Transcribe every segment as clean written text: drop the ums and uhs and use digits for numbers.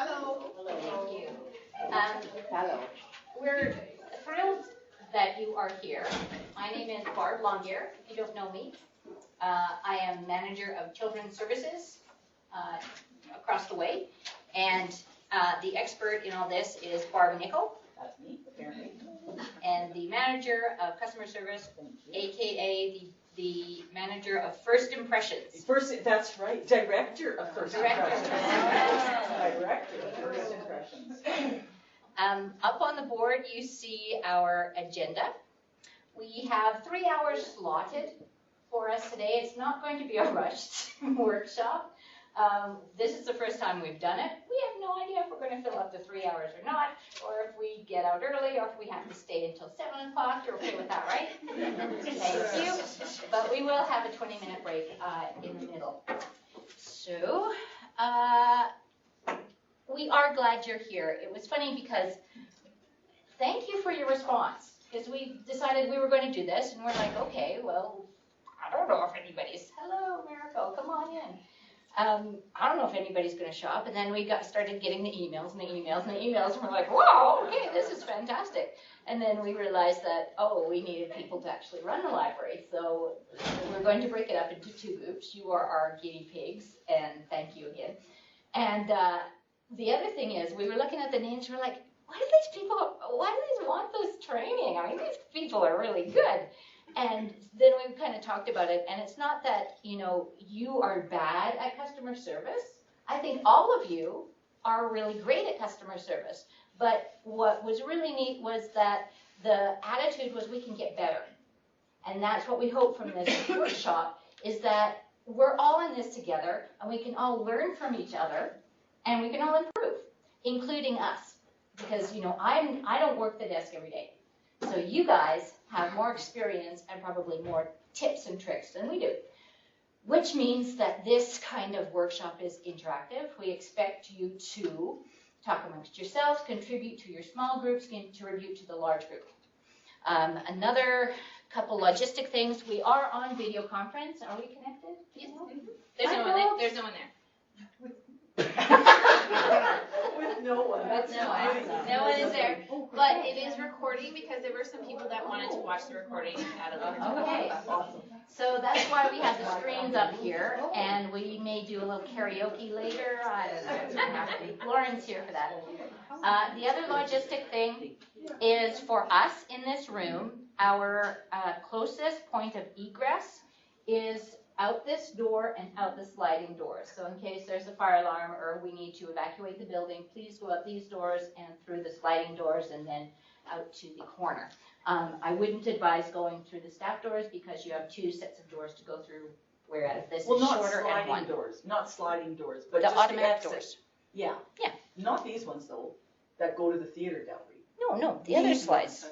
Hello. Thank you. Hello. We're thrilled that you are here. My name is Barb Longier, if you don't know me. I am manager of children's services across the way. And the expert in all this is Barb Nickel. That's me, apparently. And the manager of customer service, aka the manager of first impressions. That's right. Director of first impressions. Director of first impressions. Up on the board, you see our agenda. We have 3 hours slotted for us today. It's not going to be a rushed workshop. This is the first time we've done it. We have no idea if we're going to fill up the 3 hours or not, or if we get out early, or if we have to stay until 7 o'clock. You're okay with that, right? Thank you. But we will have a 20-minute break in the middle. So, we are glad you're here. It was funny because thank you for your response, because we decided we were going to do this, and we're like, okay, well, I don't know if anybody's, hello, Miracle, come on in. I don't know if anybody's going to show up, and then we started getting the emails and the emails and the emails, and we're like, whoa, okay, this is fantastic. And then we realized that, we needed people to actually run the library, so we're going to break it up into 2 groups. You are our guinea pigs, and thank you again. And the other thing is, we were looking at the names, we're like, why do these want this training? I mean, these people are really good. And then we kind of talked about it, and it's not that, you are bad at customer service. I think all of you are really great at customer service. But what was really neat was that the attitude was we can get better. And that's what we hope from this workshop, is that we're all in this together, and we can all learn from each other, and we can all improve, including us. Because, I don't work the desk every day. So you guys have more experience and probably more tips and tricks than we do, which means that this kind of workshop is interactive. We expect you to talk amongst yourselves, contribute to your small groups, contribute to the large group. Another couple logistic things. We are on video conference. Are we connected? Yes. There's no one there. With no one. That's nice. No one is there. But it is recording because there were some people that wanted to watch the recording at a later time. Okay. Awesome. So that's why we have the screens up here, and we may do a little karaoke later. I don't know. Lauren's here for that. The other logistic thing is for us in this room, our closest point of egress is out this door and out the sliding doors. So in case there's a fire alarm or we need to evacuate the building, please go out these doors and through the sliding doors and then out to the corner. I wouldn't advise going through the staff doors because you have 2 sets of doors to go through, whereas this is shorter and one. Not sliding doors, but the just automatic the doors. Yeah. Yeah. Not these ones though, that go to the theater gallery. No, the other slides.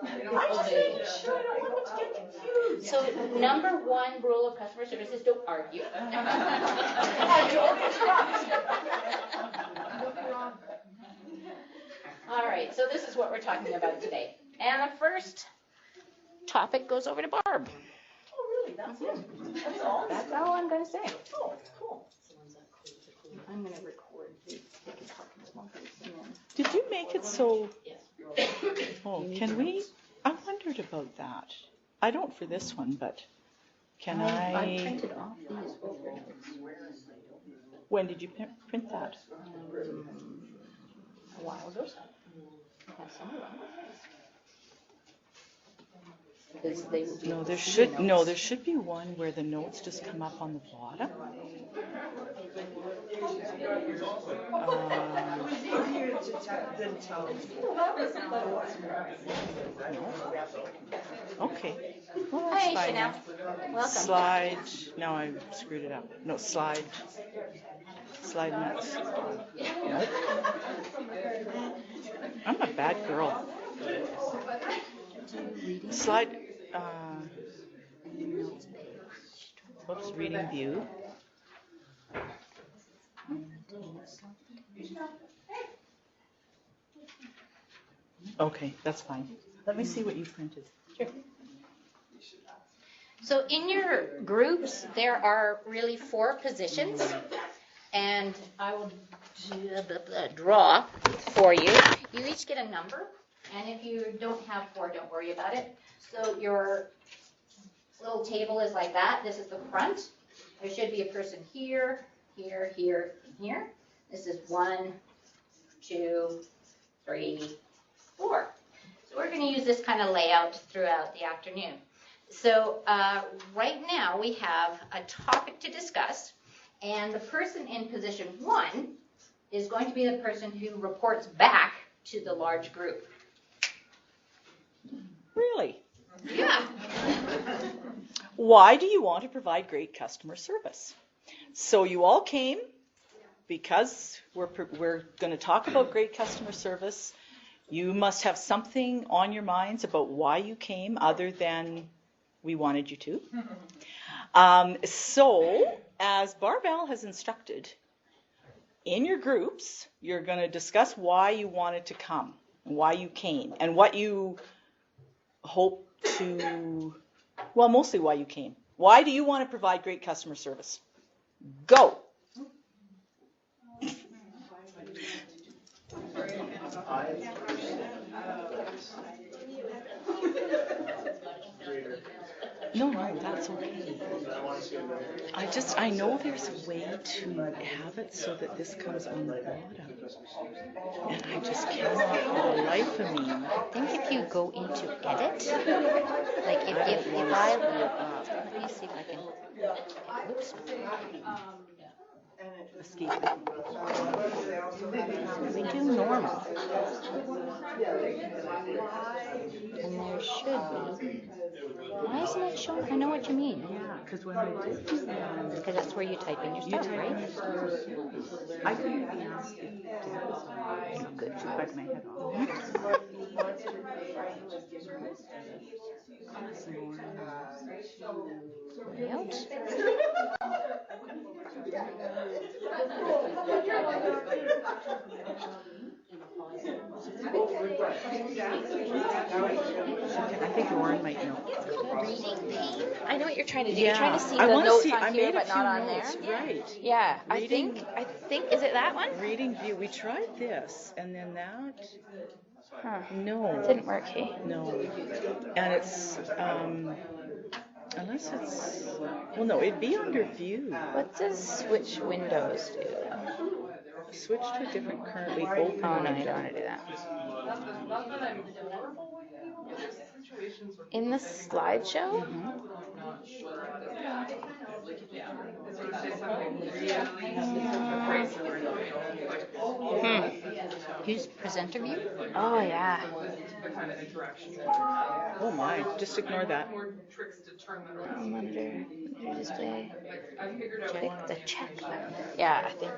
I just making sure I don't want to get confused. So number 1 rule of customer service is don't argue. All right, so this is what we're talking about today. And the first topic goes over to Barb. Oh, really? That's it? That's all? That's all I'm going to say. Oh, cool. I'm going to record this. Did you make it so? Oh, can we? I wondered about that. I don't for this one, but can I? I printed off these. When did you print that? A while ago. I have some of them. There should be one where the notes just come up on the bottom. Okay. Well, that's Hi, fine. Chanel. Welcome. Slide. Now I screwed it up. No, slide. Slide nuts. I'm a bad girl. Slide. Oops, reading view. Okay, that's fine. Let me see what you printed. Sure. So in your groups, there are really 4 positions, and I will draw for you. You each get a number, and if you don't have 4, don't worry about it. So your little table is like that. This is the front. There should be a person here, here, here, and here. This is 1, 2, 3, 4. So we're going to use this kind of layout throughout the afternoon. So right now we have a topic to discuss, and the person in position 1 is going to be the person who reports back to the large group. Really? Yeah. Why do you want to provide great customer service? So you all came because we're going to talk about great customer service. You must have something on your minds about why you came other than we wanted you to. So, as Barbell has instructed, in your groups, you're going to discuss why you wanted to come, why you came, and what you hope to, well, mostly why you came. Why do you want to provide great customer service? Go. No, that's okay. I know there's a way to have it so that this comes on the bottom. And I just cannot for the life of me. I think if you go into edit, like if I, let me see if I can, oops. Escape. We do normal. And there should be. Why isn't it showing? I know what you mean. Yeah, because when I did Because that's where you type in your stuff, right? I couldn't be asked if good to bite my head off. Layout. I think Lauren might know. I know what you're trying to do. Yeah. You're trying to see I the wanna notes see- on I here, made a but not few on notes, there. right. Yeah, I Reading- think, is it that one? Reading view. We tried this, and then that. Huh. No. Didn't work, hey? No. And it's unless it's no, it'd be under view. What does switch windows do? Switch to a different currently open. Oh, no, you don't want to do that. In the slideshow? Use presenter view. Oh, yeah. Oh my, just ignore that. Monitor display. Click the check button. Yeah, I think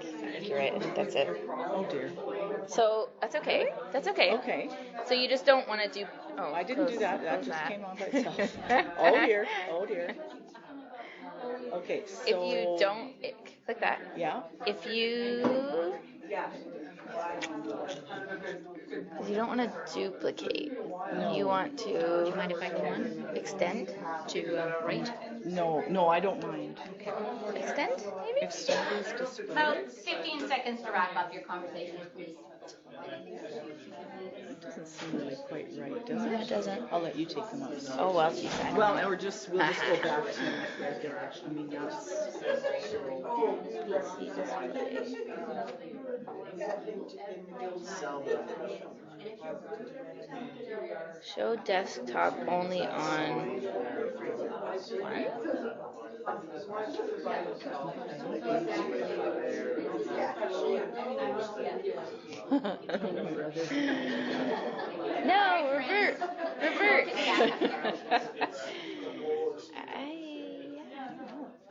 you're right. I think that's it. Oh dear. So that's okay. That's okay. Okay. So you just don't want to do. Oh, I didn't do close- that. That close just that. came on by itself. Oh dear. Oh dear. Okay, so. If you don't click that. Yeah. If you. Because you don't want to duplicate. No. You want Do you to mind if I go on? extend. To right? No, I don't mind. Extend, maybe? Extend is display. About 15 seconds to wrap up your conversation, please. It doesn't seem really quite right, does No, it? it doesn't. I'll let you take them up. Oh, well, geez, I don't Well, know. or we'll just go back to regular. I mean, that's. Show desktop only on one. No, revert.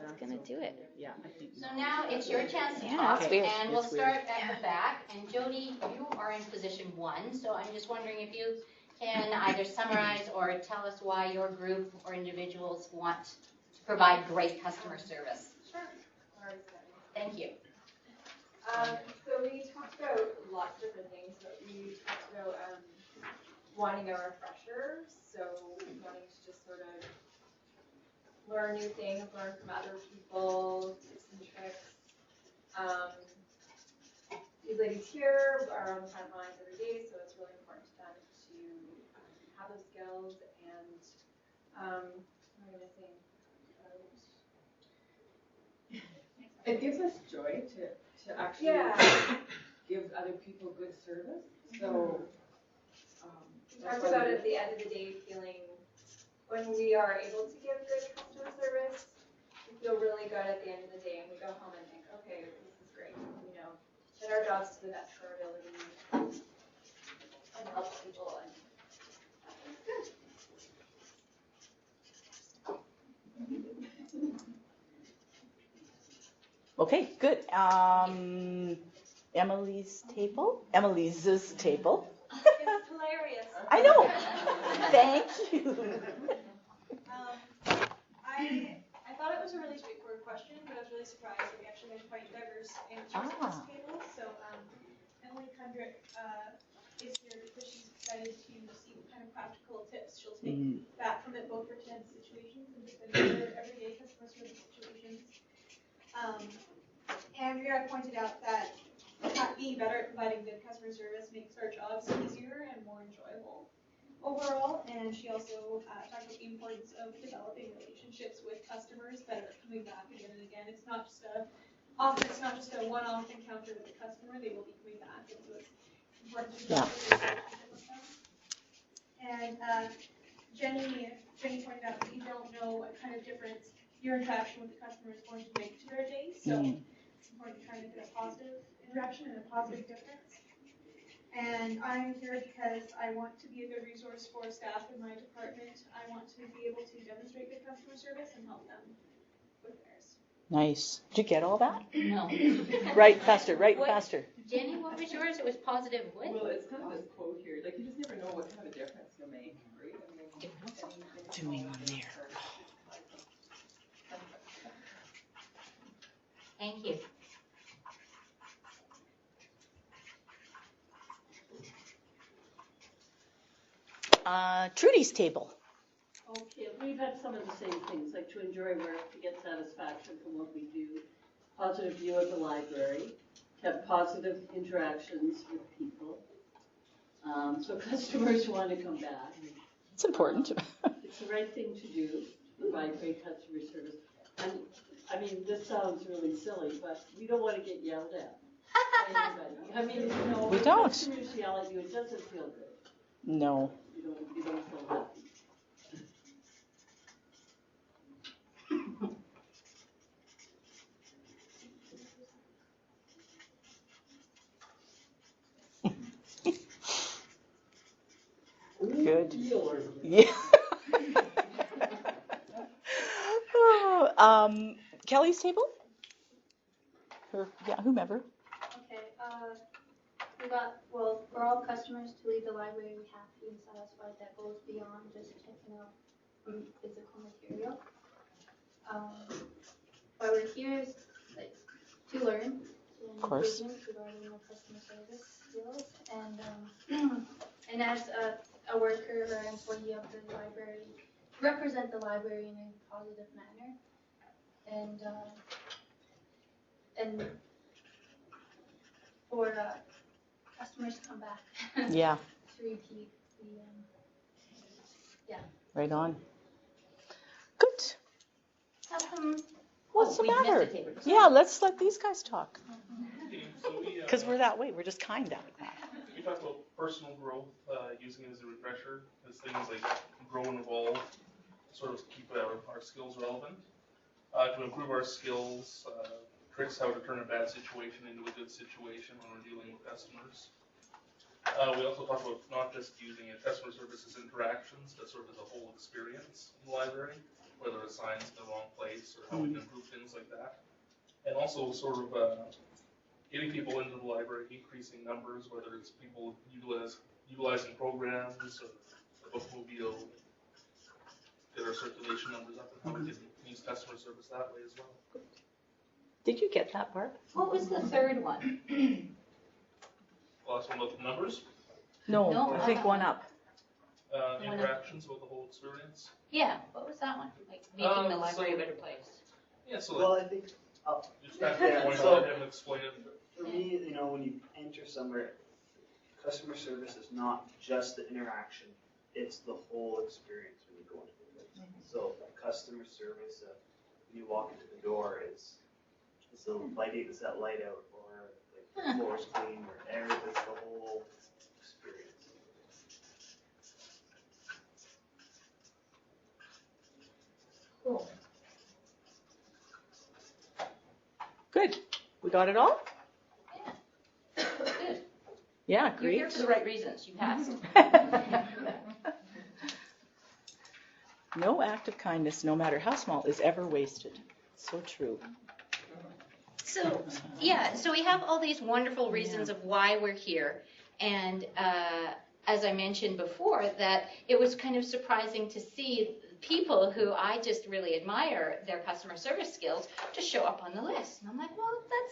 It's gonna do it. Yeah, I think. So now it's your chance to Yeah, talk, that's weird. and we'll It's start at the back. And Jody, you are in position 1, so I'm just wondering if you can either summarize or tell us why your group or individuals want to provide great customer service. Sure. Thank you. So we talked about lots of different things, but we talked about wanting a refresher, so wanting to just sort of learn new things, learn from other people, tips and tricks. these ladies here are on the front lines every day, so it's really important to them to have those skills and, what am I missing? It gives us joy to actually give other people good service. So We talked about it at the end of the day, feeling when we are able to give good customer service, we feel really good at the end of the day, and we go home and think, okay, this is great. You know, did our jobs to the best of our ability and help people. And that's good. Okay, good. Emily's table? Emily's table. It's hilarious. I know. Thank you. I thought it was a really straightforward question, but I was really surprised that we actually had quite diverse answers at this table. So Emily Kundrick is here because she's excited to see what kind of practical tips she'll take back from it, both for tense situations and just other everyday customer service situations. Andrea pointed out that being better at providing good customer service makes our jobs easier and more enjoyable overall. And she also talked about the importance of developing relationships with customers that are coming back again and again. It's not just a one-off encounter with the customer; they will be coming back, and so it's important to develop a relationship with them. And Jenny pointed out that you don't know what kind of difference your interaction with the customer is going to make to their day. So it's important to try to get a positive interaction and a positive difference. And I'm here because I want to be a good resource for staff in my department. I want to be able to demonstrate good customer service and help them with theirs. Nice. Did you get all that? No. Right, faster, faster. Jenny, what was yours? It was positive what? Well, it's kind of this quote here, like you just never know what kind of difference you'll make, right? I mean, Doing on there. Thank you. Trudy's table. Okay, we've had some of the same things, like to enjoy work, to get satisfaction from what we do, positive view of the library, to have positive interactions with people. So customers want to come back. It's important. It's the right thing to do, provide great customer service. And I mean, this sounds really silly, but we don't want to get yelled at by anybody. I mean, you know, We when don't. customers yell at you, it doesn't feel good. No. You don't feel happy. Good. Yeah. Oh, Kelly's table? Whomever. Okay, for all customers to leave the library, we have to be satisfied that goes beyond just checking out physical material. Why we're here is like to learn, Of course. regarding our customer service skills, and as a worker or employee of the library, represent the library in a positive manner, and for customers to come back. Yeah. To repeat Right on. Good. What's the we missed matter? a table. Yeah, let's let these guys talk. So Because we're that way. We're just kind that way. we talked about personal growth, using it as a refresher, as things like grow and evolve, sort of keep our skills relevant. To improve our skills, tricks how to turn a bad situation into a good situation when we're dealing with customers. We also talked about not just using customer services interactions, but sort of the whole experience in the library, whether a sign's in the wrong place or how we can improve things like that. And also sort of getting people into the library, increasing numbers, whether it's people utilizing programs or the bookmobile, get our circulation numbers up, and how we can use customer service that way as well. Did you get that, Barb? What was the third one? Last one about the numbers, No, I think one up. interactions with the whole experience. Yeah, what was that one? Like making the library a better place. Yeah, so Well, like, I think, just kind of yeah, point so- out and explain it. For me, you know, when you enter somewhere, customer service is not just the interaction, it's the whole experience when you go into the place. So customer service, when you walk into the door, is the light, is that light out, or like the floor is clean, or it's the whole experience. Cool. Good. We got it all? Good. Yeah, You're here great. for the right reasons. You passed. No act of kindness, no matter how small, is ever wasted. So true. So, yeah, so we have all these wonderful reasons of why we're here. And as I mentioned before, that it was kind of surprising to see people who I just really admire their customer service skills to show up on the list. And I'm like, well,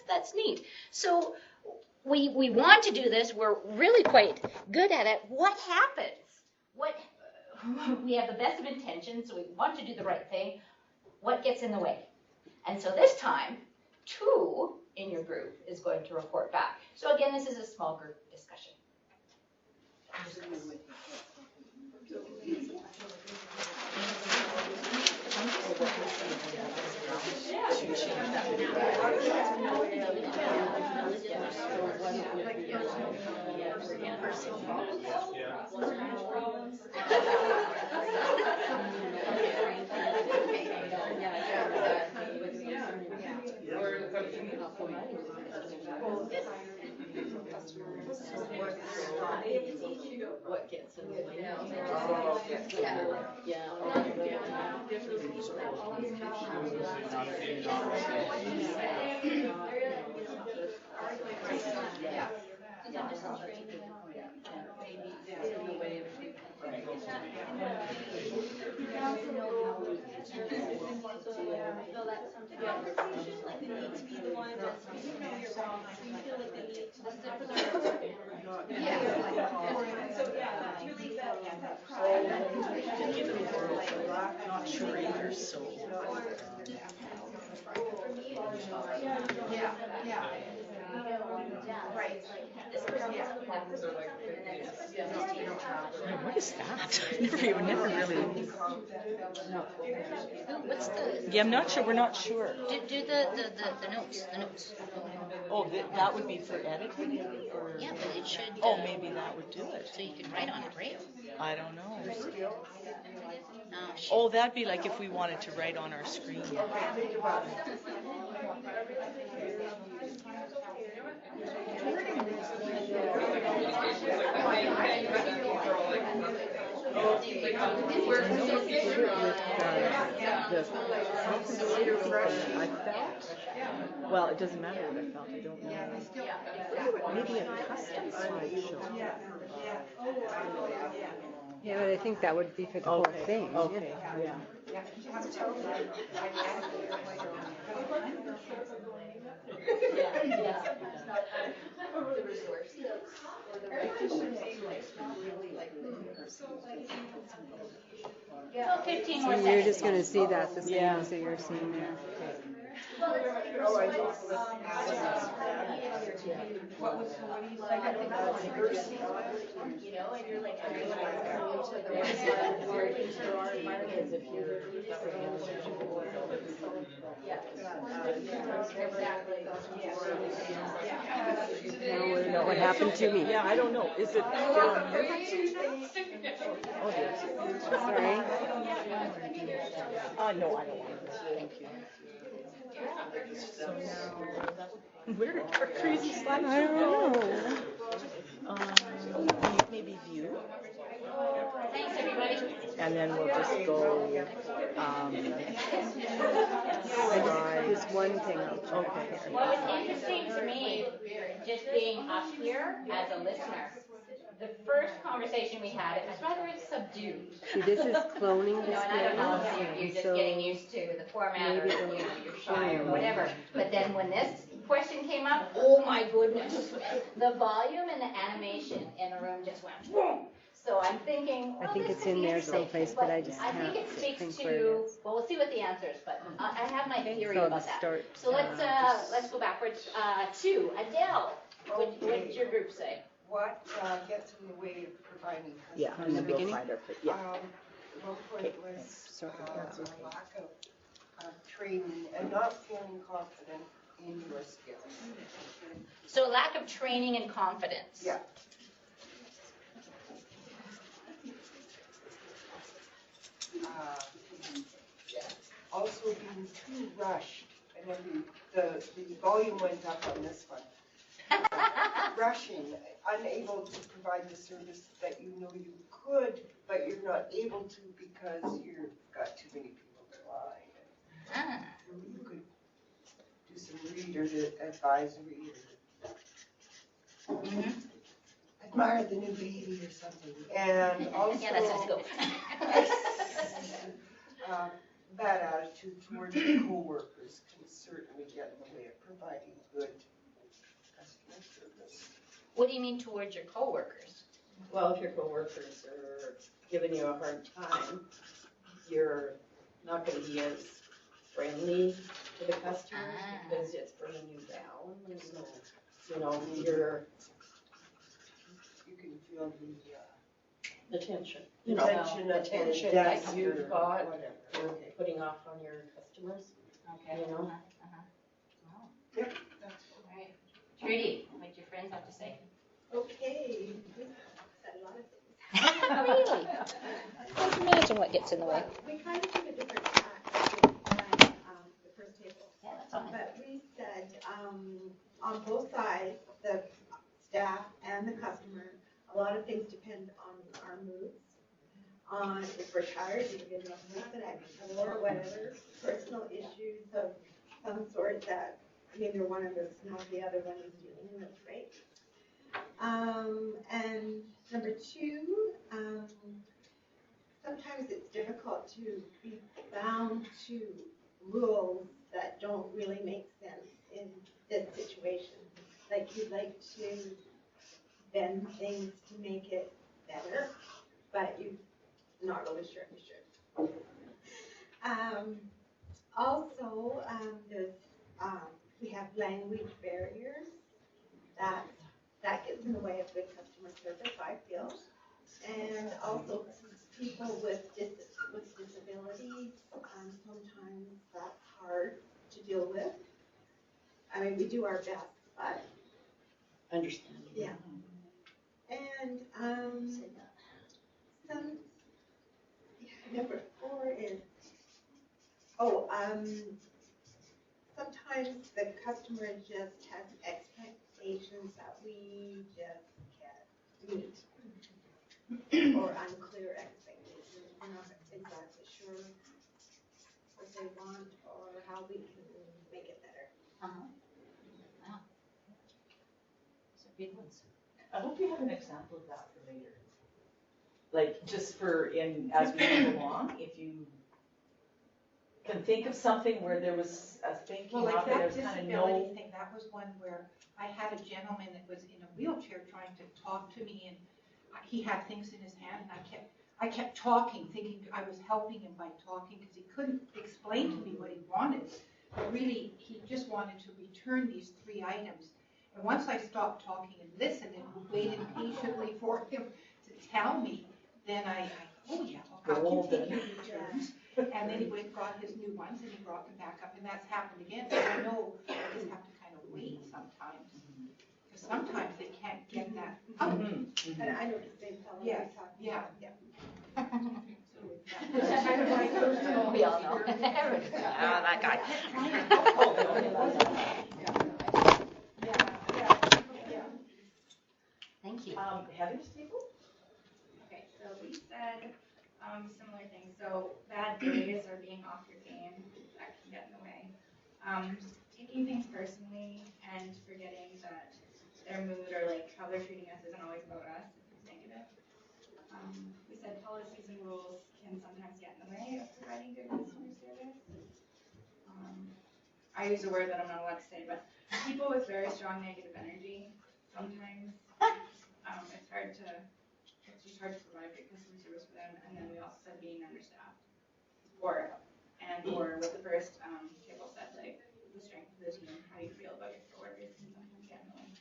that's neat. So we want to do this. We're really quite good at it. What happens? We have the best of intentions, so we want to do the right thing. What gets in the way? And so this time, 2 in your group is going to report back. So again, this is a small group discussion. What gets in the way? Not sure either, so. What is that? Never really. What's the? Yeah, I'm not sure. We're not sure. Do the notes. The notes. Oh, that would be for editing? Or? Yeah, but it should. Oh, maybe that would do it. So you can write on it, right? I don't know. Oh, shit. Oh, that'd be like if we wanted to write on our screen. Well, it doesn't matter what I felt. I don't know. Maybe a custom slideshow. Yeah, but I think that would be for the whole thing. Okay. Yeah. Well, 15 more So seconds. you're just going to see that the same as you're seeing there. Now what happened to me? Yeah, I don't know. Is it down here? Oh, yes. Sorry. No, I don't want it. Thank you. So now, where did our crazy slideshow I don't go? know. Maybe view. Thanks, everybody. And then we'll just go, This one thing I'll check. okay. What was interesting to me, just being up here as a listener, the first conversation we had, it was rather subdued. See, this is cloning You know, and I don't know if you're just so getting used to the format or maybe you're shy or whatever. But then when this question came up, oh my goodness, the volume and the animation in the room just went boom. So I'm thinking, I well, think this it's could in be there interesting, someplace, but I just I think can't it speaks think where it to, is. well, we'll see what the answer is, but I have my theory So about the that. start. So let's go backwards to Adele. What did your group say? What gets in the way of providing customer Yeah, From and the then we'll beginning? find our, yeah. One point Okay, was thanks. Sorry, a that's okay. lack of training and not feeling confident in your skills. So lack of training and confidence. Yeah. Also being too rushed, and then the volume went up on this one. Rushing, unable to provide the service that you know you could, but you're not able to because you've got too many people relying. You could do some reader advisory or admire the new baby or something. And also, Yeah, that's how it goes. bad attitude towards your coworkers can certainly get in the way of providing good customer service. What do you mean towards your coworkers? Well, if your coworkers are giving you a hard time, you're not gonna be as friendly to the customers because it's bringing you down. And so, you know, You can feel the tension. the tension that or you've got, whatever. you're Okay. putting off on your customers. Okay. You know? Wow. Yep, that's All right. Trudy, what do your friends have to say? Okay. Said a lot of things. Really? Let's imagine what gets in the way. We kind of took a different tack than the first table. Yeah, that's fine. But we said, on both sides, the staff and the customer, a lot of things depend on our moods. On if we're tired, if we're getting up the night before, whatever, personal issues of some sort that neither one of us know the other one is dealing with, right? And number two, sometimes it's difficult to be bound to rules that don't really make sense in this situation. Like you'd like to bend things to make it better, but you're not really sure you should. Also, we have language barriers that gets in the way of good customer service, I feel. And also people with disabilities, sometimes that's hard to deal with. I mean, we do our best, but Understand. yeah. And number 4 is sometimes the customer just has expectations that we just can't meet. Or unclear expectations. We're not exactly sure what they want or how we can make it better. Wow. Some good ones. I hope you have an example of that for later. Like, just for as we move along, if you can think of something where there was a thing came Well, like up and that there's kind of disability no. thing, that was one where I had a gentleman that was in a wheelchair trying to talk to me, and he had things in his hand, and I kept talking, thinking I was helping him by talking, because he couldn't explain to me what he wanted. But really, he just wanted to return these 3 items. And once I stopped talking and listened and waited patiently for him to tell me, then I oh yeah, I can take your returns. And then he went and brought his new ones, and he brought them back up, and that's happened again. So I know I just have to kind of wait sometimes, because sometimes they can't get that out. And I know the same fellow Yeah, we're talking yeah. about. That's kind of like those two. We all know. That guy. Thank you. Heather's table? Okay, so we said similar things. So bad days or being off your game, that can get in the way. Taking things personally and forgetting that their mood or like how they're treating us isn't always about us, it's negative. We said policies and rules can sometimes get in the way of providing good customer service. I use a word that I'm not allowed to say, but people with very strong negative energy, sometimes it's hard to provide good customer service for them, and then we also said being understaffed. Or what the first table said, like the strength of the team, how you feel about your coworkers and sometimes generally.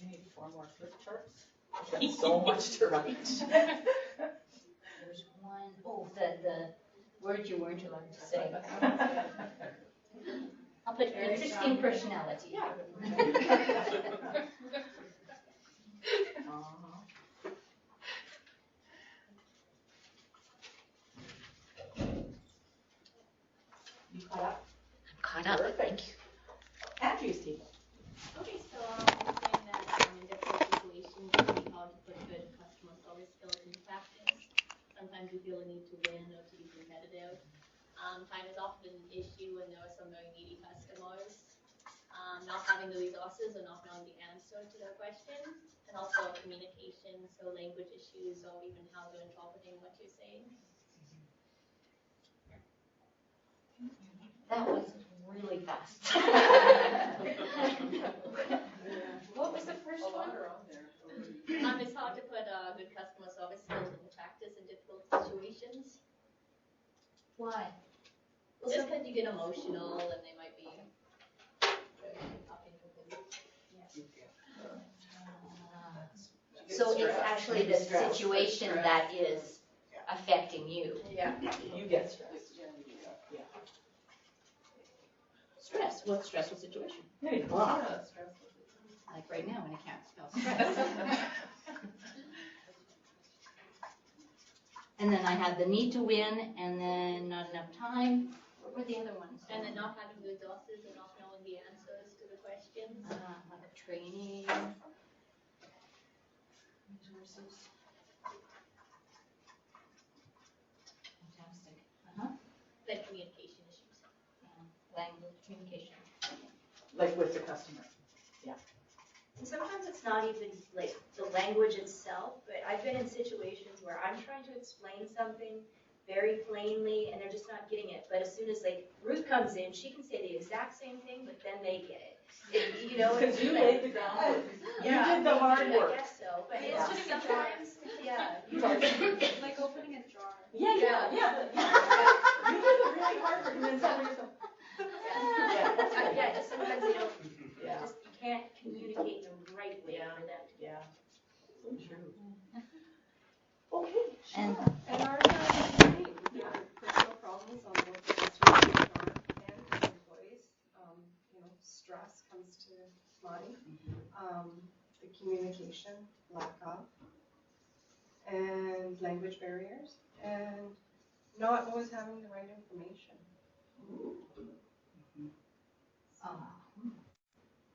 Do you need 4 more flip charts? That's so much to write. There's one, the word you weren't allowed to say. I'll put existing personality. Yeah. You caught up? I'm caught up, thank you. Andrew's table. Okay, so I'm saying that in difficult situations, you need how to put good customer service skills into practice. Sometimes you feel a need to win or to be competitive. Time is often an issue when there are some very needy customers. Not having the resources or not knowing the answer to their question, and also communication, so language issues or even how they're interpreting what you're saying. That was really fast. What was the first one? It's hard to put good customer service skills into practice in difficult situations. Why? Well, just because you get emotional and they might be talking to them. So it's actually the situation that is affecting you. Yeah. You get stressed. Yeah. Stress. Well, stressful situation. There you go. Like right now when I can't spell stress. And then I had the need to win, and then not enough time. What were the other ones? And then not having the resources and not knowing the answers to the questions. Like a training. Resources. Fantastic. Then communication issues. Language, communication. Like with the customer. Yeah. And sometimes it's not even like the language itself, but I've been in situations where I'm trying to explain something very plainly and they're just not getting it. But as soon as like Ruth comes in, she can say the exact same thing, but then they get it. You know, because you laid the groundwork. Yeah, You did the hard work. I guess so, but it's just sometimes, yeah. Like opening a jar. Yeah. You did the really hard work and then tell yourself. Yeah, just sometimes they don't. Yeah. Just you can't communicate in the right way for them. Yeah. So true. Okay. And ours are personal problems on both the customer and the employees. Stress comes to mind. The communication, lack of, and language barriers, and not always having the right information.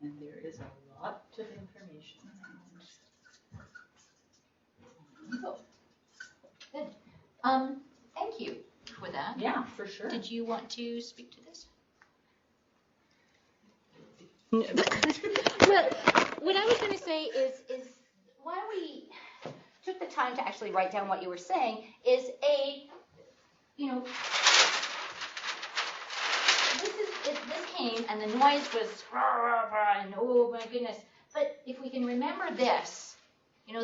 And there is a lot of information. Good. Thank you for that. Yeah, for sure. Did you want to speak to this? Well, what I was going to say is why we took the time to actually write down what you were saying is this came and the noise was rah, rah, rah, and oh my goodness. But if we can remember this,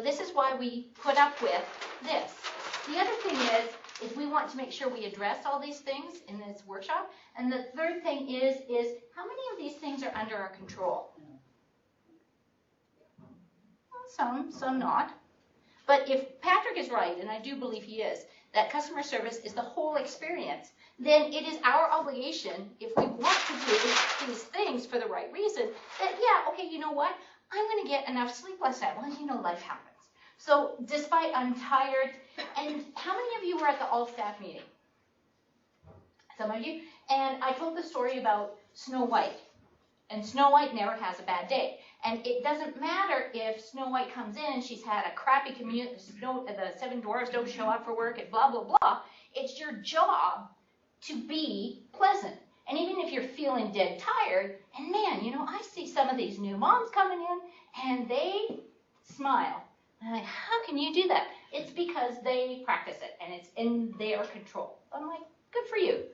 this is why we put up with this. The other thing is we want to make sure we address all these things in this workshop. And the third thing is how many of these things are under our control? Well, some not. But if Patrick is right, and I do believe he is, that customer service is the whole experience, then it is our obligation, if we want to do these things for the right reason, that, yeah, okay, you know what? I'm going to get enough sleep last night. Well, life happens. So despite I'm tired, and how many of you were at the all-staff meeting? Some of you. And I told the story about Snow White. And Snow White never has a bad day. And it doesn't matter if Snow White comes in, she's had a crappy commute, the 7 dwarfs don't show up for work, and blah, blah, blah. It's your job to be pleasant. And even if you're feeling dead tired, and man, I see some of these new moms coming in, and they smile. And I'm like, how can you do that? It's because they practice it, and it's in their control. I'm like, good for you.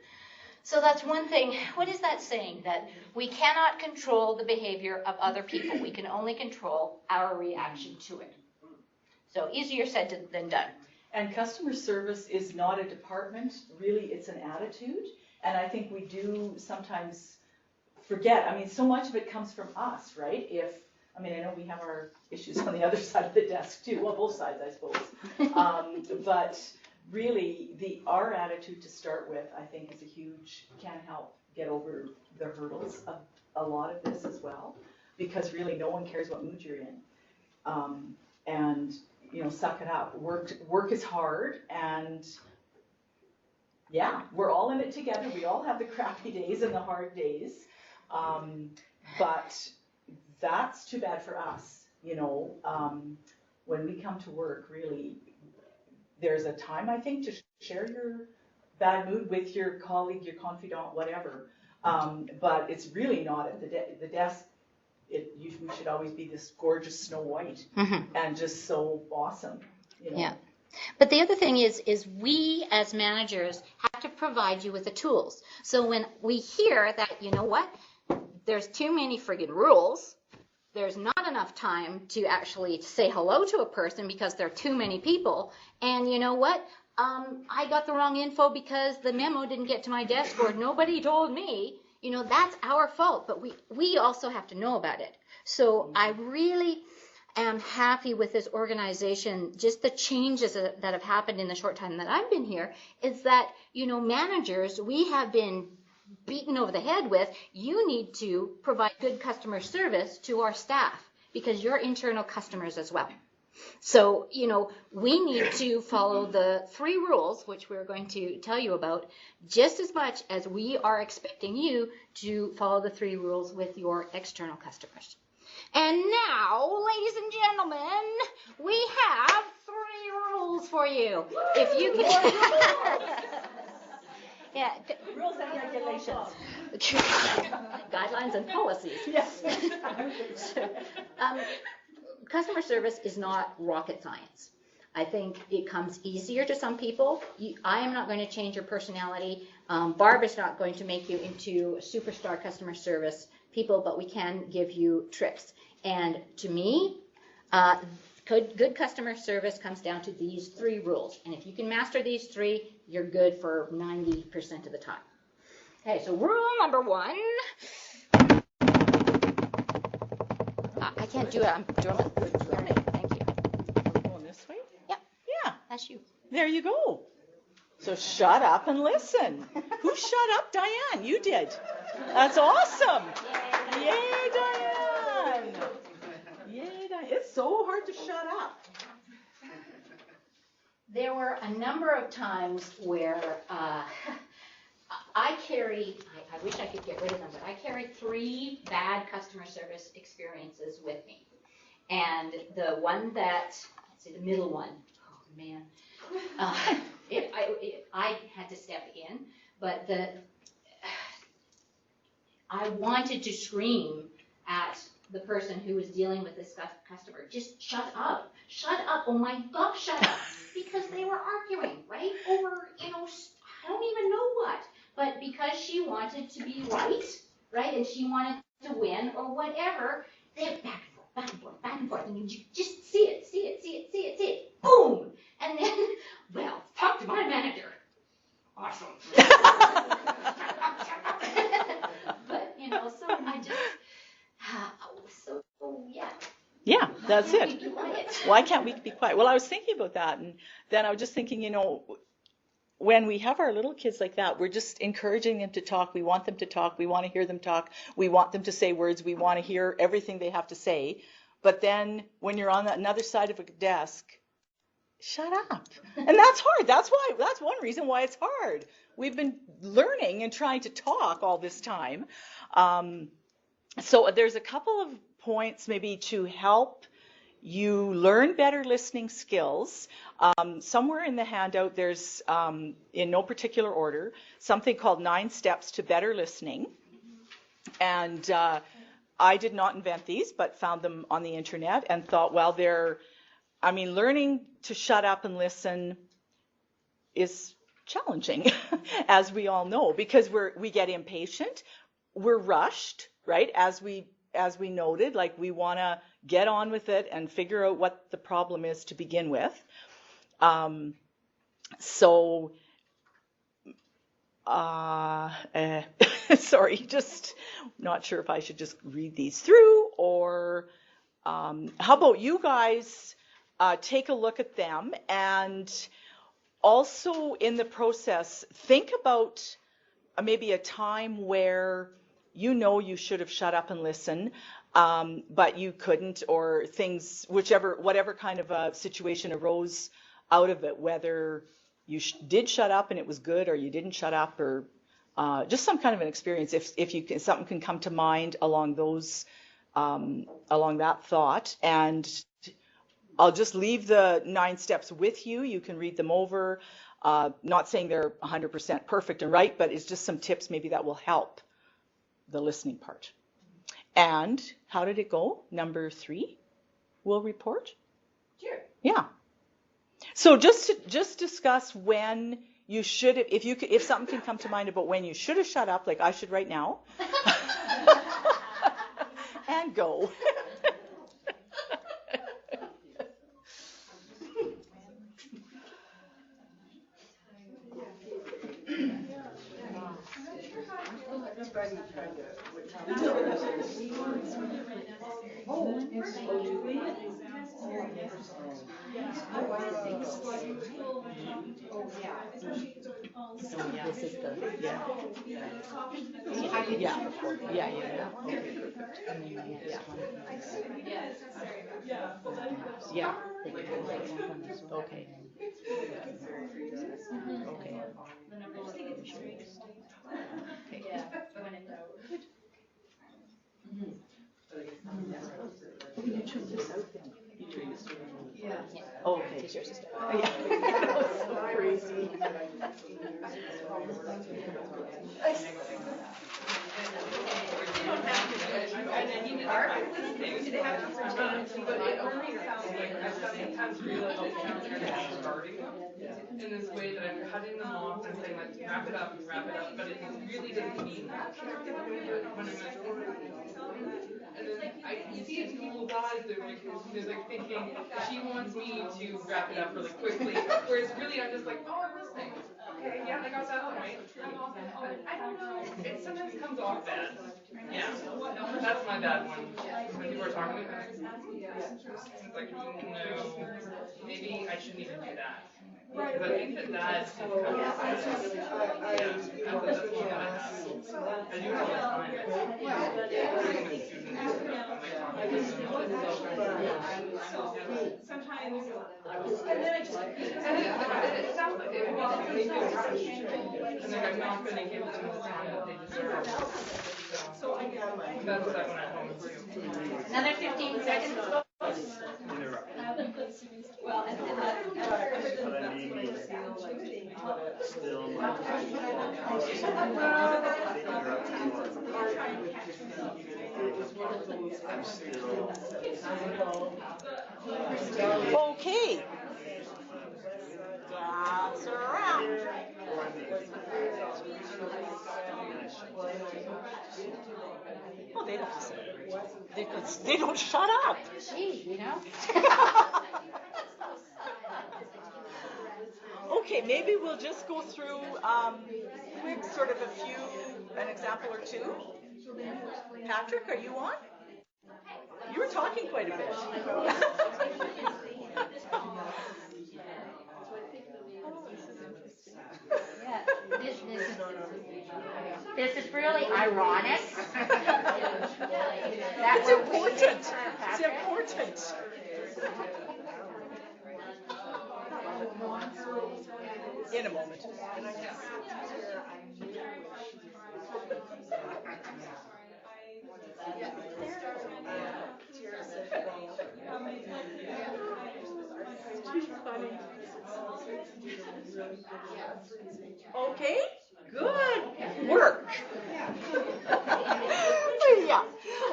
So that's one thing. What is that saying? That we cannot control the behavior of other people. We can only control our reaction to it. So easier said than done. And customer service is not a department, really it's an attitude. And I think we do sometimes forget, I mean, so much of it comes from us, right? I know we have our issues on the other side of the desk too, well, both sides, I suppose. But really, our attitude to start with, I think, is can help get over the hurdles of a lot of this as well, because really no one cares what mood you're in. And, suck it up. Work is hard, and yeah, we're all in it together. We all have the crappy days and the hard days. But that's too bad for us, when we come to work, really, there's a time, I think, to share your bad mood with your colleague, your confidant, whatever. But it's really not at the desk. We should always be this gorgeous Snow White and just so awesome. Yeah. But the other thing is we as managers have to provide you with the tools. So when we hear that, there's too many friggin' rules, there's not enough time to actually say hello to a person because there are too many people, and you know what? I got the wrong info because the memo didn't get to my desk or nobody told me, that's our fault, but we also have to know about it. So I really am happy with this organization, just the changes that have happened in the short time that I've been here, is that, managers, we have been beaten over the head with, you need to provide good customer service to our staff because you're internal customers as well. So, we need to follow the 3 rules, which we're going to tell you about, just as much as we are expecting you to follow the 3 rules with your external customers. And now, ladies and gentlemen, we have 3 rules for you. If you can... Yeah, rules and regulations. Guidelines and policies. Yes. So, customer service is not rocket science. I think it comes easier to some people. I am not going to change your personality. Barb is not going to make you into superstar customer service people, but we can give you tricks. And to me, good customer service comes down to these 3 rules. And if you can master these 3, you're good for 90% of the time. Okay, so rule number 1. I can't do it. I'm doing it. Thank you. Are we going this way? Yep. Yeah. That's you. There you go. So shut up and listen. Who shut up? Diane, you did. That's awesome. Yay, Diane. Yay, Diane. It's so hard to shut up. There were a number of times where I wish I could get rid of them, but I carry 3 bad customer service experiences with me. And the one let's see, the middle one, oh man, I had to step in, but I wanted to scream at the person who was dealing with this customer, just shut up, oh my gosh, shut up, because they were arguing, right, over, I don't even know what, but because she wanted to be right, and she wanted to win or whatever, they went back and forth, and you just see it, boom, and then, well, talk to my manager. Awesome. But, so I just, yeah. Yeah, that's Why it. can't we be quiet? Why can't we be quiet? Well, I was thinking about that, and then I was just thinking, when we have our little kids like that, we're just encouraging them to talk. We want them to talk. We want to hear them talk. We want them to say words. We want to hear everything they have to say. But then when you're on another side of a desk, shut up. And that's hard. That's one reason why it's hard. We've been learning and trying to talk all this time. So there's a couple of points maybe to help you learn better listening skills. Somewhere in the handout, there's, in no particular order, something called 9 Steps to Better Listening. And I did not invent these, but found them on the internet and thought, well, learning to shut up and listen is challenging, as we all know, because we get impatient, we're rushed, right? As we noted, like we want to get on with it and figure out what the problem is to begin with. Sorry, just not sure if I should just read these through, or how about you guys take a look at them, and also in the process, think about maybe a time where you know you should have shut up and listened, but you couldn't, or things, whatever kind of a situation arose out of it, whether you did shut up and it was good, or you didn't shut up, or just some kind of an experience. If something can come to mind along that thought, and I'll just leave the 9 steps with you. You can read them over. Not saying they're 100% perfect and right, but it's just some tips maybe that will help the listening part. And how did it go? Number 3, we'll report. Sure. Yeah. So just discuss when you should, if something can come to mind about when you should have shut up, like I should right now, and go. This is the, yeah. Okay. Yeah, when in doubt. You chose this out then. You chose this one. Yeah. Oh, okay. It's yours. Yeah. That was so crazy. In this way that I'm cutting them off and saying like wrap it up, but it really doesn't mean that. And then you see it in people's eyes, they're like thinking she wants me to wrap it up really quickly, whereas really I'm just like, oh, I'm listening. Okay, yeah, I got that point. I don't know. It sometimes comes off bad. Yeah, that's my bad one. When people are talking about it, it's like, no, maybe I shouldn't even do that. Because I think that's kind of, that's one that I have. I do it all the time. Sometimes. And then it sounds like they feel rushed. And like I'm not going to give them the time that they deserve. So I get that's that one at home too. Another 15 seconds. Well, and But I maybe still like I'm still Okay. That's a wrap. Oh, they don't listen. They don't shut up. Gee, you know. Okay, maybe we'll just go through quick sort of an example or two. Patrick, are you on? You were talking quite a bit. Yeah, this is really ironic. It's important. It's important. In a moment. Okay, good work. Yeah.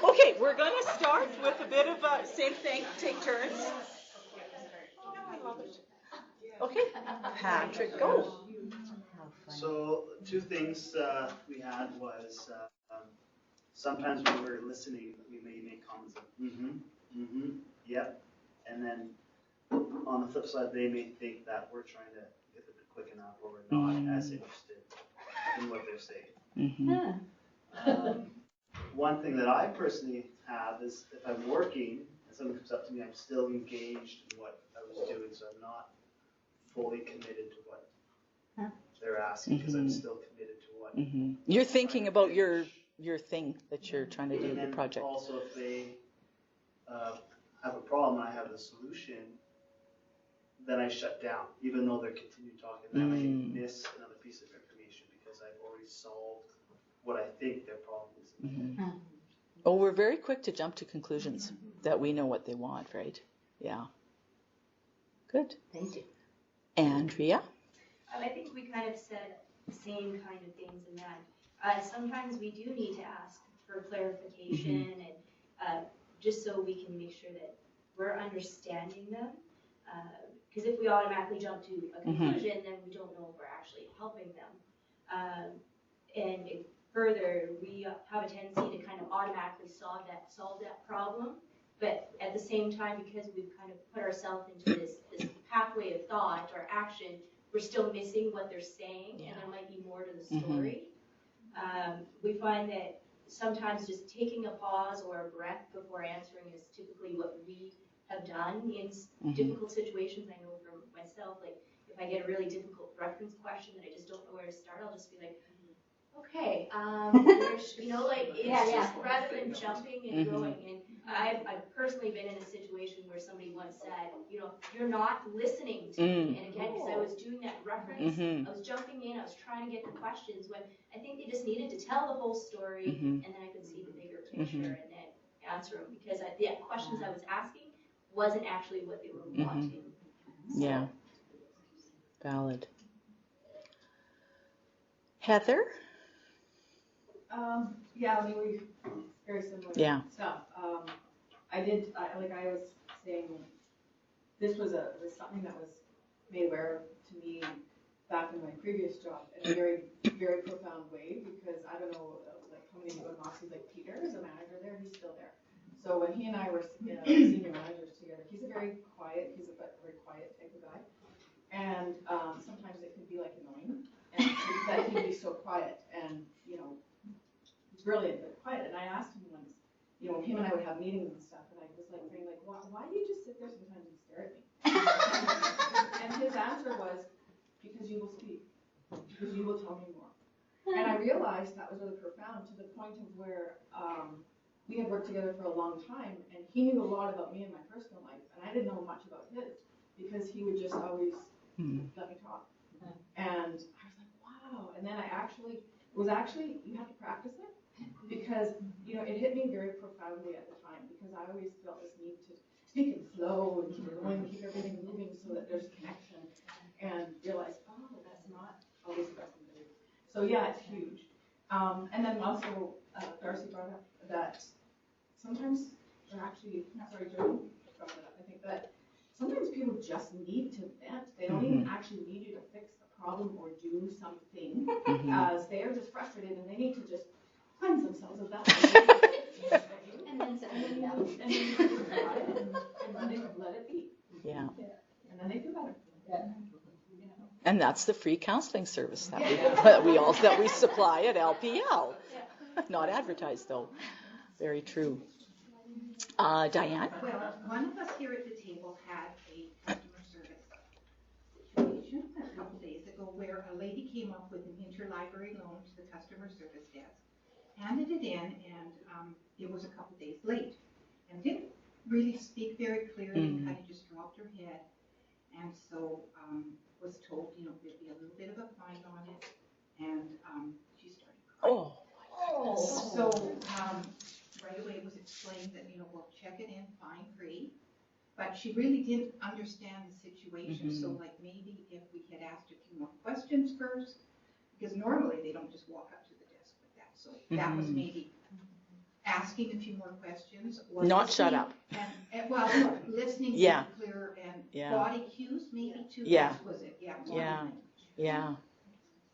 Okay, we're going to start with a bit of a same thing, take turns. Okay, Patrick, go. So 2 things we had was sometimes when we're listening, we may make comments like, yep. And then on the flip side, they may think that we're trying to get it quick enough or we're not as interested in what they're saying. One thing that I personally have is if I'm working and someone comes up to me, I'm still engaged in what I was doing, so I'm not fully committed to what they're asking because I'm still committed to what. You're thinking about your thing that you're trying to do, And the project. Also, if they have a problem and I have the solution, then I shut down, even though they're continuing talking. Then I may miss another piece of information because I've already solved what I think their problem is. Oh, we're very quick to jump to conclusions that we know what they want, right? Yeah. Good. Thank you. Andrea? I think we kind of said the same kind of things in that. Sometimes we do need to ask for clarification and just so we can make sure that we're understanding them. Because if we automatically jump to a conclusion, then we don't know if we're actually helping them. And further, we have a tendency to kind of automatically solve that problem. But at the same time, because we've kind of put ourselves into this pathway of thought or action, we're still missing what they're saying, and there might be more to the story. We find that sometimes just taking a pause or a breath before answering is typically what we have done in difficult situations. I know for myself, like if I get a really difficult reference question that I just don't know where to start, I'll just be like, okay, you know, like it's just rather than jumping and going. And I've personally been in a situation where somebody once said, you know, you're not listening to me. And again, because I was doing that reference, I was jumping in, I was trying to get the questions when I think they just needed to tell the whole story, and then I could see the bigger picture and then answer them because the questions I was asking wasn't actually what they were wanting. So. Yeah. Valid. Heather? Yeah, I mean, we very similar stuff. I was saying, this was something that was made aware to me back in my previous job in a very, very profound way because I don't know, like how many of you know Moxie, like Peter is a manager there, he's still there. So when he and I were senior managers together, he's a very quiet type of guy. And sometimes it can be like annoying and that he can be so quiet and, you know, brilliant but quiet. And I asked him once, you know, him and I would have meetings and stuff, and I was like, why do you just sit there sometimes and stare at me? And his answer was, because you will speak, because you will tell me more. And I realized that was really profound to the point of where we had worked together for a long time, and he knew a lot about me and my personal life, and I didn't know much about his because he would just always let me talk. And I was like, wow. And then you have to practice it. Because, you know, it hit me very profoundly at the time because I always felt this need to speak in flow and keep going and keep everything moving so that there's connection and realize, oh, that's not always the best thing to do. So yeah, it's huge. And then also, Darcy brought up that sometimes Jody brought it up. I think that sometimes people just need to vent. They don't even actually need you to fix the problem or do something as they are just frustrated and they need to just cleanse themselves of that. And then let it be. Yeah. And then they feel better. And that's the free counseling service that we supply at LPL. Not advertised though. Very true. Diane? Well, one of us here at the table had a customer service situation a couple days ago where a lady came up with an interlibrary loan to the customer service desk, handed it in, and it was a couple days late, and didn't really speak very clearly, kind of just dropped her head, and so was told, you know, there'd be a little bit of a fine on it, and she started crying. So right away it was explained that, you know, we'll check it in, fine free, but she really didn't understand the situation, so like maybe if we had asked a few more questions first, because normally they don't just walk up to the desk like that, so that was maybe asking a few more questions. Or not shut up. And well, listening clearer and body cues maybe too. Yeah. Was it? Yeah. Yeah.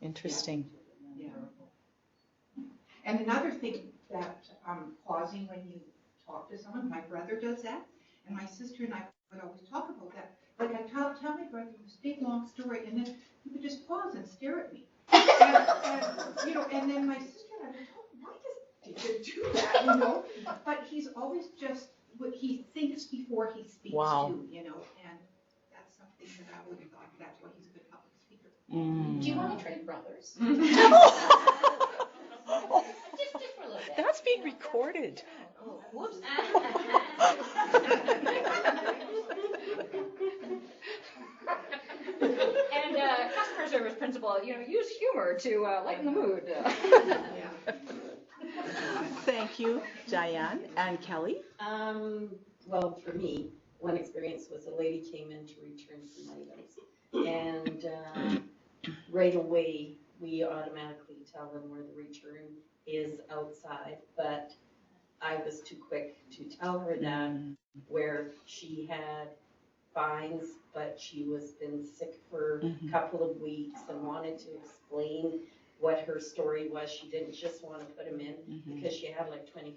Interesting. Yeah. And another thing that pausing when you talk to someone, my brother does that, and my sister and I would always talk about that. Like I tell my brother this big long story, and then he would just pause and stare at me. And then my sister and I would talk, why did you do that, But he's always just, he thinks before he speaks too, and that's something that I would have thought, that's why he's a good public speaker. Do you want to trade brothers? Just for a little bit. That's being recorded. Oh, whoops. And customer service principle, use humor to lighten the mood. Thank you, Diane and Kelly. Well, for me, one experience was a lady came in to return some items, and right away we automatically tell them where the return is outside, but I was too quick to tell her that where she had fines, but she was been sick for a couple of weeks and wanted to explain what her story was. She didn't just want to put them in because she had like $25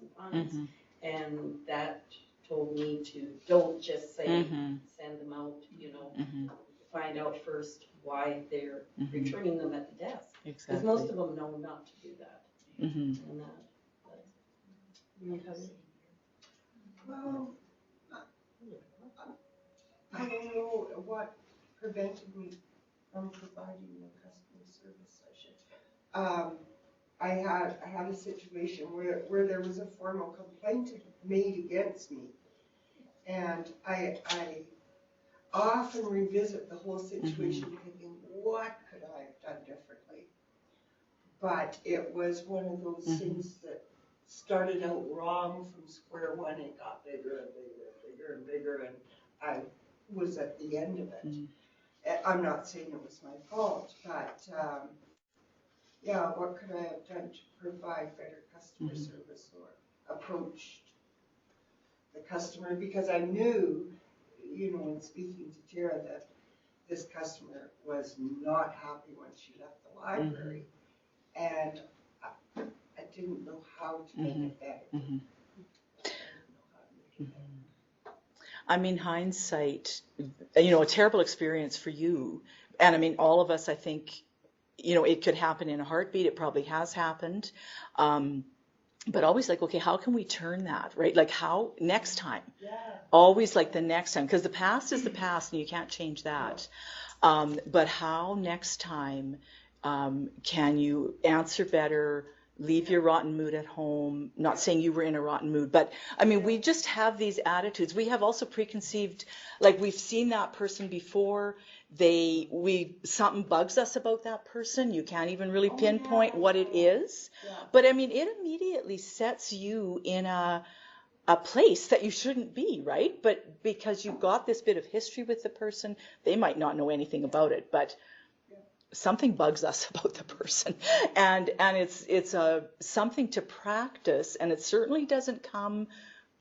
in fines, and that told me to don't just say send them out, find out first why they're returning them at the desk, because most of them know not to do that. And Well, I don't know what prevented me from providing the customer service session. I had a situation where there was a formal complaint made against me, and I often revisit the whole situation thinking, what could I have done differently? But it was one of those things that started out wrong from square one and got bigger and bigger and bigger and bigger, and I was at the end of it. I'm not saying it was my fault, but what could I have done to provide better customer service or approached the customer? Because I knew, in speaking to Tara, that this customer was not happy when she left the library, and I didn't know how to make it better. I mean, hindsight, a terrible experience for you. And I mean, all of us, I think, it could happen in a heartbeat. It probably has happened. But always like, okay, how can we turn that, right? Like how next time? Yeah. Always like the next time, because the past is the past and you can't change that. But how next time can you answer better, leave your rotten mood at home? Not saying you were in a rotten mood, but I mean, we just have these attitudes. We have also preconceived, like we've seen that person before. Something bugs us about that person. You can't even really pinpoint what it is. Yeah. But I mean, it immediately sets you in a place that you shouldn't be, right? But because you've got this bit of history with the person, they might not know anything about it, but something bugs us about the person, and it's something to practice, and it certainly doesn't come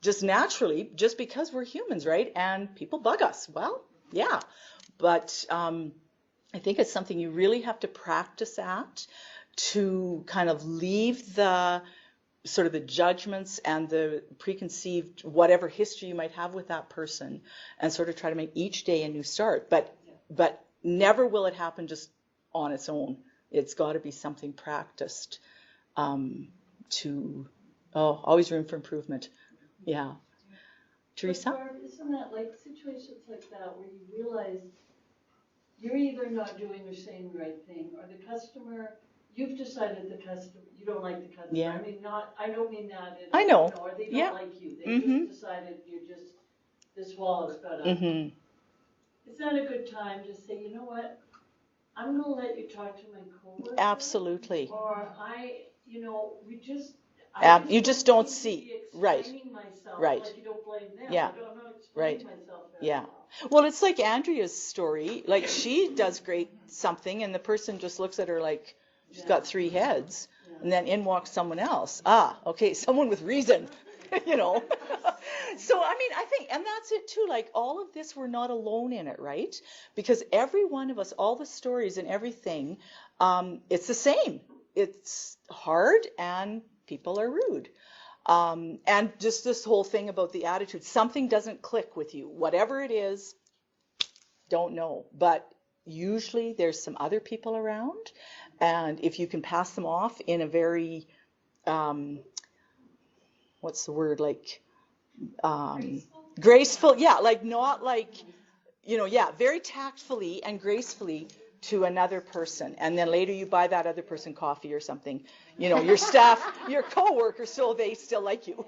just naturally, just because we're humans, right? And people bug us. Well, yeah, but I think it's something you really have to practice at, to kind of leave the sort of the judgments and the preconceived whatever history you might have with that person, and sort of try to make each day a new start. But never will it happen just on its own. It's got to be something practiced always room for improvement. Yeah. Teresa? But Barb, isn't that like situations like that where you realize you're either not doing or saying the right thing, or the customer, you've decided you don't like the customer. Yeah. I mean, I don't mean that. I know. Or they don't like you. They just decided this wall has got up. Is that a good time to say, you know what? I'm going to let you talk to my coworker. Absolutely. Or you just don't see. Right. Myself, right. Like you don't blame them. Yeah. I'm not explaining myself very well. Well, it's like Andrea's story. Like she does great something, and the person just looks at her like she's got three heads, and then in walks someone else. Okay, someone with reason. you know. So, I mean, I think, and that's it too, like all of this, we're not alone in it, right? Because every one of us, all the stories and everything, it's the same. It's hard and people are rude. And just this whole thing about the attitude, something doesn't click with you. Whatever it is, don't know. But usually there's some other people around. And if you can pass them off in a very, what's the word, like, graceful, yeah, like not like, you know, yeah, very tactfully and gracefully to another person, and then later you buy that other person coffee or something, you know, your staff, your coworker, so they still like you.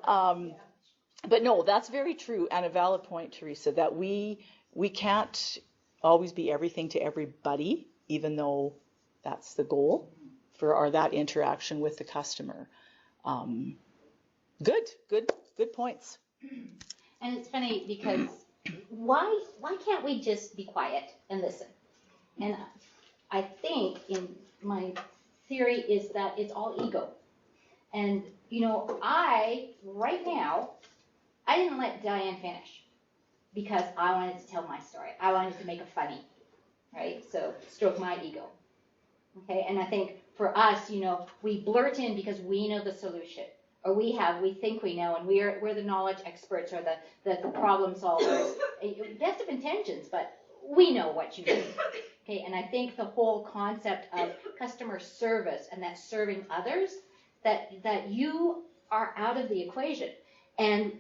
But no, that's very true, and a valid point, Teresa, that we can't always be everything to everybody, even though that's the goal for that interaction with the customer. Good points. And it's funny because why can't we just be quiet and listen? And I think in my theory is that it's all ego. And, you know, right now, I didn't let Diane finish because I wanted to tell my story. I wanted to make it funny, right? So stroke my ego. Okay, and I think for us, you know, we blurt in because we know the solution. Or we think we know, and we're the knowledge experts or the problem solvers. Best of intentions, but we know what you need. Okay, and I think the whole concept of customer service and that serving others, that you are out of the equation. And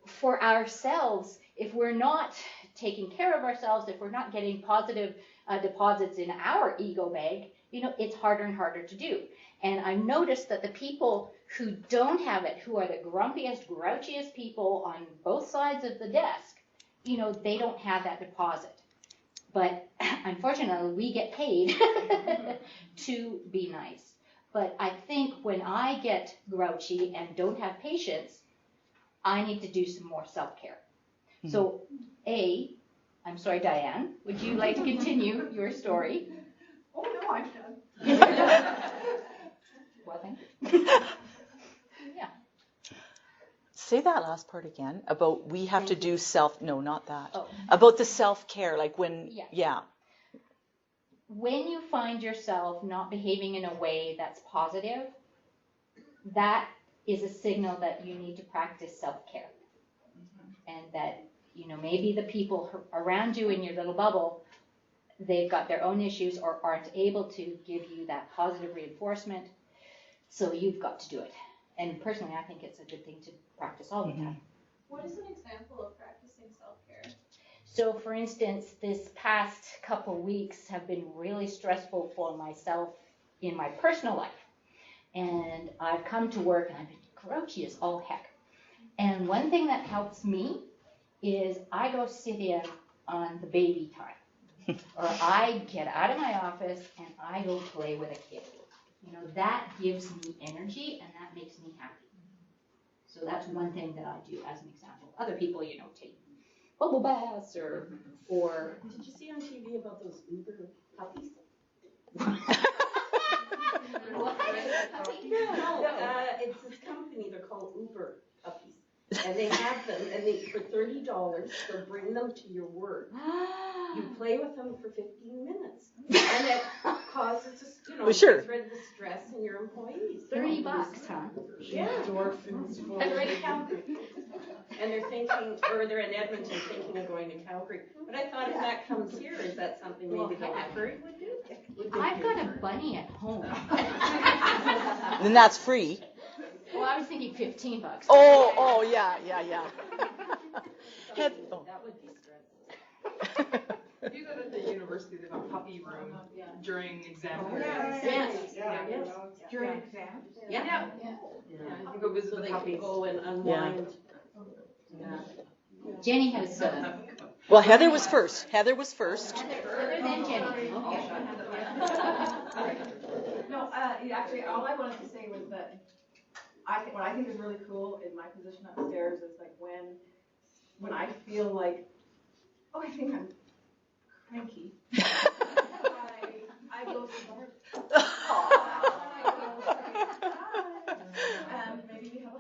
for ourselves, if we're not taking care of ourselves, if we're not getting positive deposits in our ego bank, you know, it's harder and harder to do. And I noticed that the people who don't have it, who are the grumpiest, grouchiest people on both sides of the desk, you know, they don't have that deposit. But unfortunately, we get paid to be nice. But I think when I get grouchy and don't have patience, I need to do some more self-care. Mm-hmm. So, I'm sorry, Diane, would you like to continue your story? Oh, no, I'm done. Well, thank you. Yeah. Say that last part again, about we have to do no, not that. Oh. About the self-care, like when, yeah. When you find yourself not behaving in a way that's positive, that is a signal that you need to practice self-care. Mm-hmm. And that, you know, maybe the people around you in your little bubble, they've got their own issues or aren't able to give you that positive reinforcement. So you've got to do it. And personally, I think it's a good thing to practice all the time. What is an example of practicing self-care? So for instance, this past couple weeks have been really stressful for myself in my personal life. And I've come to work and I've been grouchy as all heck. And one thing that helps me is I go sit in on the baby time. Or I get out of my office and I go play with a kid. You know, that gives me energy and that makes me happy. So that's one thing that I do as an example. Other people, you know, take bubble baths or Did you see on TV about those Uber puppies? What? No, it's this company, they're called Uber puppies. And they have them, and for $30, they'll bring them to your work. You play with them for 15 minutes. And it causes, you know, sure. gets rid of the stress in your employees. $30, huh? Yeah. And they're thinking, or they're in Edmonton thinking of going to Calgary. But I thought if that comes here, is that something maybe the library would do? I've got a bunny at home. Then that's free. Well, I was thinking $15. Oh, yeah. That would be stressful. If you go to the university, they have a puppy room during exam period. Yes. During exams? Yeah. You can go visit the puppies. Go and unwind. Yeah. Jenny has. Well, Heather was first. Heather then Jenny. No, actually, all I wanted to say was that what I think is really cool in my position upstairs is like when I feel like, I think I'm cranky. I go to the maybe we have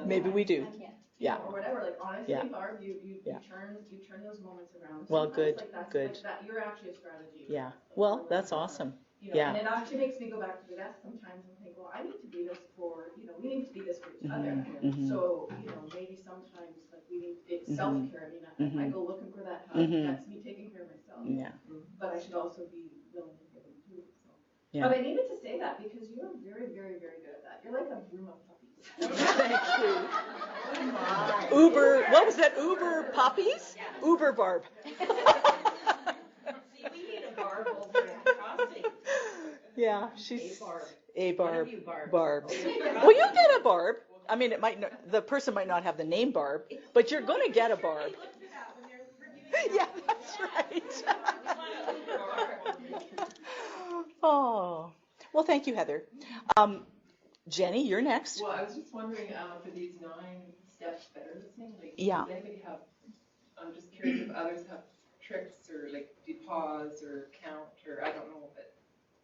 Maybe we do. And, Yeah. Or whatever, like honestly, Yeah. Barb, you Yeah. turn those moments around. Well, Sometimes, good, like that's, good. Like that, you're actually a strategy. Yeah. Like, Well, for that's them. awesome. You know, Yeah. and it actually makes me go back to the desk sometimes and think, well, I need to be this for, we need to be this for each other. Mhm. So, maybe sometimes like we need, it's self-care. I mean, I go looking for that hug, Mhm. that's me taking care of myself. Yeah. But I should also be willing to give them too, so. Yeah. But I needed to say that because you're very, very, very good at that. You're like a broom of puppies. Thank you. Uber, what was that? Uber puppies? Uber Barb. See, we need a Barb over in Crossing. Yeah, she's a One Barb. of you Barbs. Barbs. Well, you get a Barb. I mean, it might not, the person might not have the name Barb, but you're going to get a Barb. Yeah, that's right. Oh, well, thank you, Heather. Jenny, you're next. Well, I was just wondering for these 9 steps better listening. Like, Yeah. Does anybody have? I'm just curious if others have tricks or like do pause or count or I don't know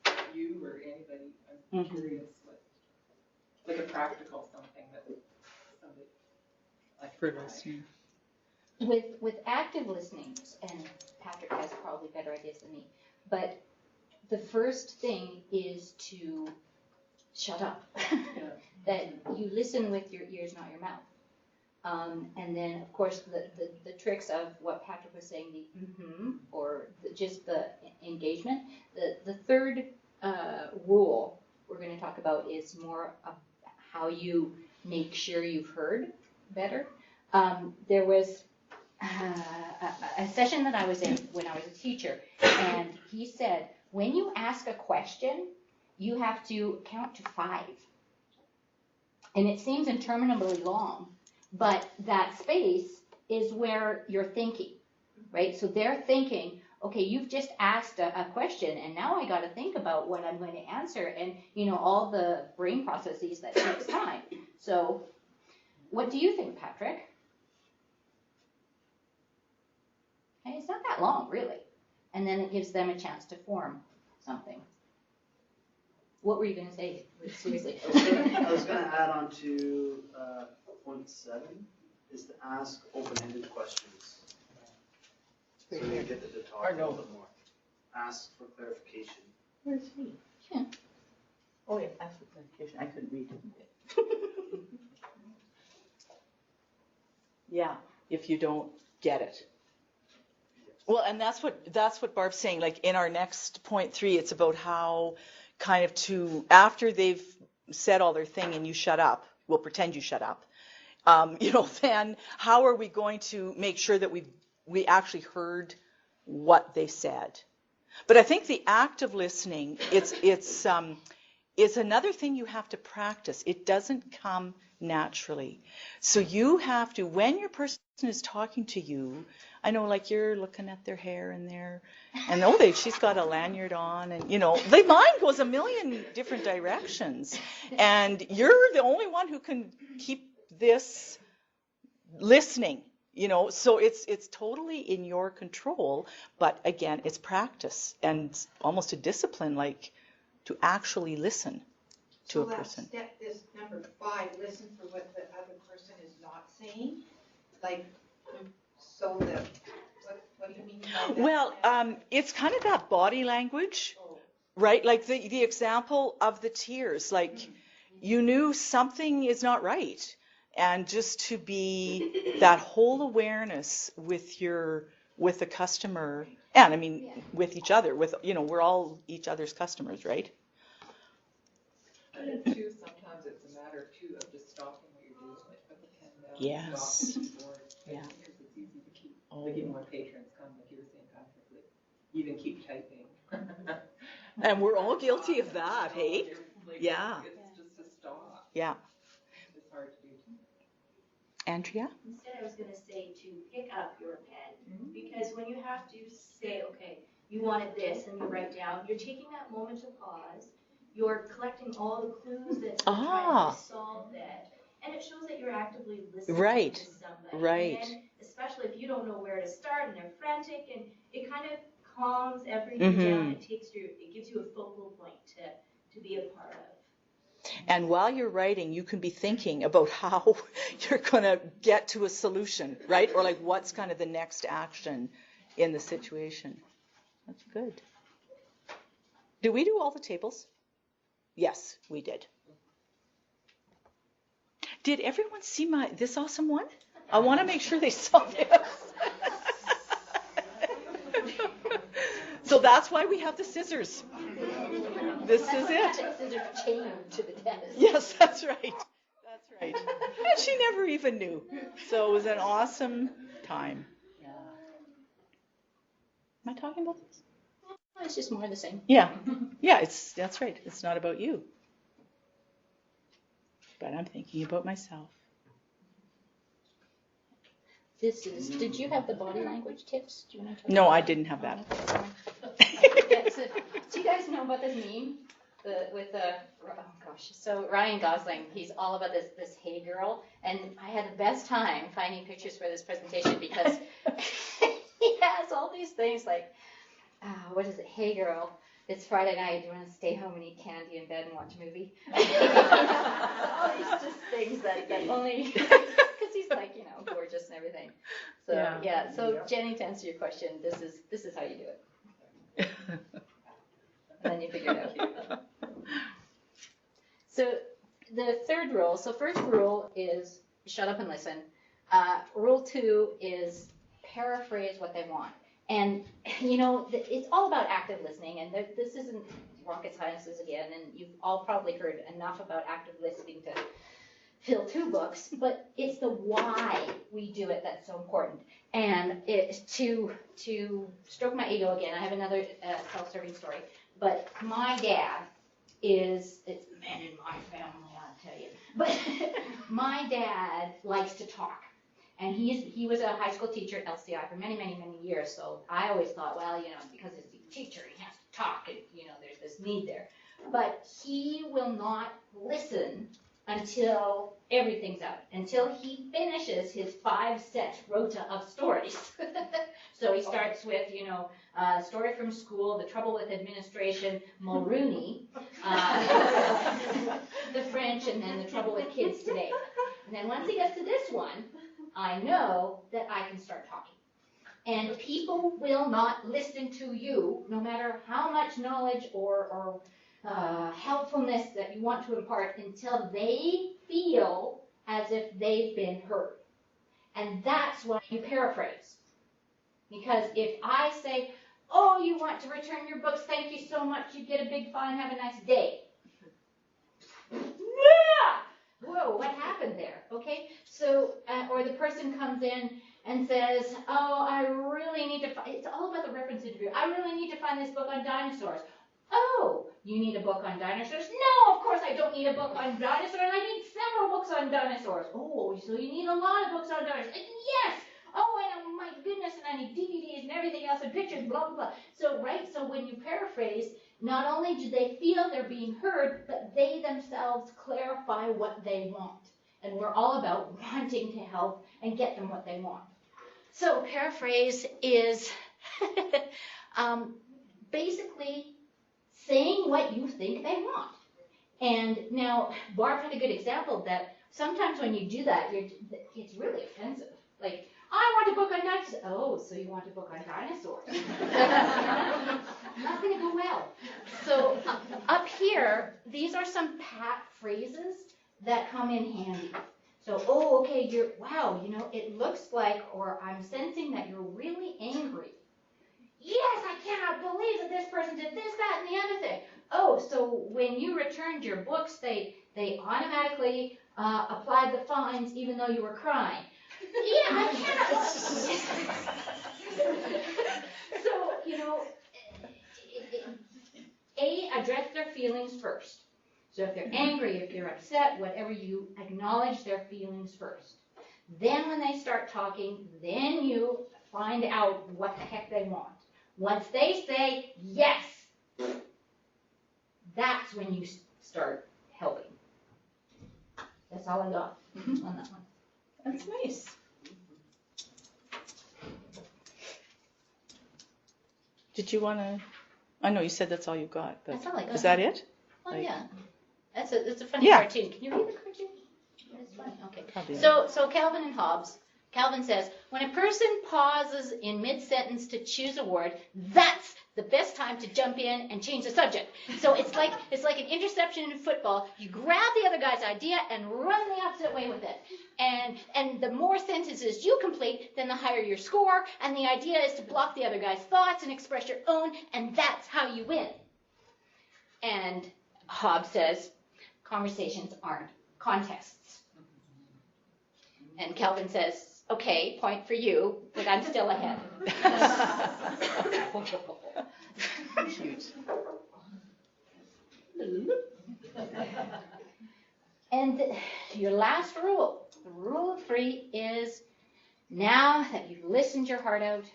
if you or anybody. I'm curious what, like a practical something that somebody like For listening. With active listening, and Patrick has probably better ideas than me, but the first thing is to shut up. That you listen with your ears, not your mouth. And then, of course, the tricks of what Patrick was saying, the or just the engagement. The third rule we're going to talk about is more of how you make sure you've heard better. There was a session that I was in when I was a teacher, and he said, when you ask a question, you have to count to 5. And it seems interminably long, but that space is where you're thinking, right? So they're thinking, okay, you've just asked a question, and now I got to think about what I'm going to answer, and all the brain processes that takes time. So, what do you think, Patrick? Okay, it's not that long, really, and then it gives them a chance to form something. What were you going to say? Seriously. I was going to add on to point 7 is to ask open-ended questions. So you get to talk a little bit more. Ask for clarification. Where's he? Yeah. Oh, yeah, ask for clarification. I couldn't read. Yeah, if you don't get it. Well, and that's what Barb's saying. Like in our next point 3, it's about how kind of to, after they've said all their thing and you shut up, we'll pretend you shut up, then how are we going to make sure that we actually heard what they said? But I think the act of listening, it's another thing you have to practice. It doesn't come naturally. So you have to, when your person is talking to you, I know, like you're looking at their hair and she's got a lanyard on, and their mind goes a million different directions, and you're the only one who can keep this listening. So it's totally in your control, but again, it's practice and almost a discipline, like to actually listen to a person. So that step is number 5, listen for what the other person is not saying, like, so that, what do you mean by that? Well, it's kind of that body language, right? Like the example of the tears, like you knew something is not right. And just to be that whole awareness with the customer, and I mean with each other, we're all each other's customers, right? I think too, sometimes it's a matter too of just stopping what you're doing, like put the pen down. Yes. Stop the keyboard, Yeah. Because it's easy to keep, like even when patrons come, like you were saying, Patrick, like even keep typing. And we're all guilty of that, hey? Like, Yeah. It's just to stop. Yeah. It's hard to do. Andrea? Instead, I was going to say to pick up your pen, because when you have to say, okay, you wanted this, and you write down, you're taking that moment to pause, you're collecting all the clues that's trying to solve that, and it shows that you're actively listening to somebody. Right. And then, especially if you don't know where to start and they're frantic, and it kind of calms everything down. It gives you a focal point to be a part of. And while you're writing, you can be thinking about how you're going to get to a solution, right? Or like what's kind of the next action in the situation. That's good. Did we do all the tables? Yes, we did. Did everyone see this awesome one? I want to make sure they saw this. So that's why we have the scissors. This is it. Scissors chained to the desk. Yes, that's right. That's right. And she never even knew. So it was an awesome time. Yeah. Am I talking about this? It's just more the same. Yeah. Yeah, that's right. It's not about you. But I'm thinking about myself. Did you have the body language tips? Do you want to talk No, about I didn't have that. Yeah, so, do you guys know about this meme? So Ryan Gosling, he's all about this hey girl, and I had the best time finding pictures for this presentation because he has all these things like, what is it, hey girl, it's Friday night, do you want to stay home and eat candy in bed and watch a movie? All these just things that only, because he's like, gorgeous and everything. So so Jenny, to answer your question, this is how you do it. And then you figure it out. So the third rule, first rule is shut up and listen. Rule 2 is paraphrase what they want. And, it's all about active listening, and this isn't rocket sciences again, and you've all probably heard enough about active listening to fill 2 books, but it's the why we do it that's so important. And to stroke my ego again, I have another self-serving story, but my dad it's men in my family, I'll tell you, but my dad likes to talk. And he was a high school teacher at LCI for many, many, many years. So I always thought, well, because he's a teacher, he has to talk, and there's this need there. But he will not listen until everything's out, until he finishes his 5-set rota of stories. So he starts with, story from school, the trouble with administration, Mulrooney, the French, and then the trouble with kids today. And then once he gets to this one, I know that I can start talking. And people will not listen to you, no matter how much knowledge or helpfulness that you want to impart, until they feel as if they've been heard. And that's why you paraphrase. Because if I say, oh, you want to return your books, thank you so much, you get a big fine, have a nice day. Whoa, what happened there? Okay, so, or the person comes in and says, oh, I really need to it's all about the reference interview. I really need to find this book on dinosaurs. Oh, you need a book on dinosaurs? No, of course I don't need a book on dinosaurs. I need several books on dinosaurs. Oh, so you need a lot of books on dinosaurs. Yes! Oh, and my goodness, and I need DVDs and everything else and pictures, blah, blah, blah. So when you paraphrase, not only do they feel they're being heard, but they themselves clarify what they want. And we're all about wanting to help and get them what they want. So paraphrase is basically saying what you think they want. And now, Barb had a good example that sometimes when you do that, it's really offensive. Like, I want a book on dinosaurs. Oh, so you want a book on dinosaurs. Not going to go well. So up here, these are some pat phrases that come in handy. So, oh, okay, wow, it looks like, or I'm sensing that you're really angry. Yes, I cannot believe that this person did this, that, and the other thing. Oh, so when you returned your books, they automatically applied the fines even though you were crying. Yeah, I cannot. So, address their feelings first. So if they're angry, if they're upset, whatever, you acknowledge their feelings first. Then when they start talking, then you find out what the heck they want. Once they say yes, that's when you start helping. That's all I got on that one. That's nice. Did you want to? I know you said that's all you got, but that's all I got. Is that it? Oh, yeah. That's a funny Yeah. cartoon. Can you read the cartoon? It's funny. Okay. Probably. So Calvin and Hobbes. Calvin says, when a person pauses in mid-sentence to choose a word, that's the best time to jump in and change the subject. So it's like an interception in football. You grab the other guy's idea and run the opposite way with it. And the more sentences you complete, then the higher your score. And the idea is to block the other guy's thoughts and express your own, and that's how you win. And Hobbes says, conversations aren't contests. And Calvin says, okay, point for you, but I'm still ahead. Cute. And your last rule, rule 3 is, now that you've listened your heart out,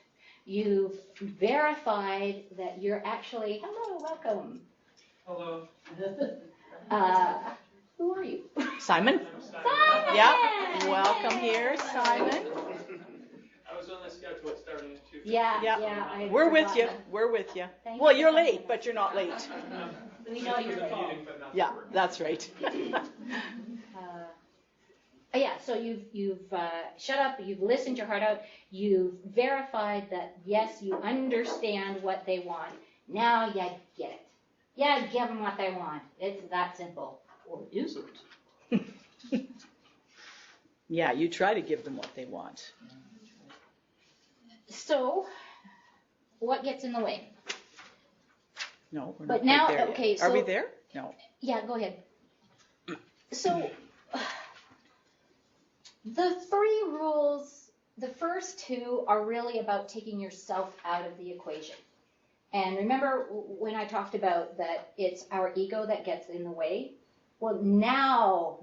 you've verified that you're actually, hello, welcome. Hello. Who are you? Simon? Simon! Yeah. Welcome here, Simon. I was on the schedule starting at 2:50. Yeah. We're with you. We're with you. Thank Well, you. you're late, but you're not late. We know you're full. Yeah, that's right. So you've shut up, you've listened your heart out, you've verified that, yes, you understand what they want. Now you get it. Yeah, give them what they want. It's that simple. Or is it? Yeah, you try to give them what they want. So, what gets in the way? No, we're But not now, quite there okay, yet. Are we so- there? No. Yeah, go ahead. So, the 3 rules, the first 2 are really about taking yourself out of the equation. And remember when I talked about that it's our ego that gets in the way? Well, now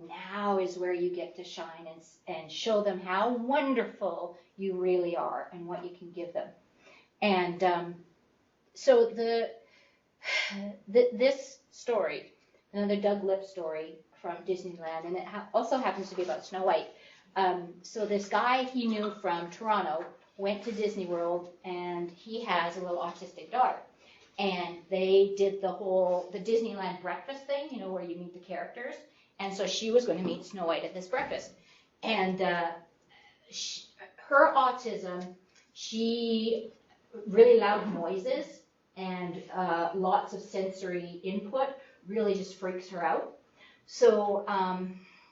is where you get to shine and show them how wonderful you really are and what you can give them. And so this story, another Doug Lip story from Disneyland, and it also happens to be about Snow White. So this guy he knew from Toronto went to Disney World, and he has a little autistic daughter. And they did the Disneyland breakfast thing, where you meet the characters. And so she was going to meet Snow White at this breakfast. And her autism, she really loud noises and lots of sensory input really just freaks her out. So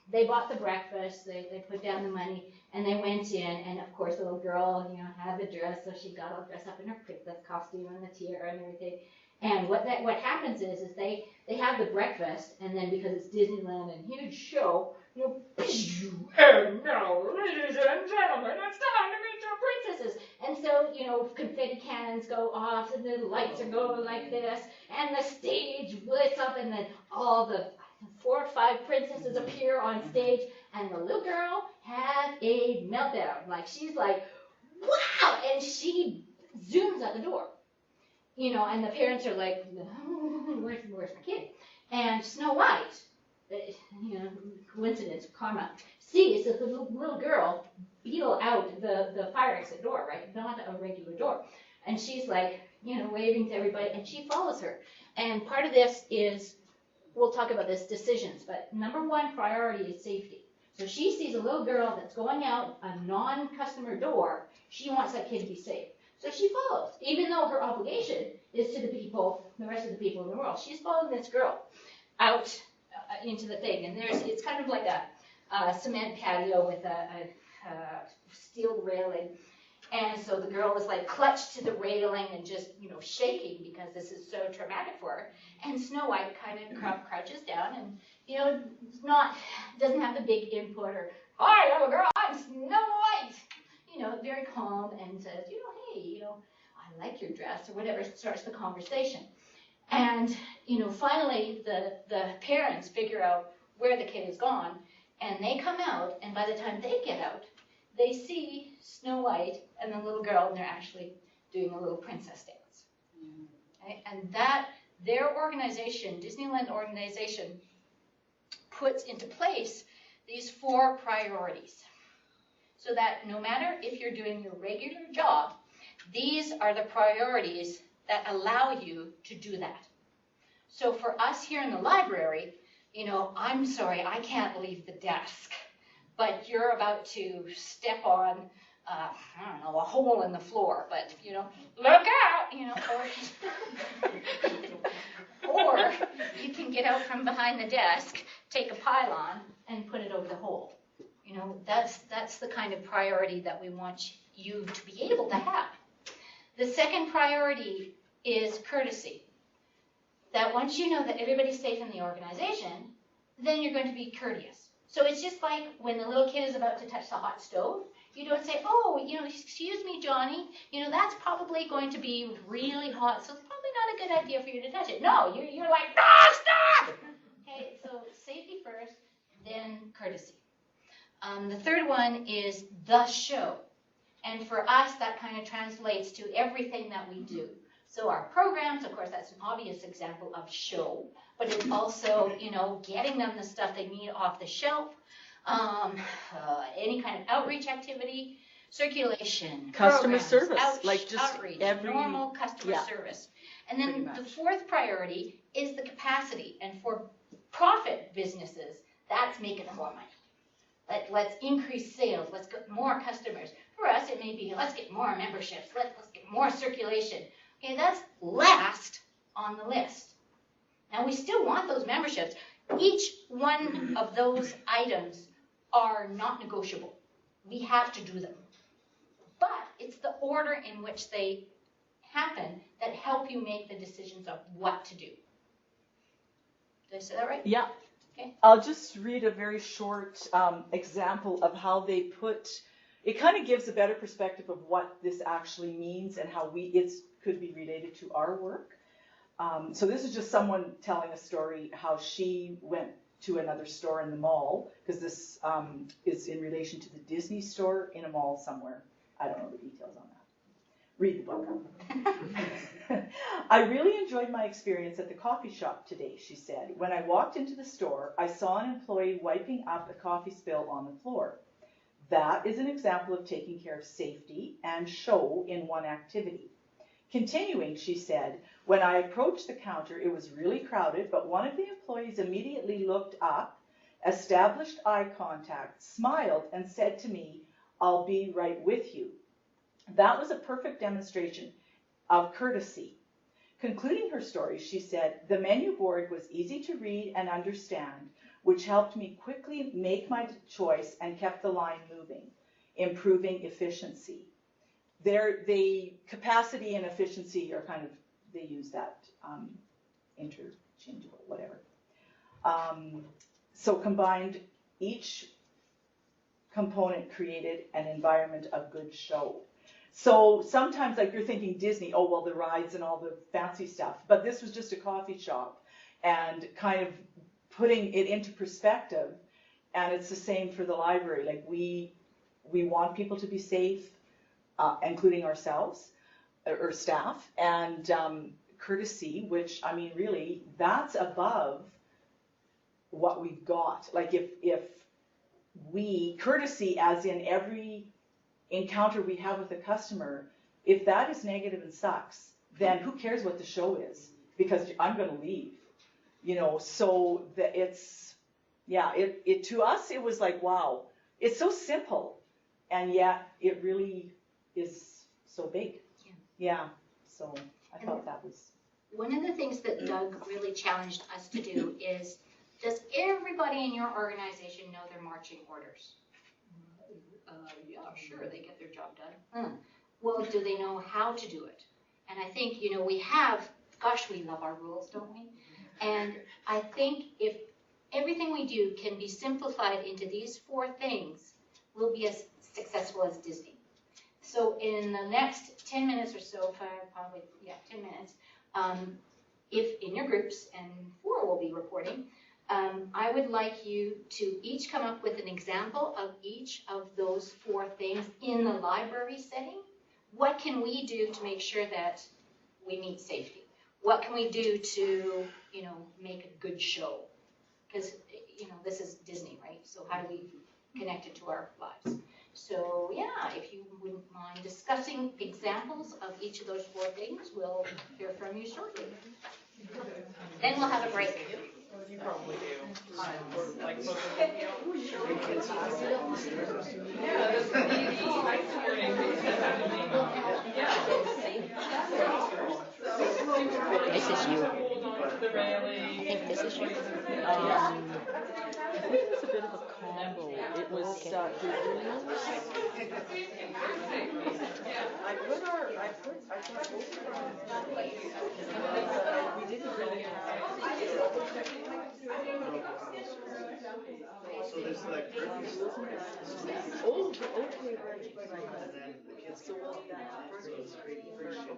they bought the breakfast, they put down the money, and they went in, and of course the little girl, had the dress, so she got all dressed up in her princess costume and the tiara and everything. And what happens is they have the breakfast, and then because it's Disneyland and huge show, and now, ladies and gentlemen, it's time to meet your princesses. And so, confetti cannons go off, and the lights are going like this, and the stage lights up, and then all the 4 or 5 princesses appear on stage, and the little girl had a meltdown. Like, she's like, wow! And she zooms out the door. And the parents are like, where's my kid? And Snow White, coincidence, karma, sees that the little girl beetle out the fire exit door, right? Not a regular door. And she's like, waving to everybody, and she follows her. And part of this is, we'll talk about this, decisions, but number 1 priority is safety. So she sees a little girl that's going out a non-customer door. She wants that kid to be safe. So she follows, even though her obligation is to the rest of the people in the world. She's following this girl out into the thing, and it's kind of like a cement patio with a steel railing. And so the girl is like clutched to the railing and just, shaking because this is so traumatic for her. And Snow White kind of crouches down and, doesn't have the big input or, hi, little girl, I'm Snow White. Very calm and says, hey, I like your dress or whatever, starts the conversation. And, finally the parents figure out where the kid has gone, and they come out, and by the time they get out, they see Snow White and the little girl, and they're actually doing a little princess dance. Okay? And that, their organization, Disneyland organization, puts into place these 4 priorities. So that no matter if you're doing your regular job, these are the priorities that allow you to do that. So for us here in the library, you know, I'm sorry, I can't leave the desk, but you're about to step on, I don't know, a hole in the floor, but, you know, look out, you know, or you can get out from behind the desk, take a pylon, and put it over the hole. You know, that's the kind of priority that we want you to be able to have. The second priority is courtesy. That once you know that everybody's safe in the organization, then you're going to be courteous. So it's just like when the little kid is about to touch the hot stove, you don't say, oh, you know, excuse me, Johnny, you know, that's probably going to be really hot, so it's probably not a good idea for you to touch it. No, you're like, stop! Okay, so safety first, then courtesy. The third one is the show. And for us, that kind of translates to everything that we do. So our programs, of course, that's an obvious example of show, but it's also, you know, getting them the stuff they need off the shelf, any kind of outreach activity, circulation, customer programs, service, like just outreach, every normal customer service. And then the fourth priority is the capacity. And for profit businesses, that's making more money. Let's increase sales. Let's get more customers. For us, it may be let's get more memberships. Let's get more circulation. Okay, that's last on the list. Now, we still want those memberships. Each one of those items are not negotiable. We have to do them. But it's the order in which they happen that help you make the decisions of what to do. Did I say that right? Yeah. Okay. I'll just read a very short example of how they put, it kind of gives a better perspective of what this actually means and how it could be related to our work. So this is just someone telling a story how she went to another store in the mall, because this is in relation to the Disney store in a mall somewhere. I don't know the details on that. Read the book. I really enjoyed my experience at the coffee shop today, she said. When I walked into the store, I saw an employee wiping up a coffee spill on the floor. That is an example of taking care of safety and show in one activity. Continuing, she said, when I approached the counter, it was really crowded, but one of the employees immediately looked up, established eye contact, smiled, and said to me, I'll be right with you. That was a perfect demonstration of courtesy. Concluding her story, she said, the menu board was easy to read and understand, which helped me quickly make my choice and kept the line moving, improving efficiency. The capacity and efficiency are kind of, they use that interchangeable, whatever. So combined, each component created an environment of good show. So sometimes, like, you're thinking Disney, oh, well, the rides and all the fancy stuff. But this was just a coffee shop and kind of putting it into perspective. And it's the same for the library. Like, we want people to be safe, including ourselves or staff, and courtesy, which, I mean, really, that's above what we've got. Like, if we, courtesy as in every encounter we have with a customer, if that is negative and sucks, then who cares what the show is? Because I'm going to leave, you know. So it's, yeah, it to us it was like, wow, it's so simple, and yet it really is so big. Yeah. So I thought that was one of the things that Doug really challenged us to do is, does everybody in your organization know their marching orders? Yeah, sure, they get their job done. Well, do they know how to do it? And I think, you know, we have, gosh, we love our rules, don't we? And I think if everything we do can be simplified into these 4 things, we'll be as successful as Disney. So in the next 10 minutes or so, 10 minutes, if in your groups, and 4 will be reporting, I would like you to each come up with an example of each of those 4 things in the library setting. What can we do to make sure that we meet safety? What can we do to, you know, make a good show? Because, you know, this is Disney, right? So how do we connect it to our lives? So, yeah, if you wouldn't mind discussing examples of each of those 4 things, we'll hear from you shortly. Then we'll have a break. You probably do. Or like social media. Yeah, this is ice morning. Yeah. This is you. Hold on to the railing. I think this is you. I think it was a bit of a combo. It was the rules. I thought both of them, we didn't really have. So there's like curfews. Oh, okay, right. And then the kids go walk that first one's free shipping.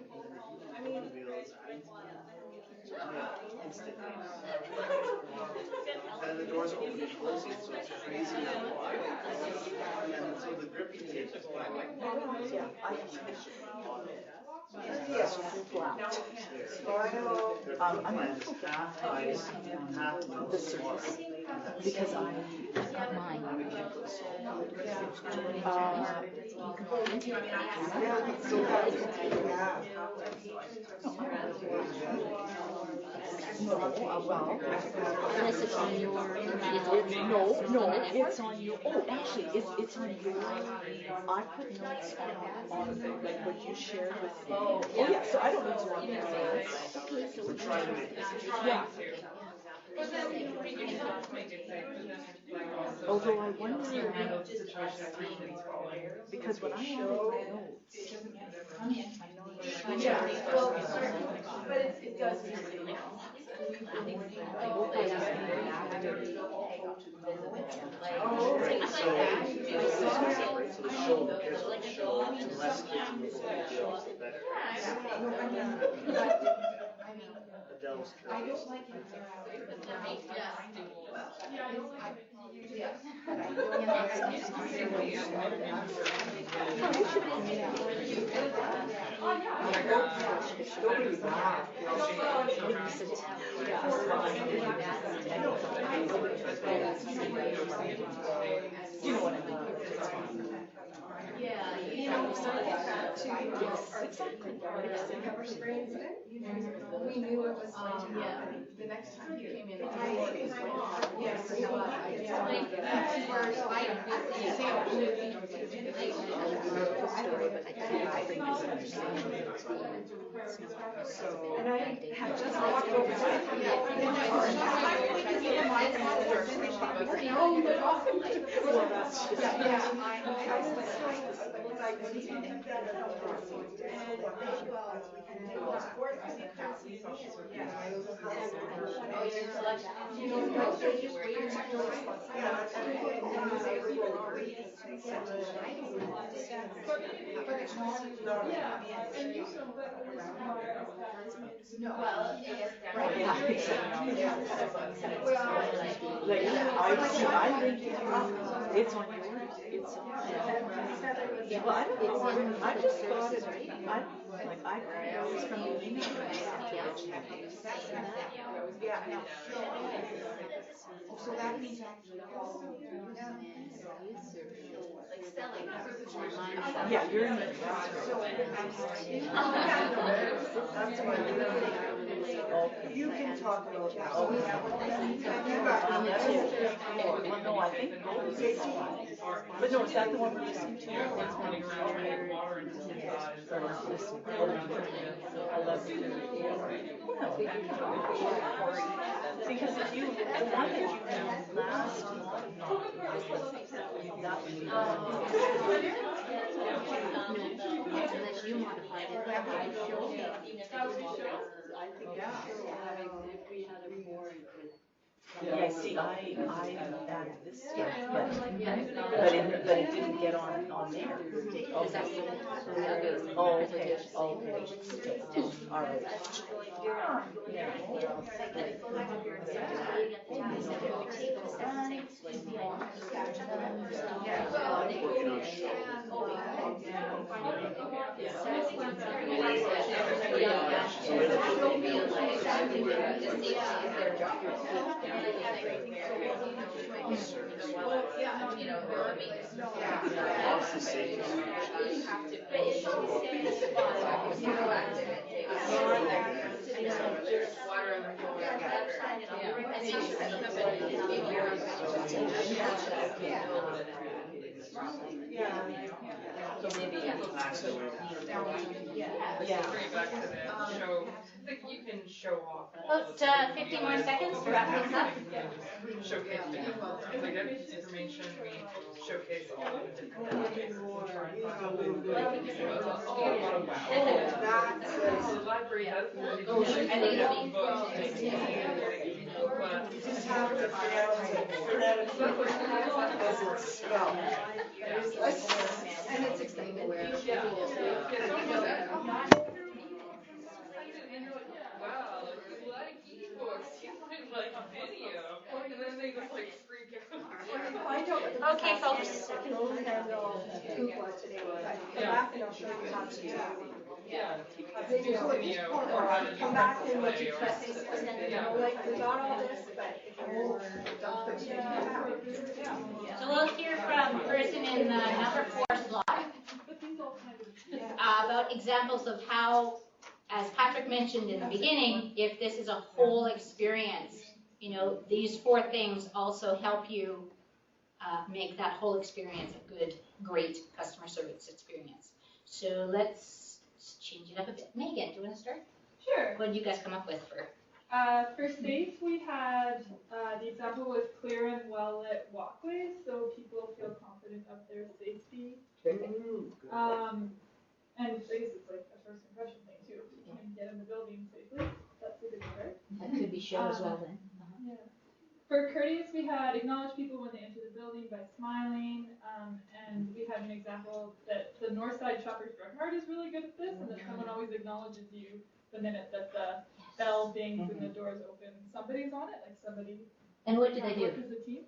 Wheels. Instant. And the doors are open and closing, so it's crazy now. And then so the gripping tape is black. Yes, flat. I'm going to half ice, half the surface because I got mine. Well, Unless it's on your, no, it's on your, oh, actually, it's on your, I put notes on like what you shared with me. Oh, yeah, so I don't need to write notes. okay, so it's Yeah. But then we can help make it safe. Although I wonder, because when I added my notes, Yeah, well, but it does really well. I hope I was So the show, the kids will show, the less kids in the video, the better. Adele's I don't like it. You know what I mean? Yeah, you know, so I get back to our cover sprays, we knew it was going to happen. The next time you came in, yes, we have a lot of ideas. And I have just walked over Well, I guess that. I think it's on yours. It's on. Well, I don't know. I just thought it. I was from the email. Yeah. So that means actually Like selling. Yeah, you're in the. You can talk about that. Well, no, I think both is fine. But no, is that the one we're listening to? Because if you, the one that you found last month, that would be. unless you modified it. I think if we had a board with. Yeah, see, I added this stuff, but it didn't get on there. Okay. Oh, okay, all right. Yeah. That's the way to have it. Yeah. Bring it back to that, show, like you can show off. About 50 more seconds to wrap things up. Showcase different programs, like every piece of information, we showcase all of the different databases and try and find out what wow. The library has. I think it'll be books. You just have to doesn't spell. And it's explainable where. Wow, you like ebooks, you might like video, and then they just like freak out. Okay, folks. Yeah. Come back and let you press this, like, we got all this, but if you don't put it back. So we'll hear from person in number 4 slot about examples of how, as Patrick mentioned in the beginning, if this is a whole experience, you know, these 4 things also help you make that whole experience a good, great customer service experience. So let's change it up a bit. Megan, do you want to start? Sure. What did you guys come up with for? For safe, we had the example was clear and well-lit walkways, so people feel confident of their safety. And I guess it's like a first impression thing too. If you can get in the building safely, that's a good start. That could be show as well then. Yeah. For courteous, we had acknowledge people when they enter the building by smiling, and we had an example that the Northside Shoppers Drug Mart is really good at this, and that someone always acknowledges you the minute that the bell dings and the doors open. Somebody's on it, like somebody. And what do they do? Work as a team.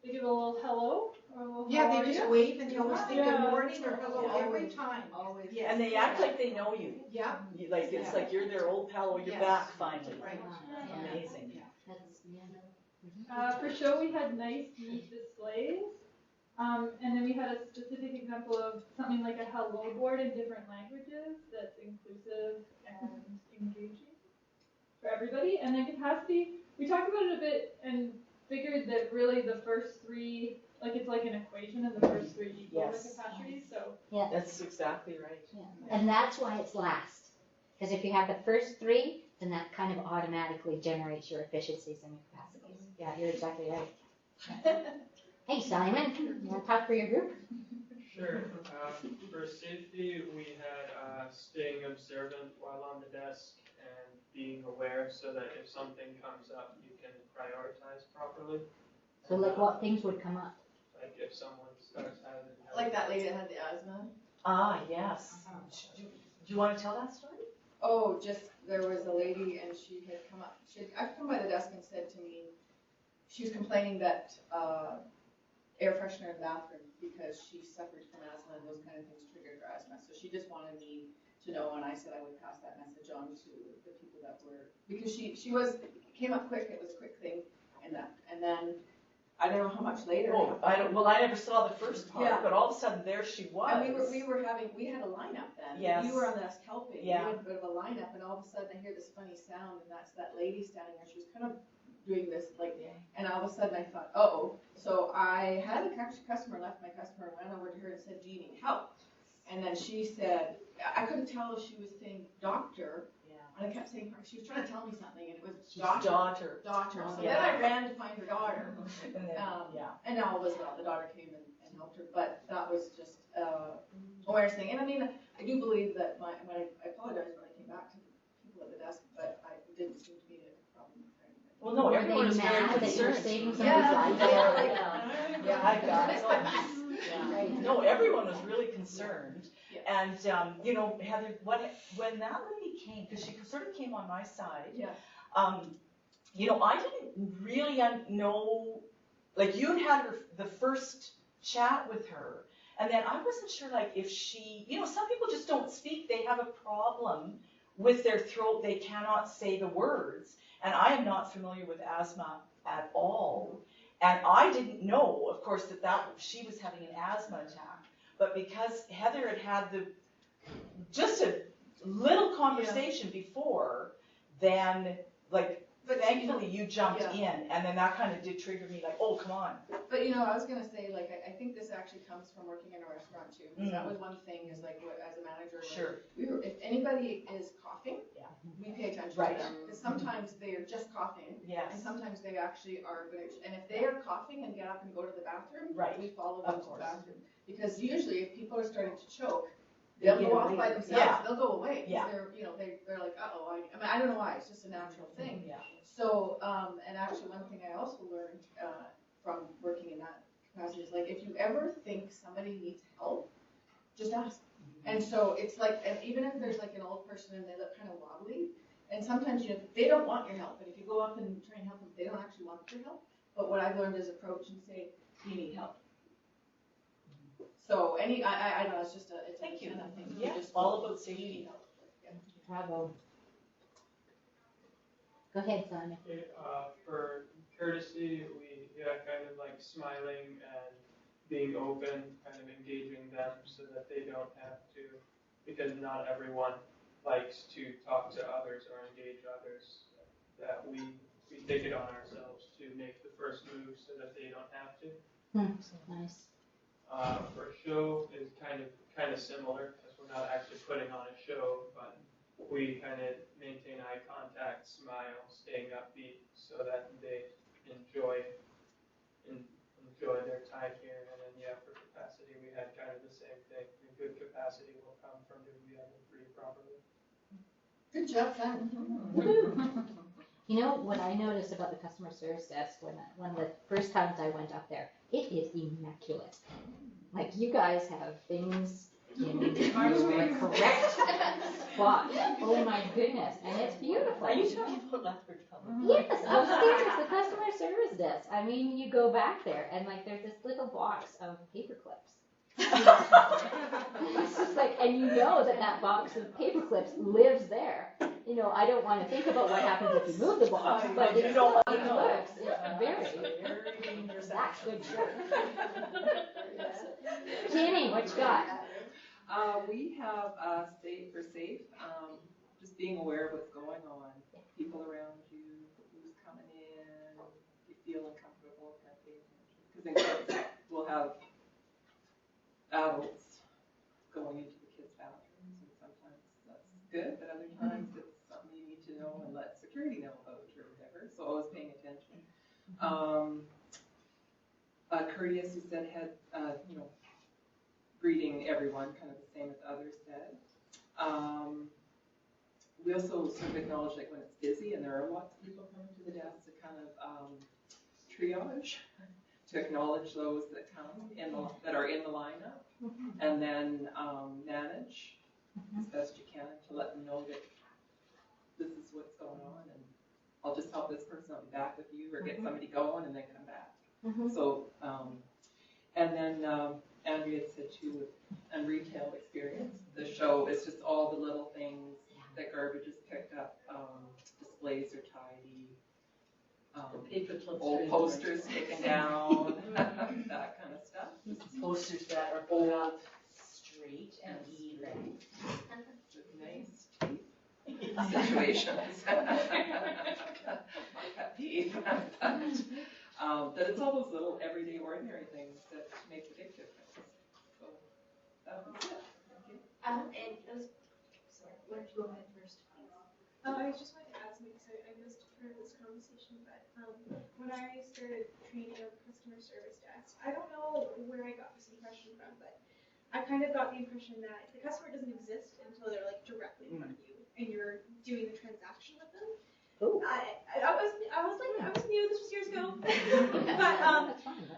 They give a little hello or a little Yeah, how are they just you? wave and they always say good Yeah. morning or hello every time. Always. Yes. And they act like they know you. Yeah. Like, it's like you're their old pal or you're Yes. back finally. Right. Amazing. For show, we had nice, neat displays. And then we had a specific example of something like a hello board in different languages that's inclusive and engaging for everybody. And then capacity, we talked about it a bit and figured that really the first 3, like it's like an equation and the first 3 equal the capacity. So Yeah. That's exactly right. Yeah. And that's why it's last. Because if you have the first 3, then that kind of automatically generates your efficiencies and your capacities. Yeah, you're exactly right. Hey, Simon, you want to talk for your group? Sure. For safety, we had staying observant while on the desk and being aware so that if something comes up, you can prioritize properly. So like what things would come up? Like if someone starts having Like that lady that had the asthma. Ah, yes. Do you want to tell that story? Oh, just, there was a lady and she had come up, I'd come by the desk and said to me, she was complaining that, air freshener in the bathroom because she suffered from asthma and those kind of things triggered her asthma. So she just wanted me to know, and I said I would pass that message on to the people that were, because she came up quick, it was a quick thing, and then, I don't know how much later. Oh, I never saw the first part, Yeah. but all of a sudden there she was. And we had a lineup then. Yes. You were on the desk helping. Yeah. We had a bit of a lineup, and all of a sudden I hear this funny sound, and that's that lady standing there. She was kind of doing this, like, and all of a sudden I thought, uh-oh. So I had a customer, left my customer, went over to her and said, do you need help? And then she said, I couldn't tell if she was saying doctor. And I kept saying, she was trying to tell me something, and it was daughter. So then I ran to find her daughter. And all was well. The daughter came and helped her, but that was just awareness thing. And I mean, I do believe that I apologize when I came back to the people at the desk, but I didn't seem to be a problem for anybody. Well, no, everyone was very concerned. No, everyone was really concerned. And, you know, Heather, when that lady came, because she sort of came on my side, you know, I didn't really know, like you had the first chat with her, and then I wasn't sure, like, if she, you know, some people just don't speak, they have a problem with their throat, they cannot say the words, and I am not familiar with asthma at all, and I didn't know, of course, that she was having an asthma attack. But because Heather had just a little conversation before, then, like, But thankfully you jumped in, and then that kind of did trigger me like, oh, come on. But I was gonna say, like, I think this actually comes from working in a restaurant too. 'Cause that was one thing is like, as a manager, like, if anybody is coughing, we pay attention to them. Because sometimes they are just coughing. Yes. And sometimes they actually are gonna, and if they are coughing and get up and go to the bathroom, we follow them to the bathroom. Because usually if people are starting to choke, they'll go off by themselves. Yeah. They'll go away. Yeah. They're, they're like, uh-oh. I mean, I don't know why. It's just a natural thing. Yeah. So, and actually one thing I also learned from working in that capacity is like, if you ever think somebody needs help, just ask. And so it's like, and even if there's like an old person and they look kind of wobbly, and sometimes, they don't want your help. And if you go up and try and help them, they don't actually want your help. But what I've learned is approach and say, you need help. So I don't know, it's just it's a thing. Yeah, it's all about safety. Bravo. Go ahead, Simon. Okay, for courtesy, we kind of like smiling and being open, kind of engaging them so that they don't have to, because not everyone likes to talk to others or engage others, that we take it on ourselves to make the first move so that they don't have to. Nice. For show is kind of similar, because we're not actually putting on a show, but we kind of maintain eye contact, smile, staying upbeat, so that they enjoy their time here. And then for capacity, we had kind of the same thing. The good capacity will come from doing the other three properly. Good job, Simon. What I noticed about the customer service desk one of the first times I went up there, it is immaculate. Like, you guys have things in the correct spot. Oh my goodness, and it's beautiful. Are you talking about Lethbridge Public? Yes, upstairs, the customer service desk. I mean, you go back there and like there's this little box of paper clips. It's just like, and that box of paper clips lives there. I don't want to think about what happens if you move the box, but it still looks, it's very dangerous. That's good joke. Jenny, what you got? We have Stay for Safe, just being aware of what's going on, people around you, who's coming in, if you feel uncomfortable, kind of pay attention. Because in clubs, we'll have adults going into the kids' bathrooms, and sometimes that's good, but other times it's something you need to know and let security know about or whatever. So always paying attention. Courteous, who said, greeting everyone, kind of the same as others said. We also sort of acknowledge like when it's busy and there are lots of people coming to the desk to kind of triage, to acknowledge those that come that are in the lineup, and then manage as best you can to let them know that this is what's going on, and I'll just help this person, I'll be back with you, or get somebody going and then come back. So, and then Andrea said too, and retail experience, the show is just all the little things that garbage is picked up, displays are tidy, paper clips, old posters taken down, that kind of stuff. Posters that are old, straight, and even. Nice teeth situations. My pet peeve. But it's all those little everyday ordinary things that make a big difference. So that was it. Thank you. And those, sorry, why don't you go ahead first, please? I just wanted to add something because I missed part of this conversation, but when I started training of customer service desk, I don't know where I got this impression from, but I kind of got the impression that the customer doesn't exist until they're like directly in front of you and you're doing the transaction with them. I was new, this was years ago. But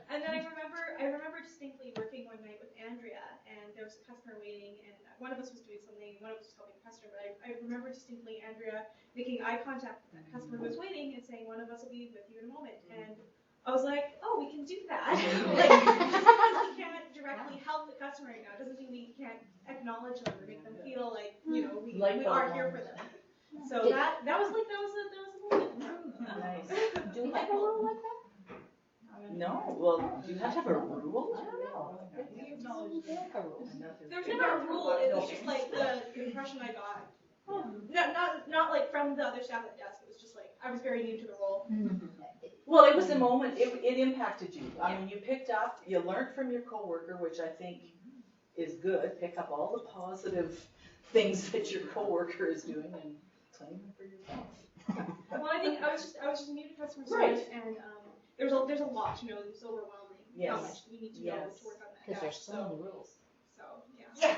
and then I remember distinctly working one night with Andrea, and there was a customer waiting, and one of us was doing something, one of us was helping the customer, but I remember distinctly Andrea making eye contact with that customer who was waiting and saying, one of us will be with you in a moment. And I was like, oh, we can do that. Like, just because we can't directly help the customer right now doesn't mean we can't acknowledge them or make them feel like, we are here for them. So that was a moment. Nice. Do we have a rule like that? No, well, do you have to have a rule? I don't know. There's never a rule, it was just like the impression I got. Not like from from the other staff at the desk, it was just like, I was very new to the role. Well, it was a moment, it impacted you. I mean, you picked up, you learned from your coworker, which I think is good. Pick up all the positive things that your coworker is doing and claim them for yourself. Well, I think I was just new to customer service, and there's a lot to know. It was overwhelming how much you need to know to work on that. Because there's so many rules. So yeah.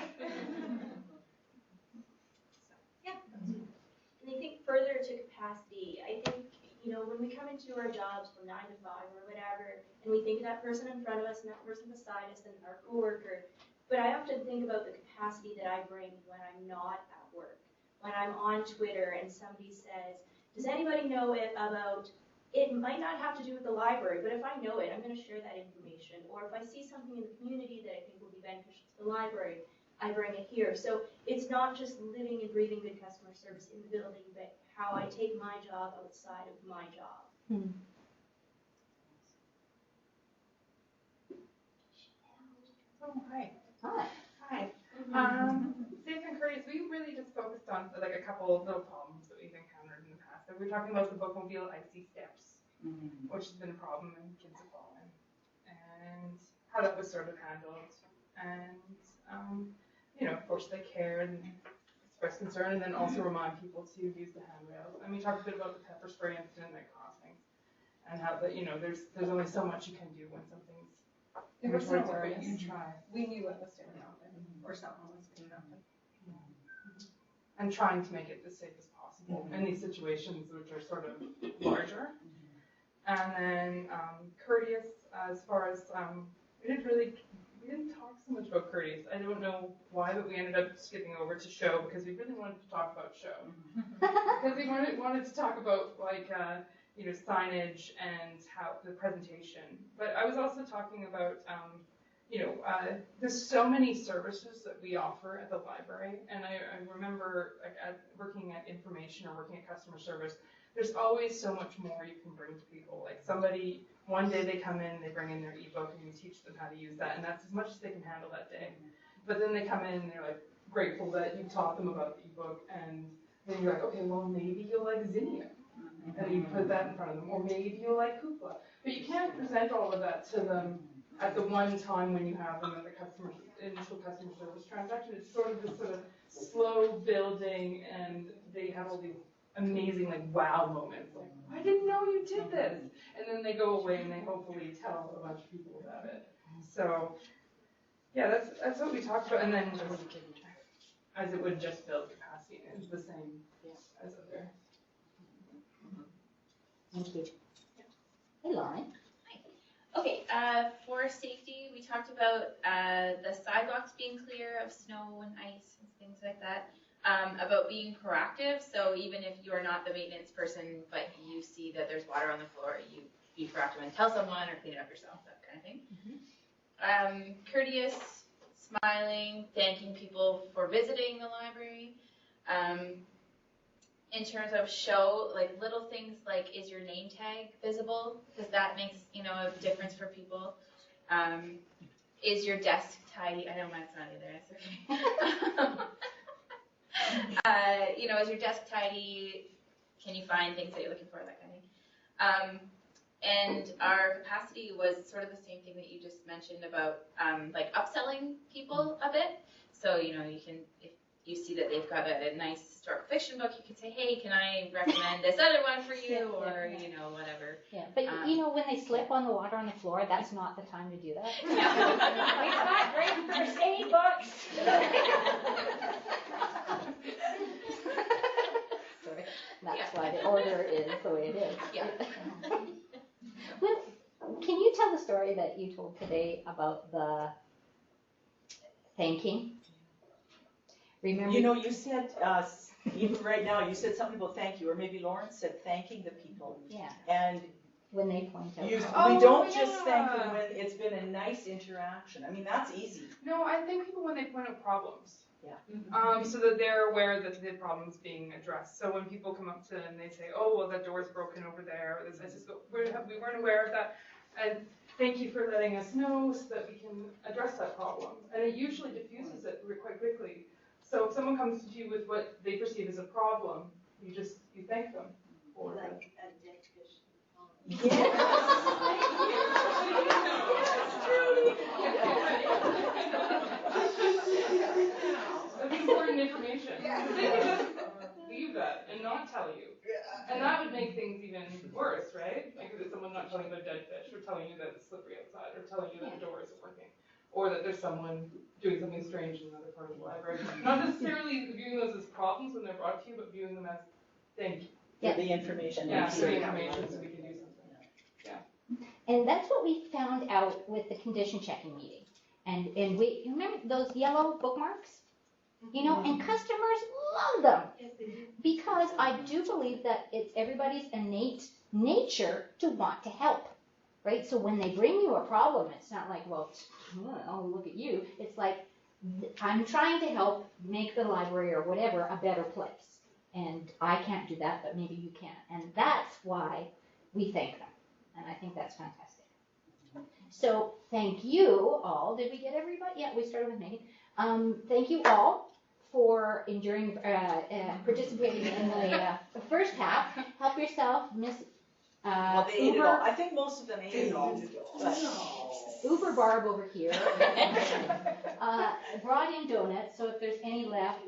And I think further to capacity, I think, when we come into our jobs from 9 to 5 or whatever, and we think of that person in front of us and that person beside us and our coworker, but I often think about the capacity that I bring when I'm not at work. When I'm on Twitter and somebody says, does anybody know about, it might not have to do with the library, but if I know it, I'm going to share that information. Or if I see something in the community that I think will be beneficial to the library, I bring it here. So it's not just living and breathing good customer service in the building, but how I take my job outside of my job. Oh, hi. Hi. Hi. Safe and courteous, we really just focused on like a couple of little problems that we've encountered in the past. So we were talking about the bookmobile icy steps, which has been a problem and kids have fallen, and how that was sort of handled. And of course they care and express concern, and then also remind people to use the handrails. And we talked a bit about the pepper spray incident at crossings, and how that there's only so much you can do when something's There was some awareness. you try. We knew what was going to happen, or something was going to happen. And trying to make it as safe as possible in these situations which are sort of larger. And then courteous, as far as we didn't talk so much about courteous. I don't know why, but we ended up skipping over to show because we really wanted to talk about show. Because we wanted to talk about signage and how the presentation. But I was also talking about there's so many services that we offer at the library, and I remember working at information or working at customer service, there's always so much more you can bring to people. Like somebody, one day they come in, they bring in their ebook, and you teach them how to use that, and that's as much as they can handle that day. But then they come in, and they're like grateful that you taught them about the ebook, and then you're like, okay, well maybe you'll like Zinnia. And you put that in front of them, or maybe you'll like Hoopla. But you can't present all of that to them at the one time when you have them in the initial customer service transaction. It's sort of this sort of slow building, and they have all these amazing wow moments. Like, I didn't know you did this. And then they go away and they hopefully tell a bunch of people about it. So yeah, that's what we talked about. And then just as it would just build capacity, it's the same as other. Thank you. Hey, Lauren. Okay, for safety, we talked about the sidewalks being clear of snow and ice and things like that. About being proactive, so even if you're not the maintenance person, but you see that there's water on the floor, you be proactive and tell someone or clean it up yourself, that kind of thing. Courteous, smiling, thanking people for visiting the library. In terms of show, like little things like, is your name tag visible? Because that makes, a difference for people. Is your desk tidy? I know mine's not either, it's okay. Is your desk tidy? Can you find things that you're looking for, that kind of thing. And our capacity was sort of the same thing that you just mentioned about like upselling people a bit. So, you can, if you see that they've got a nice historical fiction book, you can say, hey, can I recommend this other one for you, or, whatever. Yeah, but when they slip on the water on the floor, that's not the time to do that. We've got great first aid books. Sorry, that's why the order is the way it is. Yeah. Well, can you tell the story that you told today about the thanking? Remember? You said, even right now, you said something about thank you, or maybe Lauren said thanking the people. Yeah. And when they point out. We don't just thank them when it's been a nice interaction. I mean, that's easy. No, I thank people when they point out problems. Yeah. So that they're aware that the problem's being addressed. So when people come up to and they say, oh, well, that door's broken over there, or this, I just go, we weren't aware of that. And thank you for letting us know so that we can address that problem. And it usually diffuses it quite quickly. So if someone comes to you with what they perceive as a problem, you thank them for. Like a dick fish. That's important information. They could just leave that and not tell you. And that would make things even worse, right? Like if someone not telling you about dead fish, or telling you that it's slippery outside, or telling you that the door isn't working, or that there's someone doing something strange in another part of the library. Not necessarily viewing those as problems when they're brought to you, but viewing them as thank you. For the information. Yeah, for the information, so we can do something. Yeah. And that's what we found out with the condition checking meeting. And we, you remember those yellow bookmarks? You know, and customers love them. Because I do believe that it's everybody's innate nature to want to help. Right? So when they bring you a problem, it's not like, well, oh, look at you. It's like, I'm trying to help make the library or whatever a better place. And I can't do that, but maybe you can. And that's why we thank them. And I think that's fantastic. So thank you all. Did we get everybody? Yeah, we started with Megan. Thank you all for enduring, participating in the first half. Help yourself, Miss Well, they ate it all. I think most of them ate it all. Uber Barb over here brought in donuts, so if there's any left,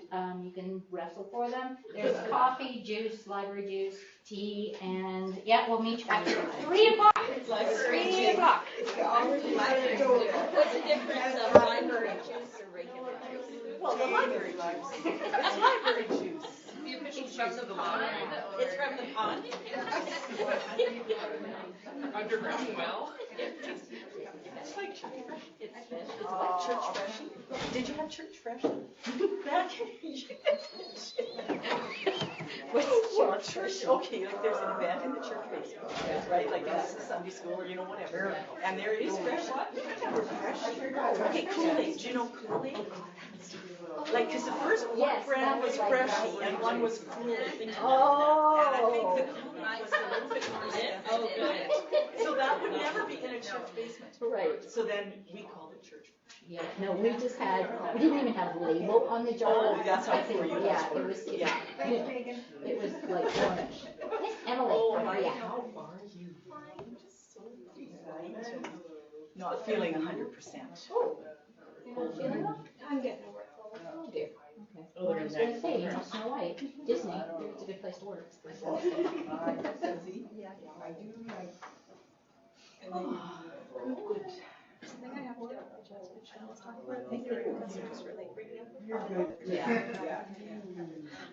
you can wrestle for them. There's coffee, juice, library juice, tea, and yeah, we'll meet you back at 3 o'clock. It's like 3 o'clock. What's the difference of library juice or regular juice? Well, the library juice. It's library juice. The official juice of the library. It's from the pond. Underground well. It's like church fresh. It's fish. It's like church fresh. Did you have church fresh? Well, church, okay, like there's an event in the church basement, right? Like it's a Sunday school or, you know, whatever. And there is fresh. Fresh. Okay, Kool-Aid. Do you know Kool-Aid? Like, because the first one brand was Freshie and one was Kool-Aid. Oh. And I think the Kool-Aid was a little bit more good. So that would never be in a church basement. Right. So then we called it church. Yeah, no, we just had, we didn't even have a label on the jar. Oh, that's how for you. Yeah, it was, Yeah. it was like orange. Miss Emily, Oh, how are you? how are you? I'm just so excited. Not feeling 100%. I'm getting over it. Oh dear, okay. I was going to say, you know, Snow White, Disney, it's a good place to work. Yeah, I do like. Good. Something I have to do, which I was talking about, thank you customers for like bringing up. Yeah.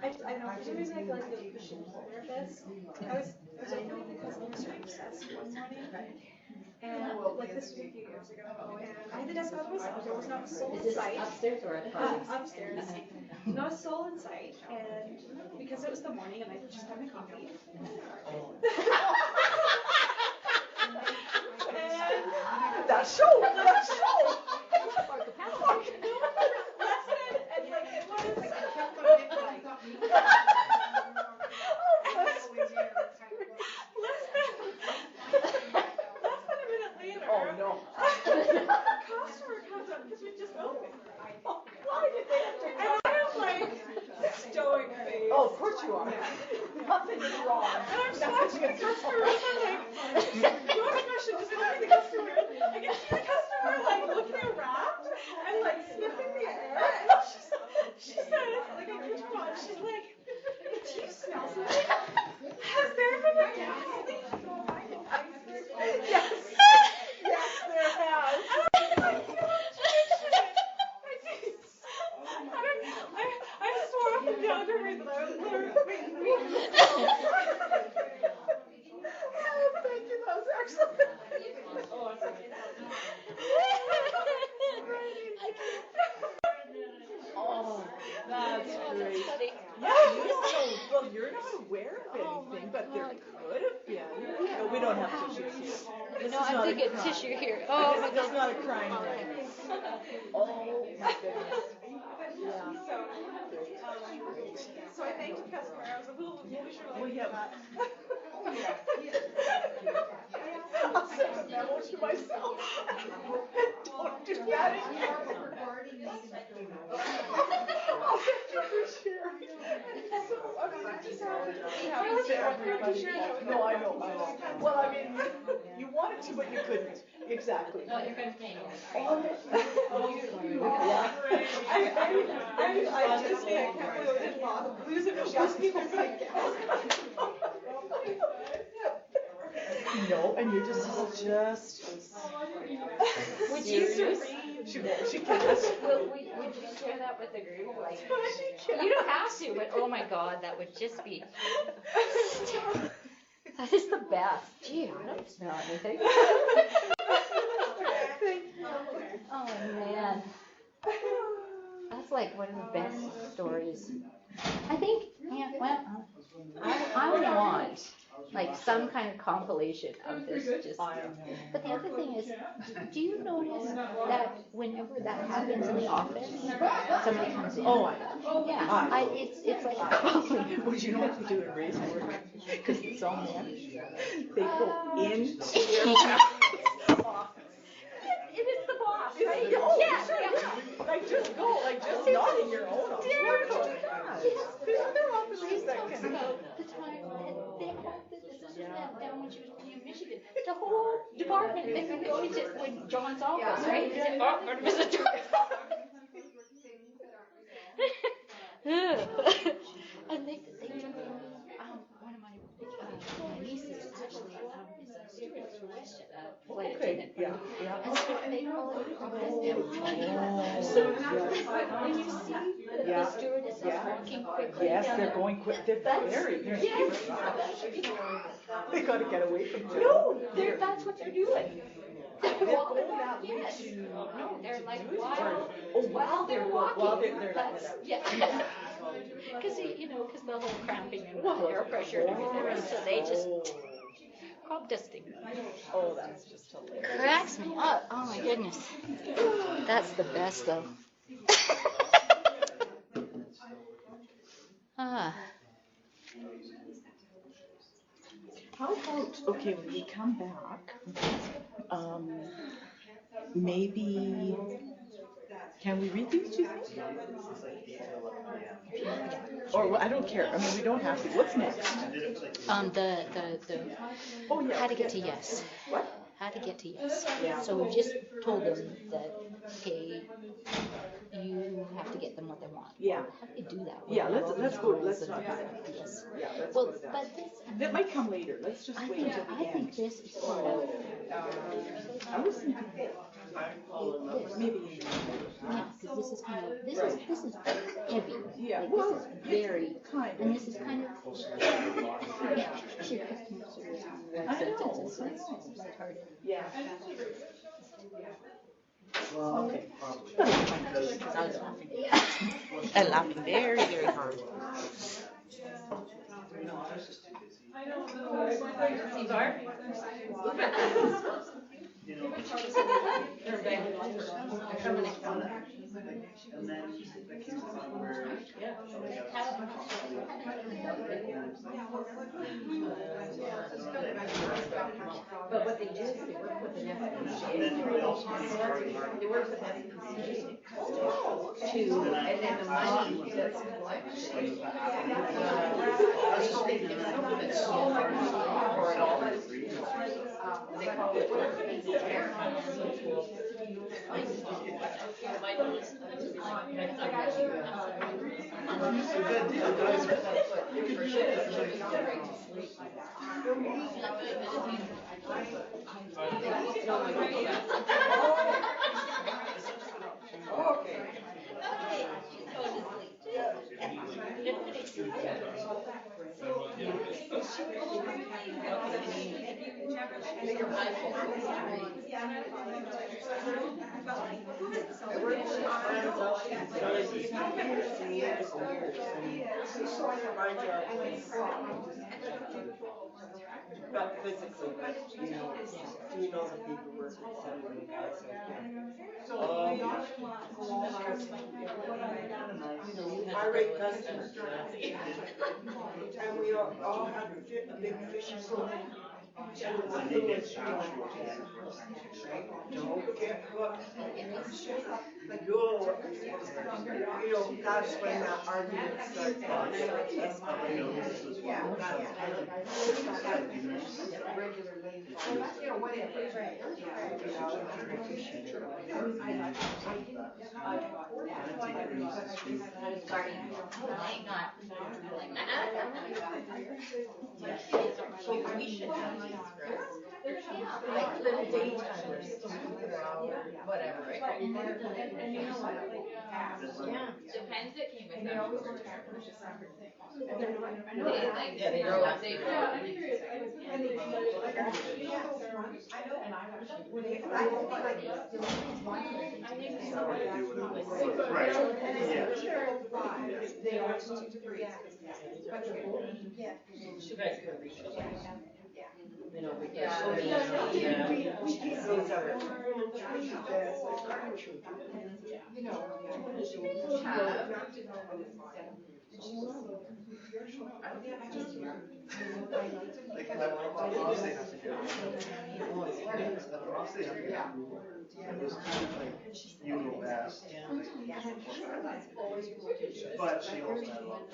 I don't know, for some reason I feel like they're pushing forward this. I was opening the customer service desk one morning, and like this was a few years ago, and I had the desk all to myself, there was not a soul Is in this sight. upstairs or at the Upstairs, not a soul in sight, and because it was the morning and I just had my coffee. That show. Oh no. Customer comes up because we just opened. Why did they have to? And I am like stoic face. Oh, of course you are. Nothing is wrong. And I'm just watching the customer and I'm like, you want a question? Just look at the customer. I can see the customer like looking around and like sniffing the air. And she says, like I kid you not, she's like, the tea smells like. Has there been a gas leak? Yes. Yes, there has. I swore up and down to her that I was literally Thank you, that was excellent. Oh, that's great. Yeah, you don't know. Well, you're not aware of anything, but there could have been. No, we don't have tissues here. No, I'm thinking tissue here. Oh, my This is not a crime thing. Oh, my goodness. Yeah. So I thanked the customer. I was a little emotional. Well, yeah. I'll send a memo to myself. Don't do that again. I'll send you the share. So, I mean, I just have to everybody. No, I know. Well, I mean, you wanted to, but you couldn't. Exactly. No, your friend's paying. Oh, yeah. I just can't lose it. Just people like no, and you're just. Would you She can't. would you share that with the group? Like, you don't have to, but oh my God, that would just be. That is the best. Gee, I don't smell anything. Oh man, that's like one of the best stories. I think. Yeah. Well, I want like some kind of compilation of this. Just. But the other thing is, do you notice that whenever that happens in the office, somebody comes in? Oh, I know. Yeah. It's like. Would you know what they do in race work? Because it's all men. They go into their It is the boss, right? Yeah. Like just go, like just not in your own office. There's other offices that can. The time that they hope that this is down when she was in Michigan. The whole department, they would go to when John's office, right? Or to visit John. And they one of my nieces actually is a stewardess flight attendant. Yeah. And so they call it office. So when you see the stewardess walking quickly. Yes, they're going quick. They're very. Yes. They got to get away from Joe. No, that's what they're doing. They're walking. Yes. No, they're like wild. While they're walking. While they're yeah. Because because the whole cramping and air pressure and everything, so they just crop dusting. Oh, that's just hilarious. Cracks me up. Oh my goodness. That's the best though. How about, okay, when we come back, maybe, can we read these, do you think? Or, I don't care, I mean, we don't have to. What's next? Oh, yeah. How to get to yes. What? How to get to yes. Yeah. So we just told them that, okay, you have to get them what they want. Yeah. How do you do that? Yeah, let's go, let's do yes. Yeah, let's Well, go to that. but this. That might come later, let's just wait until the end. I think this is cool. I was thinking maybe. Yeah, because this is kind of this is heavy. Yeah. Like, Well, this is very kind and this is kind of your customer service in one sentence. It's hard. Yeah. Well, Okay. because I was laughing. And laughing very, very hard. no, I was just too busy. You know, and then I came to the point where But what they do is they work with an and then we also FPCA. They work with FPCA and then the money that's collected. I was just thinking of something that's so hard for it all. They call it Not physically, but you know the paperwork and irate customers. And we all have a big fishing pole. When they get actual data for time. Don't get hooked. That's when that argument starts. Yeah, regular lane. Whatever. We should have these, like little daytimers, 24 hour, whatever, right? And you know what, like, Yeah. Depends, it came with And they them. always want to start with just separate things. And then I know They, that. like, Yeah, they grow, don't. they Yeah, grow. I'm curious, and they, like, actually, you know, I know, and I've actually, when they, I don't like, the reasons why I think so. Right. And it's Yeah. sure, they are 2 to 3. But they're both. You guys can reach it. You know, because. Yeah. Those are. You know. Like, Ross, they have to do it. Ross, they have to do it. It was kind of like, you know best. But she also had a lot of.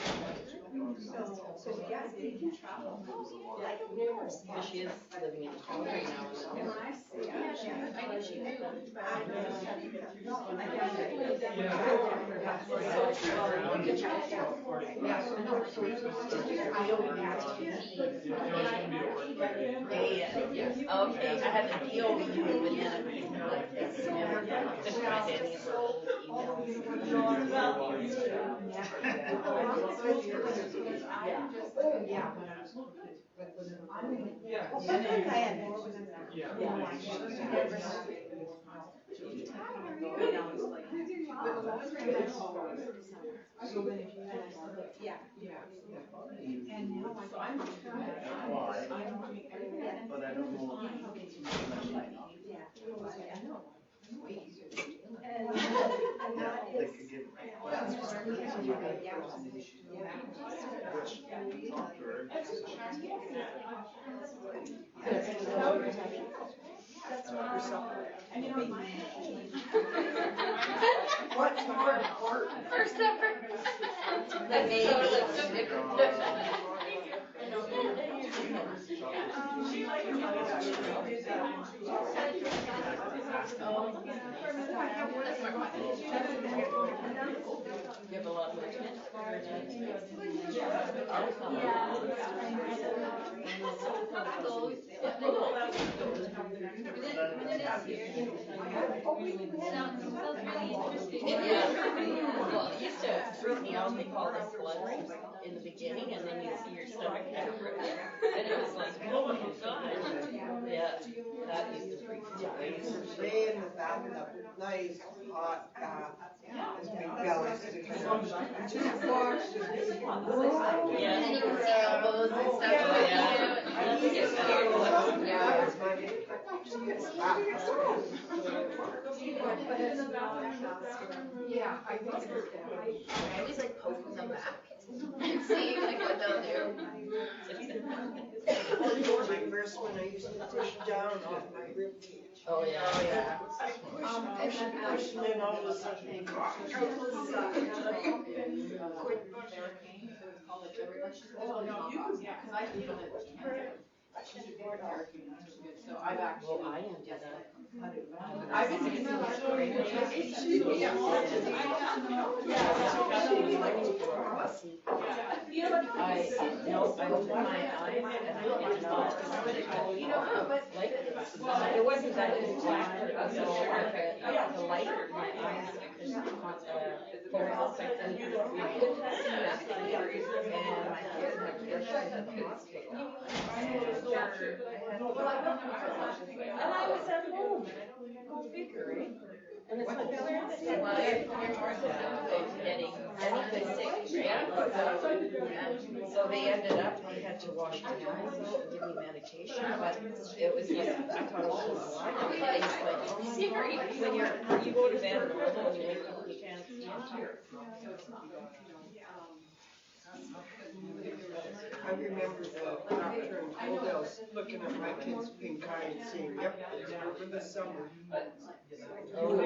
So yeah, they do travel. Yeah, she is living in Calgary now. And when I say, I knew she moved. Okay, I had the deal with you, but then like this, just my daddy's sometimes I had more with them. Yeah. And now I'm Why? But I don't know. Yeah, they could give. What's more important? For supper. The baby. You have a lot more kids? Well, it used to freak me out, they call this blood in the beginning, and then you see your stomach kind of rip. And it was like, oh my god. Yeah, that used to freak me out. I used to lay in the bathtub, nice hot bath, and big bellies. Just watch the And then you can see elbows and stuff. I used to Yeah. that was my Yeah, I always like poking them back and seeing like what they'll do. My first one, I used to push down off my rib cage. Oh, yeah. Oh, yeah. Push, and then all of a sudden, So I've actually. Well, I ended up. I've been thinking about it. I opened my eyes and I did not, like, it wasn't that I didn't laugh, but it was so, the light of my eyes, focus, and I couldn't see nothing, and my husband had to rush me to the hospital. And I was at home, go figure, eh? And it's like, getting sick, yeah. So they ended up, they had to wash my eyes out and give me medication, but it was like, I thought it was a lie. It's like, oh my God, when you go to bed and you wake up, you can't see it. I remember the doctor in Coldell's looking at my kid's pink eye and saying, yep, it's over the summer. It's over the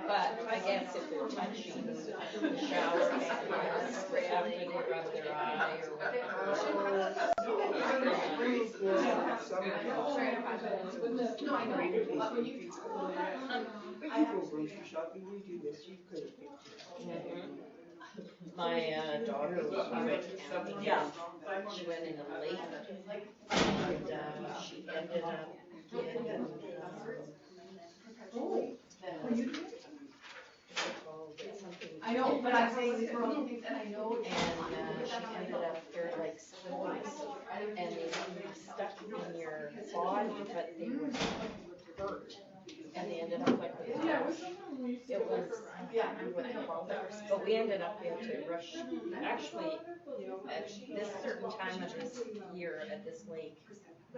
But I guess if they're touching the shower after they rub their eye or But you go grocery shopping, you do this, you could have picked it. My daughter was went camping. She went in a lake and she ended up getting I know, but I'm saying these are all the things, and I know. and she ended up they're like spores, and they stuck in your body, but they would hurt, and they ended up like with it was I can't remember what they called it, but we ended up being to rush. Actually, at this certain time of this year at this lake,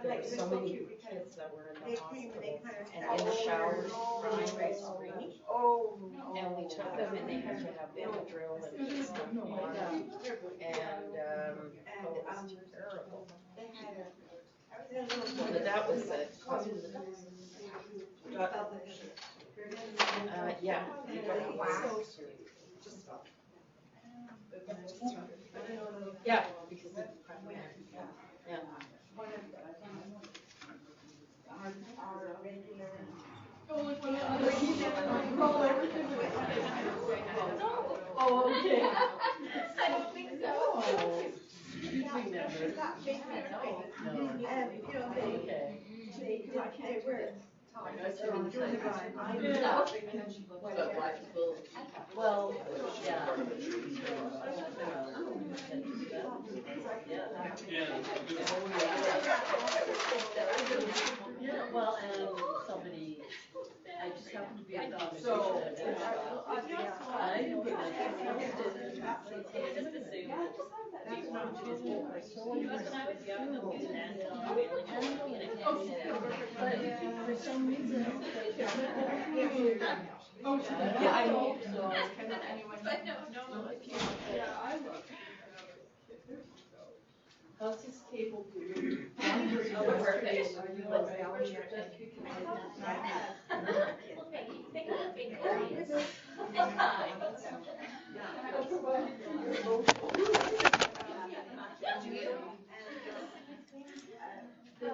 there were so many kids that were in the hospital and in the showers crying and screaming. And we took them and they had to have Benadryl and stuff on them. And it was terrible. But that was it. Yeah. Yeah, because yeah. Oh, okay. I don't think so. Well, yeah. Well, and somebody, I just happened to be in a conversation. I just assumed that you want to do When I was young, the and really but for some reason, Yeah, I know. So, but no. Yeah, I love it. How's this table doing? Perfect. Well, thank you for being curious. It's fine. I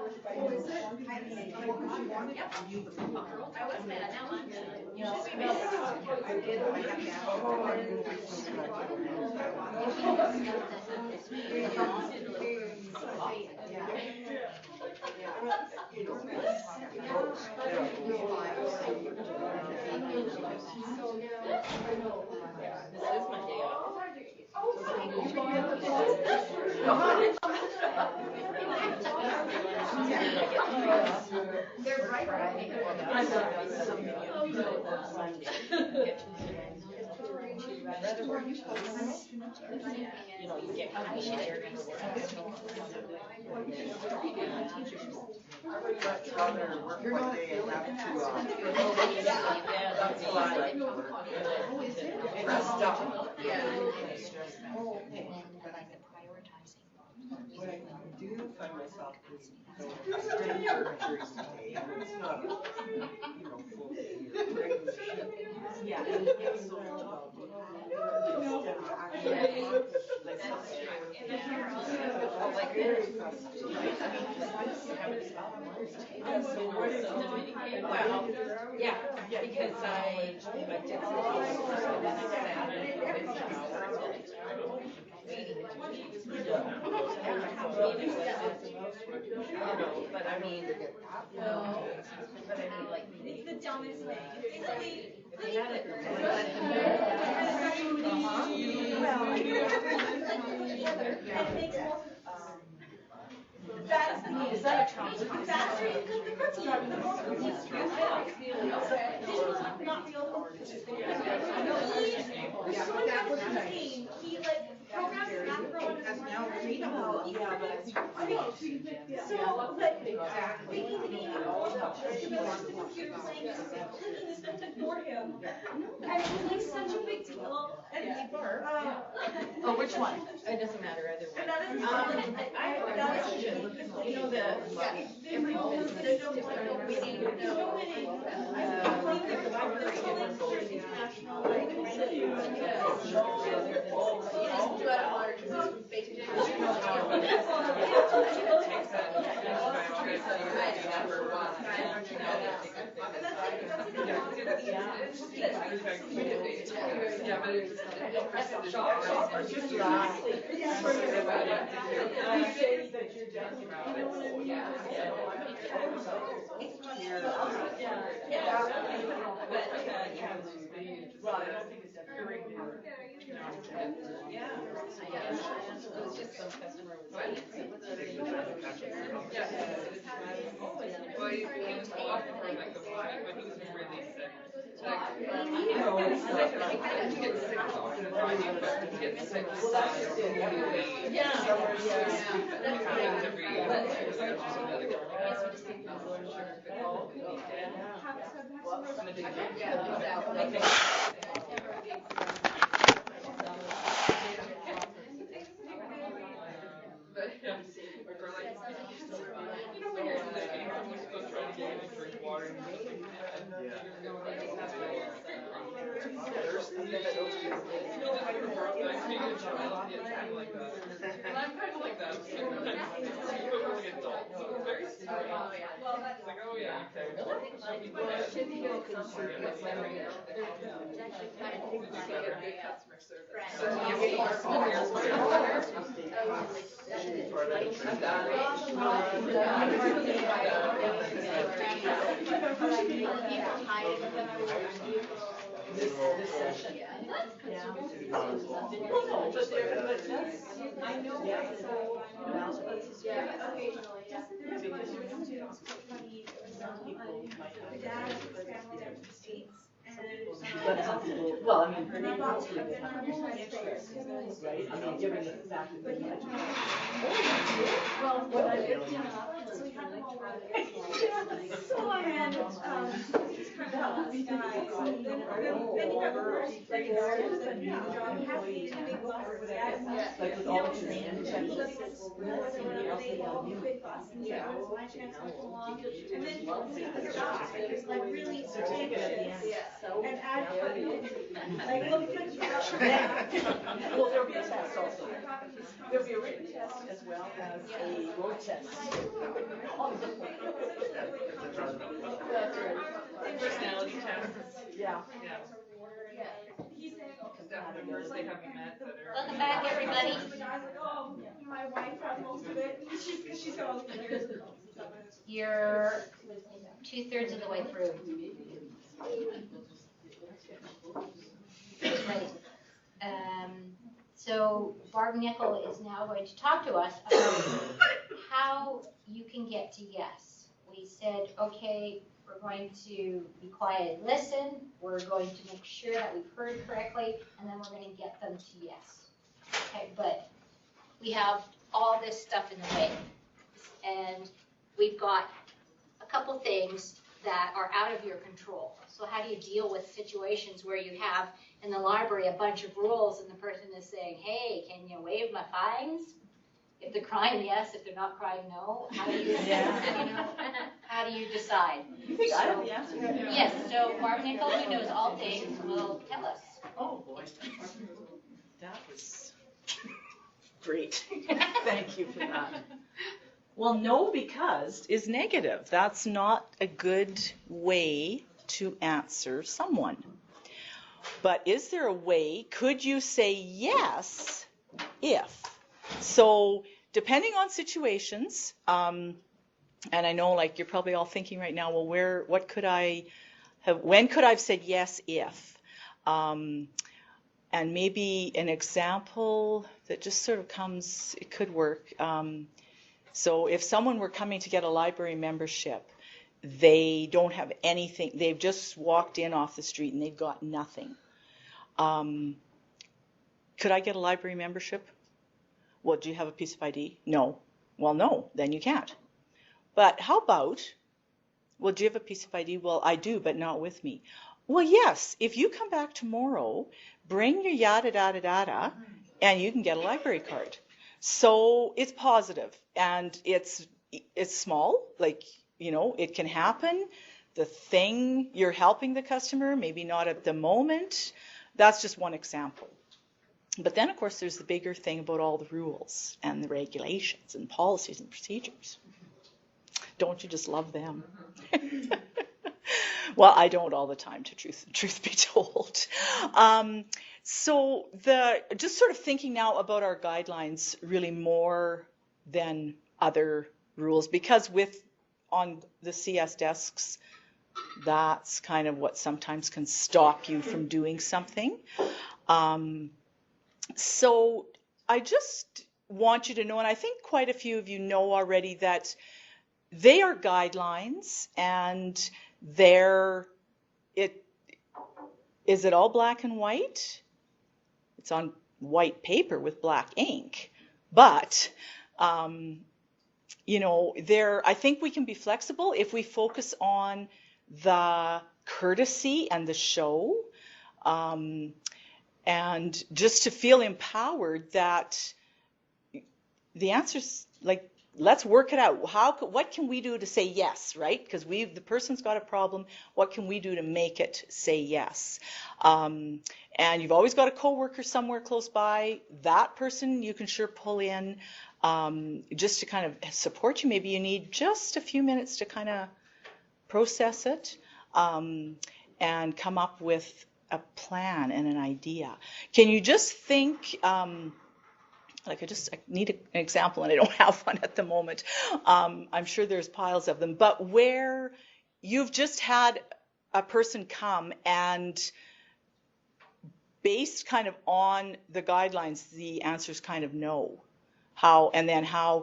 was mad, now I'm mad. You should be mad. This is my day off. They're right. I'm not something you do on Sunday. You know, you get commission there and I would much rather work one day and have two off. That's why I like to work. Rest up. Yeah. But I've been prioritizing. When I do find myself doing straight surgery today, and it's not a, full day or regular shift. Yeah, and it gets so about well, yeah, because I did some things and then I sat in the but I mean, like, It's the dumbest thing. if they had it. Is that a trauma? Faster you cook the cookie, the more cookies you have. Not real. He like programs his macro on his Well, yeah, but I think. I know, so, but we need to be just about the computer playing, clicking this button for him. And it was like such a big deal, and, Oh, which one? It doesn't matter either way. and that is, I have a question. You know, every business is different. We need to know. Well, I don't think it's occurring more. Yeah. It was just some customer was. Well, he was off for like a while, but he was really sick. Like, I didn't get sick often driving, but he gets sick. But yeah, or like, you know when you're in the game and you're supposed to try to get him to drink water and everything. And I'm kind of like that. But we're like adults, so we're very smart. It's like, oh yeah, okay. This session. Yeah. Well, no, but there, but that's, I know, so. Yeah, occasionally, yeah. Because you're not doing some people might have. My dad and his family are from the States, and, But some people, well, I mean, her name probably would have interest, right? I mean, given the fact that they had. well, what I did, so we had them all around. So, and, he's kind of a lovely guy, so then he got the first, like, the new job, he has these two big buses, Like with all the training. he has a big bus, and so I was my chance to come along, and then his job, he was like really anxious, and aggravated, like looked at you. Well, there'll be a test also. There'll be a written test as well as a road test. Personality tests. Yeah. He's saying, oh, First they have you met that are. Welcome back, everybody. the guy's like, oh, my wife had most of it, she's got all the years and stuff. You're 2/3 of the way through. Right. So Barb Nickel is now going to talk to us about how you can get to yes. We said, okay, we're going to be quiet and listen. We're going to make sure that we've heard correctly, and then we're going to get them to yes. Okay, but we have all this stuff in the way, and we've got a couple things that are out of your control. So how do you deal with situations where you have in the library a bunch of rules and the person is saying, hey, can you waive my fines? If they're crying yes, if they're not crying no, how do you, how do you decide? You think I have the answer? Yes, so Barb Nickel, who knows all things, will tell us. Oh, boy. That was great. Thank you for that. Well, no, because is negative. That's not a good way to answer someone. But is there a way, could you say yes if? So depending on situations, and I know like you're probably all thinking right now, well, what could I have, when could I have said yes if? And maybe an example that just sort of comes, it could work. So if someone were coming to get a library membership, they don't have anything, they've just walked in off the street and they've got nothing. Could I get a library membership? Well, do you have a piece of ID? No. Well, no, then you can't. But how about, well, do you have a piece of ID? Well, I do, but not with me. Well, yes, if you come back tomorrow, bring your yada, yada, yada, and you can get a library card. So it's positive, and it's small, like, you know, it can happen. The thing, you're helping the customer, maybe not at the moment. That's just one example. But then, of course, there's the bigger thing about all the rules and the regulations and policies and procedures. Don't you just love them? Well, I don't all the time, to truth be told. So just sort of thinking now about our guidelines really more than other rules, because on the CS desks, that's kind of what sometimes can stop you from doing something. So I just want you to know, and I think quite a few of you know already, that they are guidelines, and is it all black and white? It's on white paper with black ink, but you know, I think we can be flexible if we focus on the courtesy and the show, and just to feel empowered that the answer's like, let's work it out. What can we do to say yes, right? Because the person's got a problem. What can we do to make it say yes? And you've always got a coworker somewhere close by. That person you can sure pull in just to kind of support you. Maybe you need just a few minutes to kind of process it and come up with a plan and an idea. Can you just think, like I need an example and I don't have one at the moment. I'm sure there's piles of them, but where you've just had a person come and based kind of on the guidelines, the answer's kind of no. How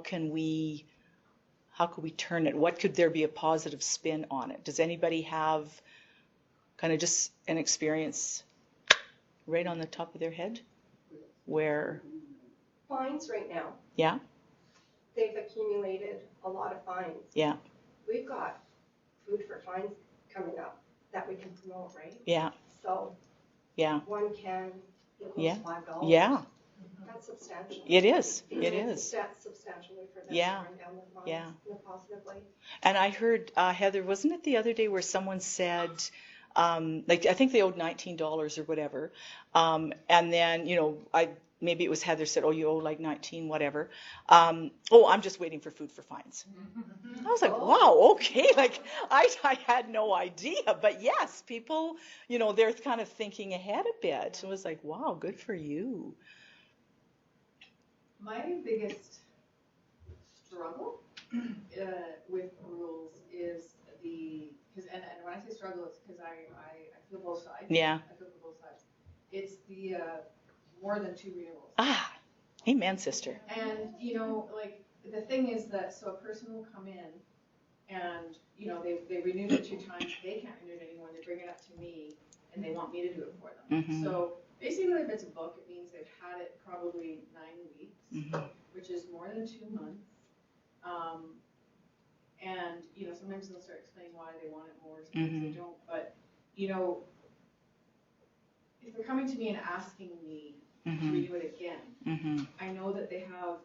could we turn it? What could there be a positive spin on it? Does anybody have kind of just an experience right on the top of their head where? Fines right now. Yeah. They've accumulated a lot of fines. Yeah. We've got food for fines coming up that we can promote, right? Yeah. So. Yeah. One can equals $5. Yeah. That's substantial. It is. It is. That's substantially for them Yeah. to bring down the fines in a positive way. And I heard, Heather, wasn't it the other day where someone said, like, I think they owed $19 or whatever. And then, you know, maybe it was Heather said, oh, you owe like 19, whatever. I'm just waiting for food for fines. I was like, wow, okay. Like, I had no idea. But yes, people, you know, they're kind of thinking ahead a bit. It was like, wow, good for you. My biggest struggle with rules is and when I say struggle, it's because I feel both sides. Yeah. I feel for both sides. It's the more than two renewals. Ah, amen, sister. And, you know, like, the thing is that, so a person will come in and, you know, they renewed it 2 times, they can't renew it anymore, they bring it up to me, and they want me to do it for them. Mm-hmm. So basically, if it's a book, it means they've had it probably 9 weeks, mm-hmm. which is more than 2 months. And, you know, sometimes they'll start explaining why they want it more, sometimes mm-hmm. they don't. But, you know, if they're coming to me and asking me mm-hmm. to renew it again, mm-hmm. I know that they have,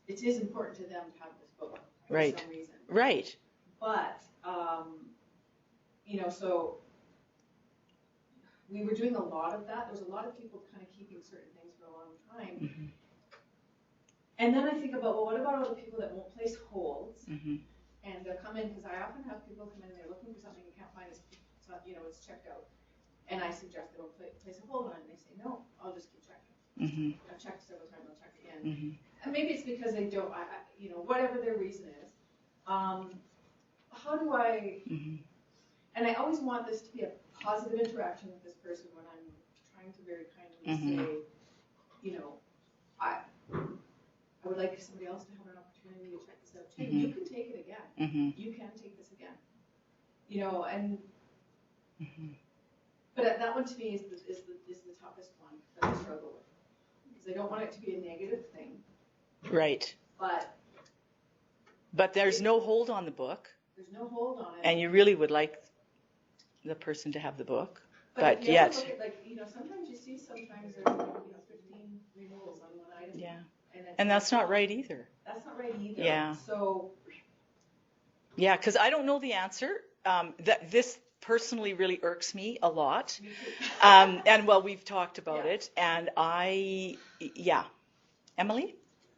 it is important to them to have this book for right. some reason. Right. But, you know, so we were doing a lot of that. There was a lot of people kind of keeping certain things for a long time. Mm-hmm. And then I think about, well, what about all the people that won't place holds? Mm-hmm. And they'll come in, because I often have people come in and they're looking for something and can't find it, it's not, you know, it's checked out. And I suggest they don't place a hold on it, and they say, no, I'll just keep checking. Mm-hmm. I've checked several times, I'll check again. Mm-hmm. And maybe it's because they don't, you know, whatever their reason is. How do I, mm-hmm. and I always want this to be a positive interaction with this person when I'm trying to very kindly mm-hmm. say, you know, I would like somebody else to have an opportunity to check this out too. Mm-hmm. You can take it again. Mm-hmm. You can take this again. You know, and mm-hmm. but that one to me is the toughest one that I struggle with, because I don't want it to be a negative thing. Right. But there's no hold on the book, there's no hold on it. and you really would like the person to have the book, but if you yet. ever look at, like, sometimes you see there's, 15 renewals on one item. Yeah. And that's not right either. That's not right either. Yeah. So. Yeah, because I don't know the answer. That this personally really irks me a lot. Me too. And well, we've talked about it, and Emily?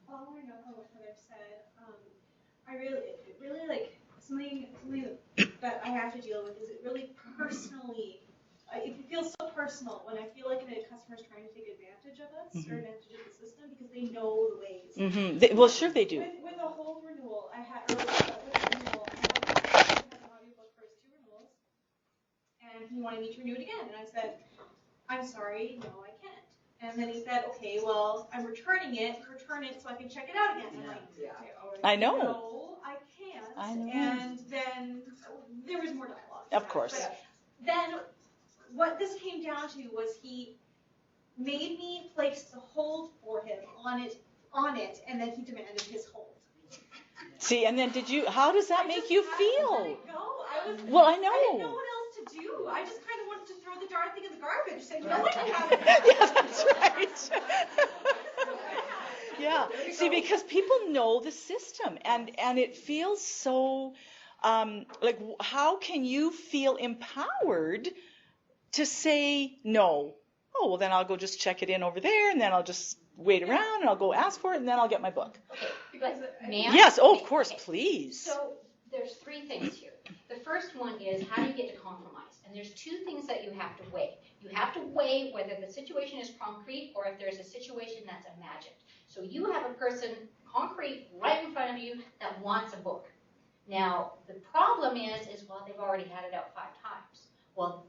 Following up on what Heather said, it really like something that I have to deal with is it really personally. It feels so personal when I feel like a customer's trying to take advantage of us or advantage of the system because they know the ways. Well, sure they do. With a whole renewal, I had a audiobook for his 2 renewals, and he wanted me to renew it again, and I said, I'm sorry, no, I can't. And then he said, okay, well, I'm returning it, return it so I can check it out again. I'm like, I know. no, I can't. I know. And then there was more dialogue. Of course. But then what this came down to was he made me place the hold for him on it, and then he demanded his hold. See, and then how does that make you feel? Well, I know. I didn't know what else to do. I just kind of wanted to throw the darn thing in the garbage, say, no one can have it. Yeah, that's right. Yeah. See, because people know the system, and it feels so, like, how can you feel empowered to say no? Oh, well, then I'll go just check it in over there, and then I'll just wait around, and I'll go ask for it, and then I'll get my book. Okay, but may I? Yes, of course, please. So there's 3 things here. The first one is how do you get to compromise? And there's 2 things that you have to weigh. You have to weigh whether the situation is concrete or if there's a situation that's imagined. So you have a person, concrete, right in front of you that wants a book. Now, the problem is well, they've already had it out 5 times. Well,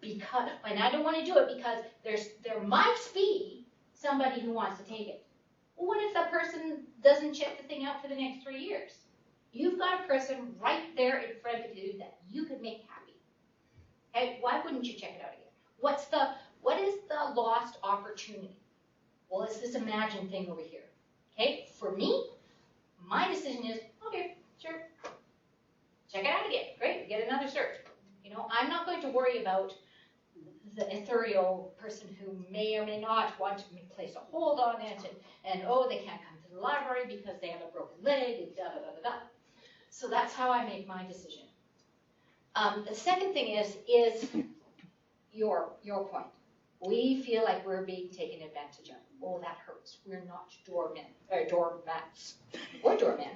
and I don't want to do it because there might be somebody who wants to take it. Well, what if that person doesn't check the thing out for the next 3 years? You've got a person right there in front of you that you could make happy. Okay, why wouldn't you check it out again? What is the lost opportunity? Well, it's this imagined thing over here. Okay, for me, my decision is, okay, sure. Check it out again. Great, get another search. I'm not going to worry about the ethereal person who may or may not want to place a hold on it, and they can't come to the library because they have a broken leg, and da-da-da-da-da. So that's how I make my decision. The second thing is your point. We feel like we're being taken advantage of. Oh, that hurts. We're not doormats. We're doormen.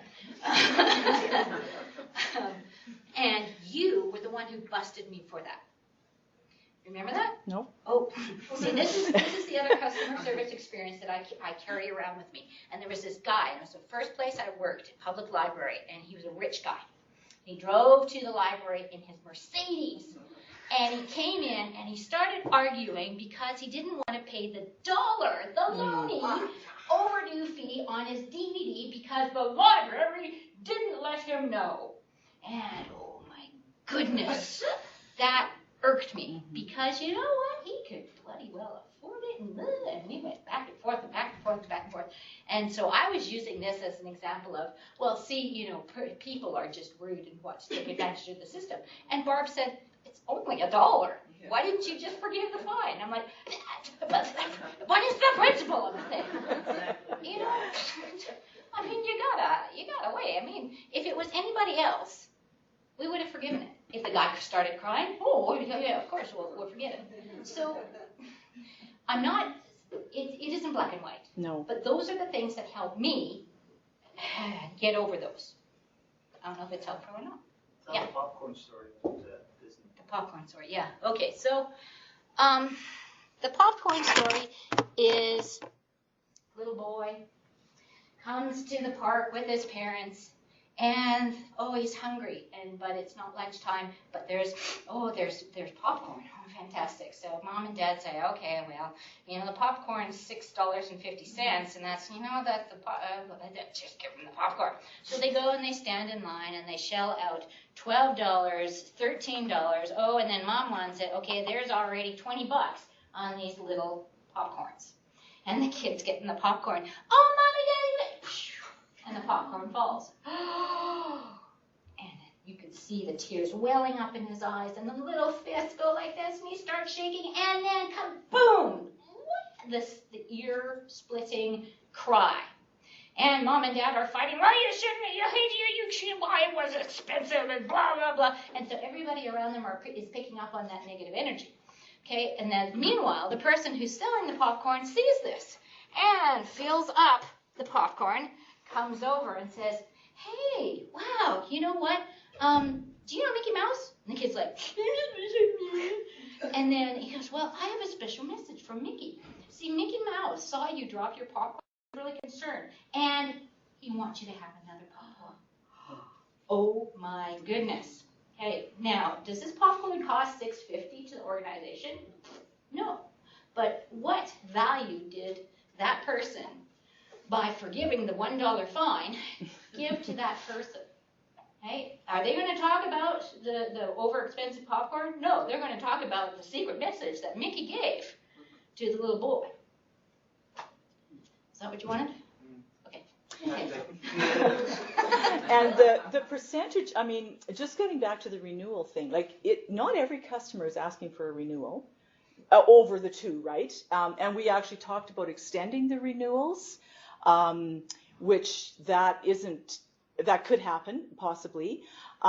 And you were the one who busted me for that. Remember that? No. Oh, see, this is the other customer service experience that I carry around with me. And there was this guy, and it was the first place I worked, public library, and he was a rich guy. He drove to the library in his Mercedes, and he came in and he started arguing because he didn't want to pay the loony overdue fee on his DVD because the library didn't let him know. And oh my goodness, that irked me because you know what? He could bloody well afford it, and we went back and forth and back and forth and back and forth. And so I was using this as an example of, well, see, people are just rude and want to take advantage of the system. And Barb said, it's only $1. Why didn't you just forgive the fine? I'm like, but what is the principle of the thing? I mean, you gotta weigh. I mean, if it was anybody else, we would have forgiven it. If the guy started crying, yeah, of course we'll forgive him. So it isn't black and white. No. But those are the things that help me get over those. I don't know if it's helpful or not. Tell the popcorn story about Disney. The popcorn story, yeah. Okay, so the popcorn story is little boy comes to the park with his parents, and he's hungry, but it's not lunchtime, but there's popcorn. Oh, fantastic. So mom and dad say, okay, well, the popcorn's $6.50, and that's just give them the popcorn. So they go and they stand in line and they shell out $12, $13. Oh, and then mom wants it. Okay, there's already $20 on these little popcorns. And the kid's getting the popcorn. Oh, mommy, daddy, and the popcorn falls. And you can see the tears welling up in his eyes, and the little fists go like this, and he starts shaking, and then kaboom! The ear-splitting cry. And mom and dad are fighting, well, you shouldn't, you should, why it was expensive, and blah, blah, blah. And so everybody around them is picking up on that negative energy. Okay, and then meanwhile, the person who's selling the popcorn sees this and fills up the popcorn, comes over and says, hey, wow, you know what? Do you know Mickey Mouse? And the kid's like, and then he goes, well, I have a special message from Mickey. See, Mickey Mouse saw you drop your popcorn, really concerned, and he wants you to have another popcorn. Oh my goodness. Okay, now, does this popcorn cost $6.50 to the organization? No. But what value did that person, by forgiving the $1 fine, give to that person? Okay, are they going to talk about the over-expensive popcorn? No, they're going to talk about the secret message that Mickey gave to the little boy. Is that what you wanted? Okay. And the percentage, I mean, just getting back to the renewal thing, like not every customer is asking for a renewal over the two, right? And we actually talked about extending the renewals, which that could happen possibly.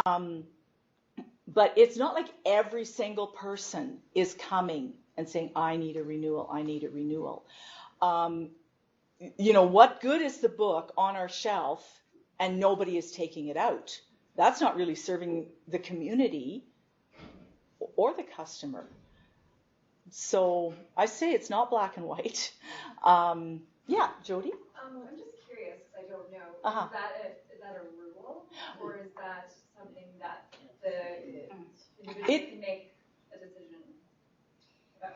But it's not like every single person is coming and saying, I need a renewal, I need a renewal. What good is the book on our shelf and nobody is taking it out? That's not really serving the community or the customer. So I say it's not black and white. Yeah, Jody? I'm just curious, because I don't know. Uh-huh. Is that a rule, or is that something that the individual can make a decision about?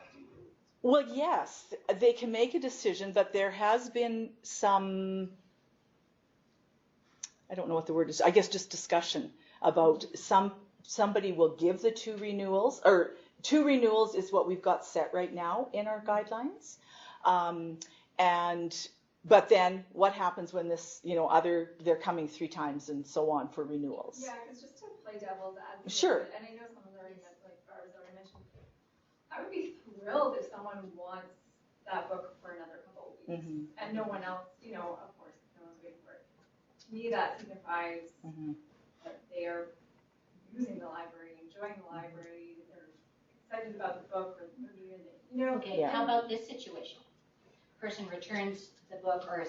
Well, yes, they can make a decision, but there has been some, I don't know what the word is, I guess just discussion about somebody will give the two renewals, or 2 renewals is what we've got set right now in our guidelines. But then what happens when this, they're coming 3 times and so on for renewals? Yeah, because just to play devil's advocate, sure. And I know someone's already mentioned, I would be thrilled if someone wants that book for another couple of weeks, and no one else, of course, no one's waiting for it. To me, that signifies that they are using the library, enjoying the library, they're excited about the book, or they're doing it. Okay, how about this situation? Person returns the book, or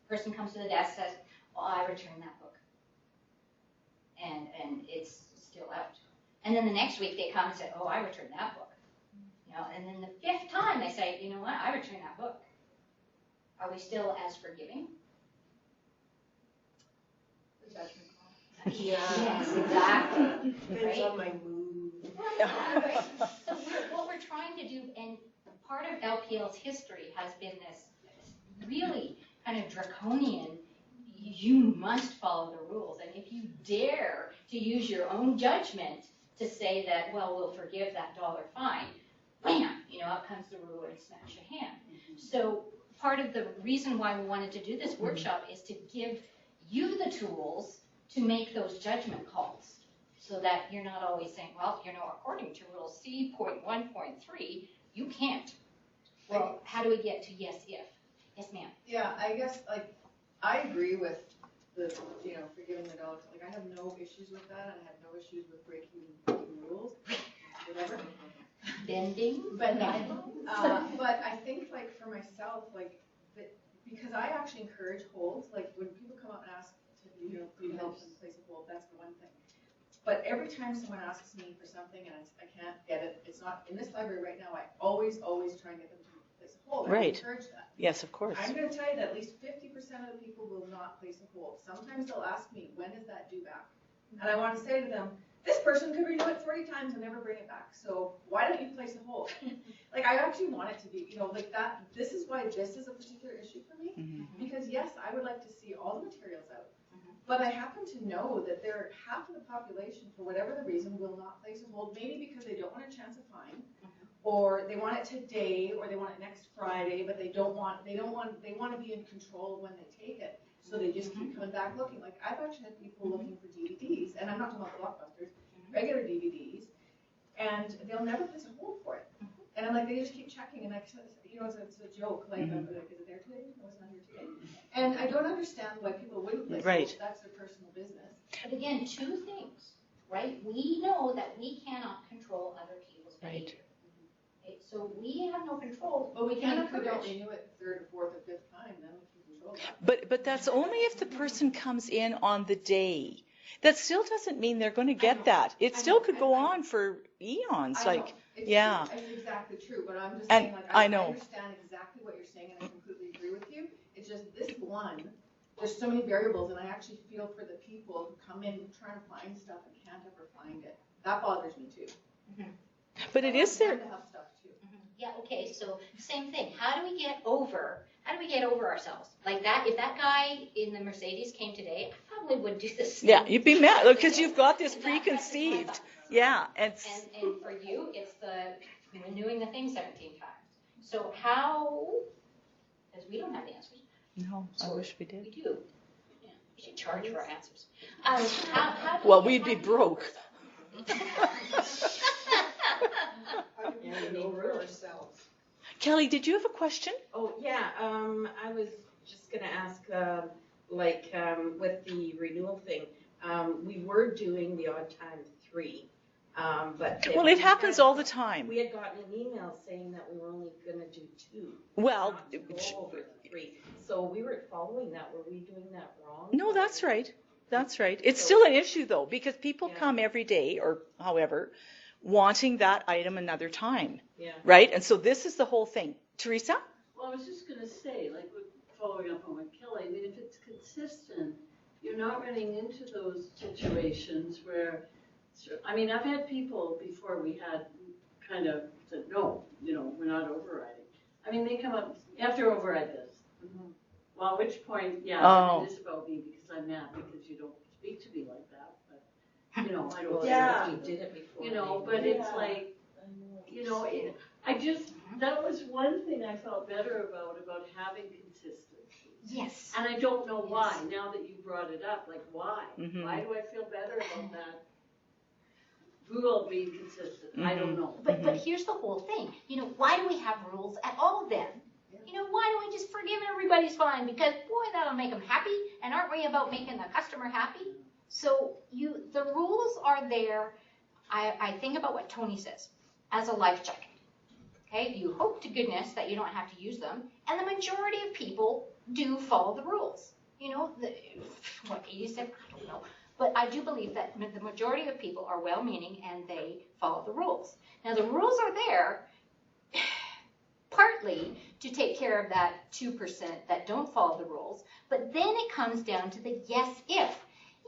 person comes to the desk, says, well, I returned that book. And it's still out. And then the next week they come and say, oh, I returned that book. And then the 5th time they say, you know what, I returned that book. Are we still as forgiving? The judgment call. Yes, exactly. Depends on my mood. Right. So what we're trying to do, and part of LPL's history has been this really kind of draconian, you must follow the rules. And if you dare to use your own judgment to say that, well, we'll forgive that $1 fine, wham, up comes the ruler and smash your hand. So part of the reason why we wanted to do this workshop is to give you the tools to make those judgment calls, so that you're not always saying, well, according to rule C.1.3, you can't. Well, how do we get to yes, if? Yes, ma'am. Yeah, I guess, I agree with the, forgiving the $1. I have no issues with that, and I have no issues with breaking rules, whatever. Bending. But I think, for myself, because I actually encourage holds, when people come up and ask to help them place a hold, that's the one thing. But every time someone asks me for something and I can't get it, it's not in this library right now, I always try and get them to place a hold. Right. I encourage that. Yes, of course. I'm going to tell you that at least 50% of the people will not place a hold. Sometimes they'll ask me, when is that due back? And I want to say to them, this person could renew it 40 times and never bring it back. So why don't you place a hold? I actually want it to be, that. This is why this is a particular issue for me. Because yes, I would like to see all the materials out. But I happen to know that half of the population, for whatever the reason, will not place a hold, maybe because they don't want a chance of fine, or they want it today, or they want it next Friday, but they want to be in control when they take it. So they just keep coming back looking. Like, I've actually had people looking for DVDs, and I'm not talking about blockbusters, regular DVDs, and they'll never place a hold for it. And I'm like, they just keep checking, and it's a joke, like, is it there today? No, it's not here today. And I don't understand why people wouldn't place Right. a hold. That's their personal business. But again, two things, right? We know that we cannot control other people's behavior. Okay, so we have no control, But we can can if we don't encourage. renew it the third, fourth, or fifth time, then we can control that. But that's only if the person comes in on the day. That still doesn't mean they're going to get that. It still could go on for eons. Like, yeah. It's exactly true, but I'm just And saying, like, I I know. understand exactly what you're saying, and I completely agree with you. It's just this one, there's so many variables, and I actually feel for the people who come in trying to find stuff and can't ever find it. That bothers me too. But it is there. To have stuff too. Yeah, okay, so same thing. How do we get over ourselves? Like that, if that guy in the Mercedes came today, I probably would do this. Yeah, you'd be mad because you've got this preconceived. Yeah, And for you, it's the renewing the thing 17 times. So how, because we don't have the answers. No, I wish we did. We do. Yeah, we should charge for our answers. How do Well, we we'd be broke. How do we get over ourselves? Kelly, did you have a question? Oh, yeah, I was just gonna ask, with the renewal thing, we were doing the odd time 3, but. Well, it happens all the time. We had gotten an email saying that we were only gonna do 2. Well, not to go over 3. So we were following that, were we doing that wrong? no, that's right. That's right. It's still an issue though, because people come every day or however, wanting that item another time. Yeah. Right? And so this is the whole thing. Teresa? Well, I was just going to say, like, following up on what Kelly, I mean, if it's consistent, you're not running into those situations where, I mean, I've had people before we had kind of said, no, we're not overriding. I mean, they come up, you have to override this. Well, at which point, it is about me because I'm mad because you don't speak to me like that. But, I don't Yeah, you did it before. but it's like, that was one thing I felt better about having consistency. Yes. And I don't know why, now that you brought it up, like why? Why do I feel better about that? Rule being consistent, I don't know. But here's the whole thing. Why do we have rules at all then? Why don't we just forgive everybody's fine? Because, boy, that'll make them happy. And aren't we about making the customer happy? So the rules are there. I think about what Tony says as a life jacket. Okay, you hope to goodness that you don't have to use them. And the majority of people do follow the rules. What 80%? I don't know. But I do believe that the majority of people are well-meaning and they follow the rules. Now, the rules are there partly to take care of that 2% that don't follow the rules, but then it comes down to the yes if.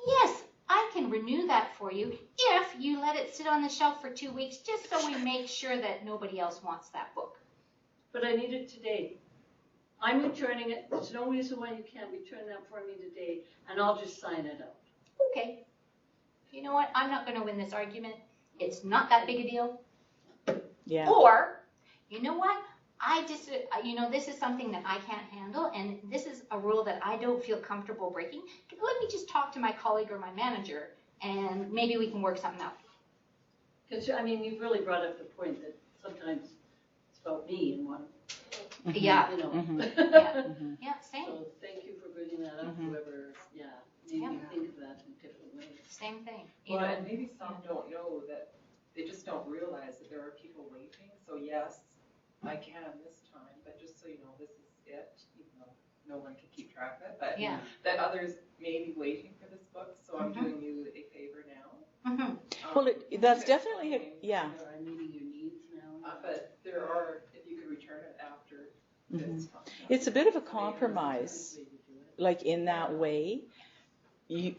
Yes, I can renew that for you if you let it sit on the shelf for 2 weeks just so we make sure that nobody else wants that book. But I need it today. I'm returning it. There's no reason why you can't return that for me today, and I'll just sign it out. Okay. You know what? I'm not going to win this argument. It's not that big a deal. Yeah. Or, you know what? This is something that I can't handle, and this is a rule that I don't feel comfortable breaking. Let me just talk to my colleague or my manager, and maybe we can work something out. Because, you've really brought up the point that sometimes it's about me and what. Yeah. Yeah, same. So thank you for bringing that up, whoever, made me think of that in different ways. Same thing. Well, and maybe some don't know that, they just don't realize that there are people waiting. So yes, I can this time, but just so you know, this is it, even though no one can keep track of it. But that others may be waiting for this book, so I'm doing you a favor now. Well, that's definitely, I'm meeting your needs now. But there are, if you could return it after this time. It's a bit of a compromise, like in that way,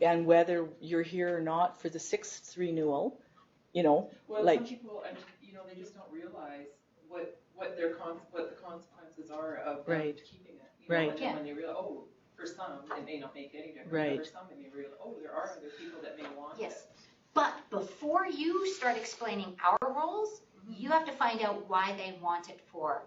and whether you're here or not for the 6th renewal, Well, some people, they just don't realize what the consequences are of keeping it. And then when they realize, for some, it may not make any difference. Right. But for some, they may realize, there are other people that may want it. But before you start explaining our rules, you have to find out why they want it for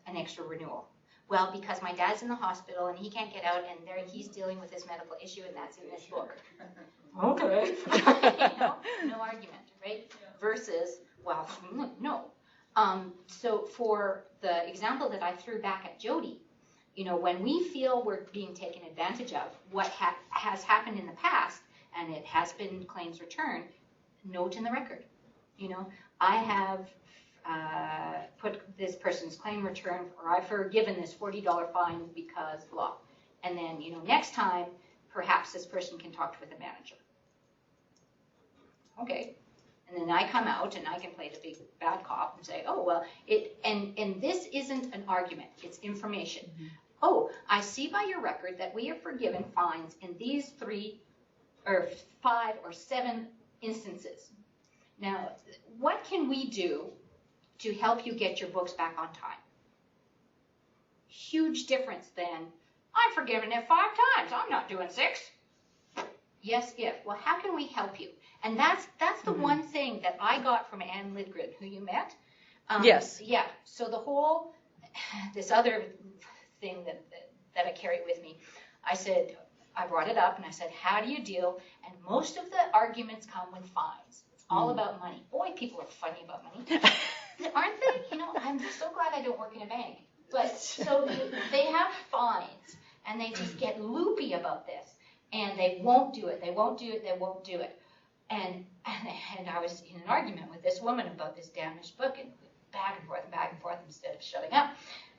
an extra renewal. Well, because my dad's in the hospital and he can't get out, and he's dealing with his medical issue, and that's in this book. Okay. No argument, right? Versus, well, no. So for the example that I threw back at Jody, when we feel we're being taken advantage of, what has happened in the past, and it has been claims returned, note in the record. I have put this person's claim return, or I've forgiven this $40 fine because blah. And then, next time, perhaps this person can talk with a manager. Okay. And then I come out and I can play the big bad cop and say, oh, well, and this isn't an argument, it's information. Oh, I see by your record that we have forgiven fines in these 3 or 5 or 7 instances. Now, what can we do to help you get your books back on time? Huge difference than, I've forgiven it 5 times, I'm not doing 6. Yes, if. Well, how can we help you? And that's the one thing that I got from Ann Lidgren, who you met. Yes. Yeah. So the whole, this other thing that I carry with me, I brought it up and I said, how do you deal? And most of the arguments come with fines. It's all about money. Boy, people are funny about money. Aren't they? I'm so glad I don't work in a bank. But so they have fines and they just get loopy about this. And they won't do it. They won't do it. They won't do it. And I was in an argument with this woman about this damaged book, and back and forth instead of shutting up.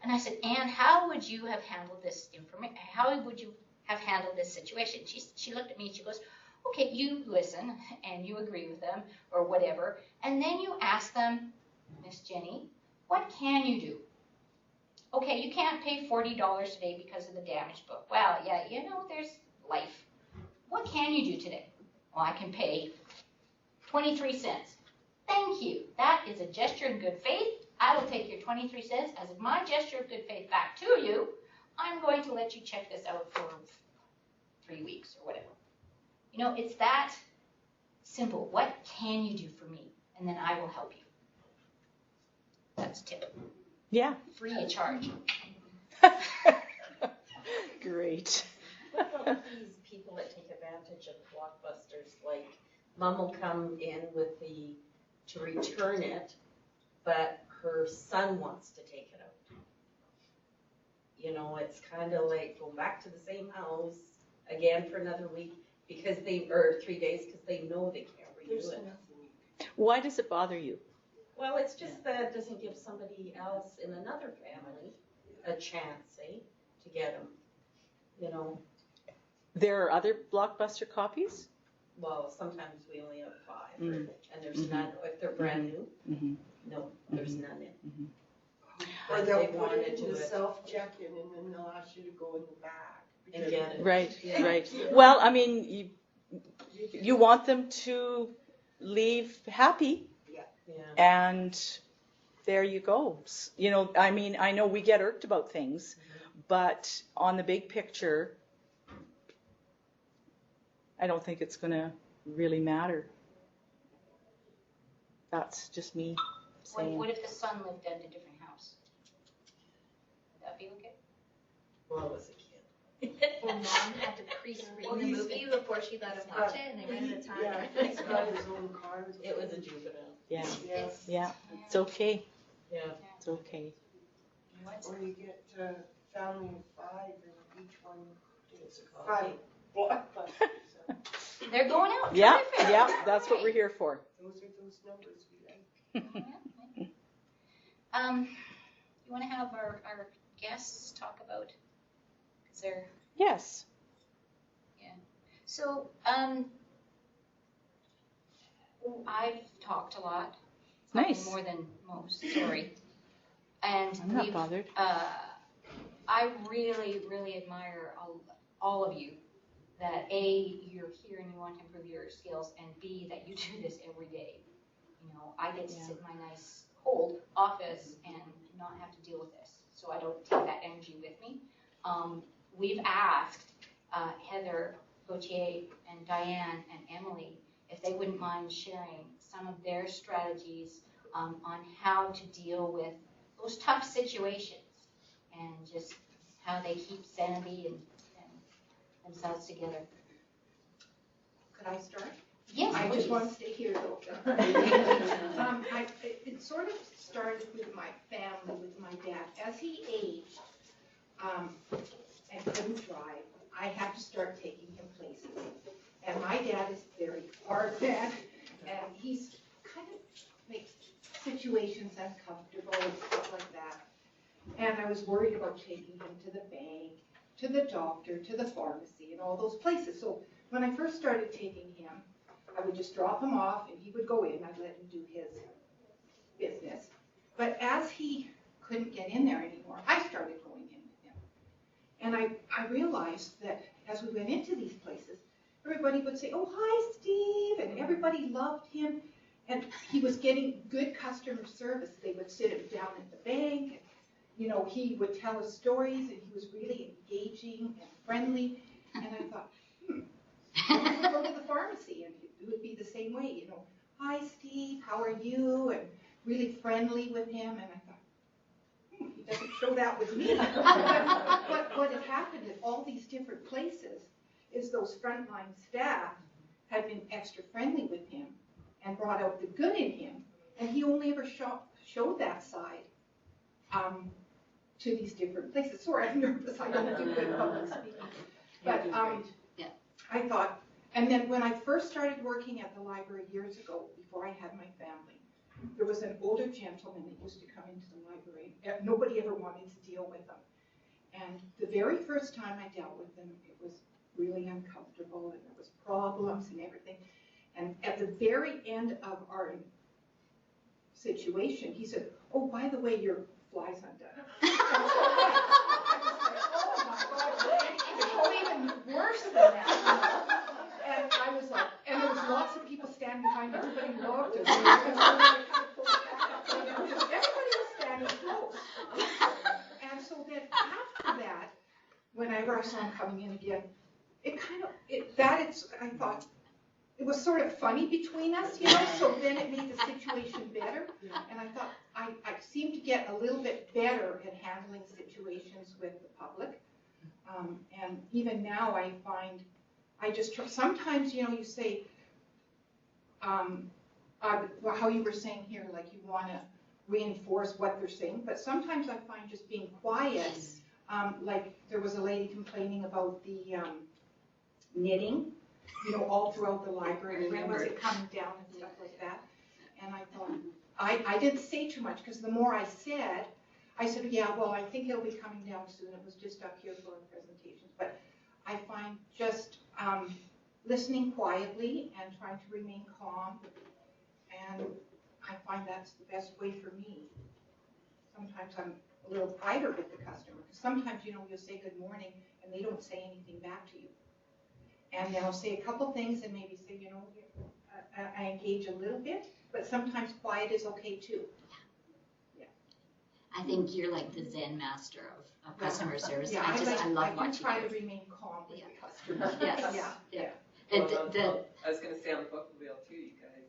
And I said, Anne, how would you have handled this information? How would you have handled this situation? She looked at me and she goes, okay, you listen and you agree with them or whatever, and then you ask them, Miss Jenny, what can you do? Okay, you can't pay $40 today because of the damaged book. Well, yeah, there's life. What can you do today? Well, I can pay 23 cents. Thank you. That is a gesture of good faith. I will take your 23 cents as my gesture of good faith back to you. I'm going to let you check this out for 3 weeks or whatever. It's that simple. What can you do for me? And then I will help you. That's a tip. Yeah. Free of charge. Great. What about these people that take advantage of Blockbusters? Like, mom will come in with to return it, but her son wants to take it out. It's kind of like going back to the same house again for another week or 3 days because they know they can't redo it. Why does it bother you? Well, it's just that it doesn't give somebody else in another family a chance, to get them, There are other Blockbuster copies? Well, sometimes we only have 5, and there's none, if they're brand new, no, there's none in. Or they'll put it into the self-check-in and then they'll ask you to go in the back. And get it. Right, right. Well, I mean, you want them to leave happy. Yeah. And there you go. I mean, I know we get irked about things, but on the big picture, I don't think it's going to really matter. That's just me saying. What if the son lived at a different house? Would that be okay? Well, it was a kid. Well, mom had to pre-screen the movie before she let him watch it, and they ran out of time. Yeah, he's got his own car. It was a juvenile. Yeah, Yes. yeah, it's okay. Yeah. It's okay. Or you get a family of 5 and each one gets a 5 Blockbusters. They're going out. Yeah, Terrific. yeah, that's what we're here for. Those are those numbers we like. You want to have our guests talk about, because they're, Yes. yeah. So, I've talked a lot. Nice. More than most, sorry. And I'm not bothered. I really, really admire all of you that A, you're here and you want to improve your skills, and B, that you do this every day. I get to sit in my nice cold office and not have to deal with this, so I don't take that energy with me. We've asked Heather Gauthier and Diane and Emily if they wouldn't mind sharing some of their strategies on how to deal with those tough situations and just how they keep sanity and themselves together. Could I start? Yes, I please. just want to stay here though. It sort of started with my family, with my dad. As he aged and couldn't drive, I had to start taking him places. And my dad is very hard man, and he's kind of makes situations uncomfortable and stuff like that. And I was worried about taking him to the bank, to the doctor, to the pharmacy, and all those places. So when I first started taking him, I would just drop him off and he would go in. I'd let him do his business. But as he couldn't get in there anymore, I started going in with him. And I realized that as we went into these places, everybody would say, "Oh, hi, Steve," and everybody loved him. And he was getting good customer service. They would sit him down at the bank, and, you know, he would tell us stories, and he was really engaging and friendly. And I thought, I could go to the pharmacy, and it would be the same way, you know, "Hi, Steve, how are you?" and really friendly with him. And I thought, he doesn't show that with me. But what had happened at all these different places is those frontline staff had been extra friendly with him and brought out the good in him, and he only ever showed that side to these different places. Sorry, I'm nervous. I don't do good public speaking. But I thought, and then when I first started working at the library years ago, before I had my family, there was an older gentleman that used to come into the library. Nobody ever wanted to deal with him. And the very first time I dealt with him, it was really uncomfortable, and there was problems and everything. And at the very end of our situation, he said, "Oh, by the way, your fly's undone." I was like, oh my God, it was even worse than that. You know? And I was like, and there was lots of people standing behind, everybody loved us. Everybody was standing close. And so then after that, whenever I saw him coming in again, I thought, it was sort of funny between us, you know, so then it made the situation better. And I thought, I seemed to get a little bit better at handling situations with the public. And even now I find, sometimes, you know, you say, how you were saying here, like you want to reinforce what they're saying, but sometimes I find just being quiet, like there was a lady complaining about the knitting, you know, all throughout the library, when was it coming down and stuff like that. And I thought, I didn't say too much, because the more I said, yeah, well, I think it'll be coming down soon. It was just up here for a presentation. But I find just listening quietly and trying to remain calm, and I find that's the best way for me. Sometimes I'm a little quieter with the customer, because sometimes, you know, you'll say good morning, and they don't say anything back to you. And then I'll say a couple things and maybe say, you know, I engage a little bit, but sometimes quiet is okay too. Yeah. I think you're like the Zen master of customer service. Yeah, I love watching I try you. to remain calm with the customers. Yes. Yeah. I was going to say on the bookmobile too, you guys.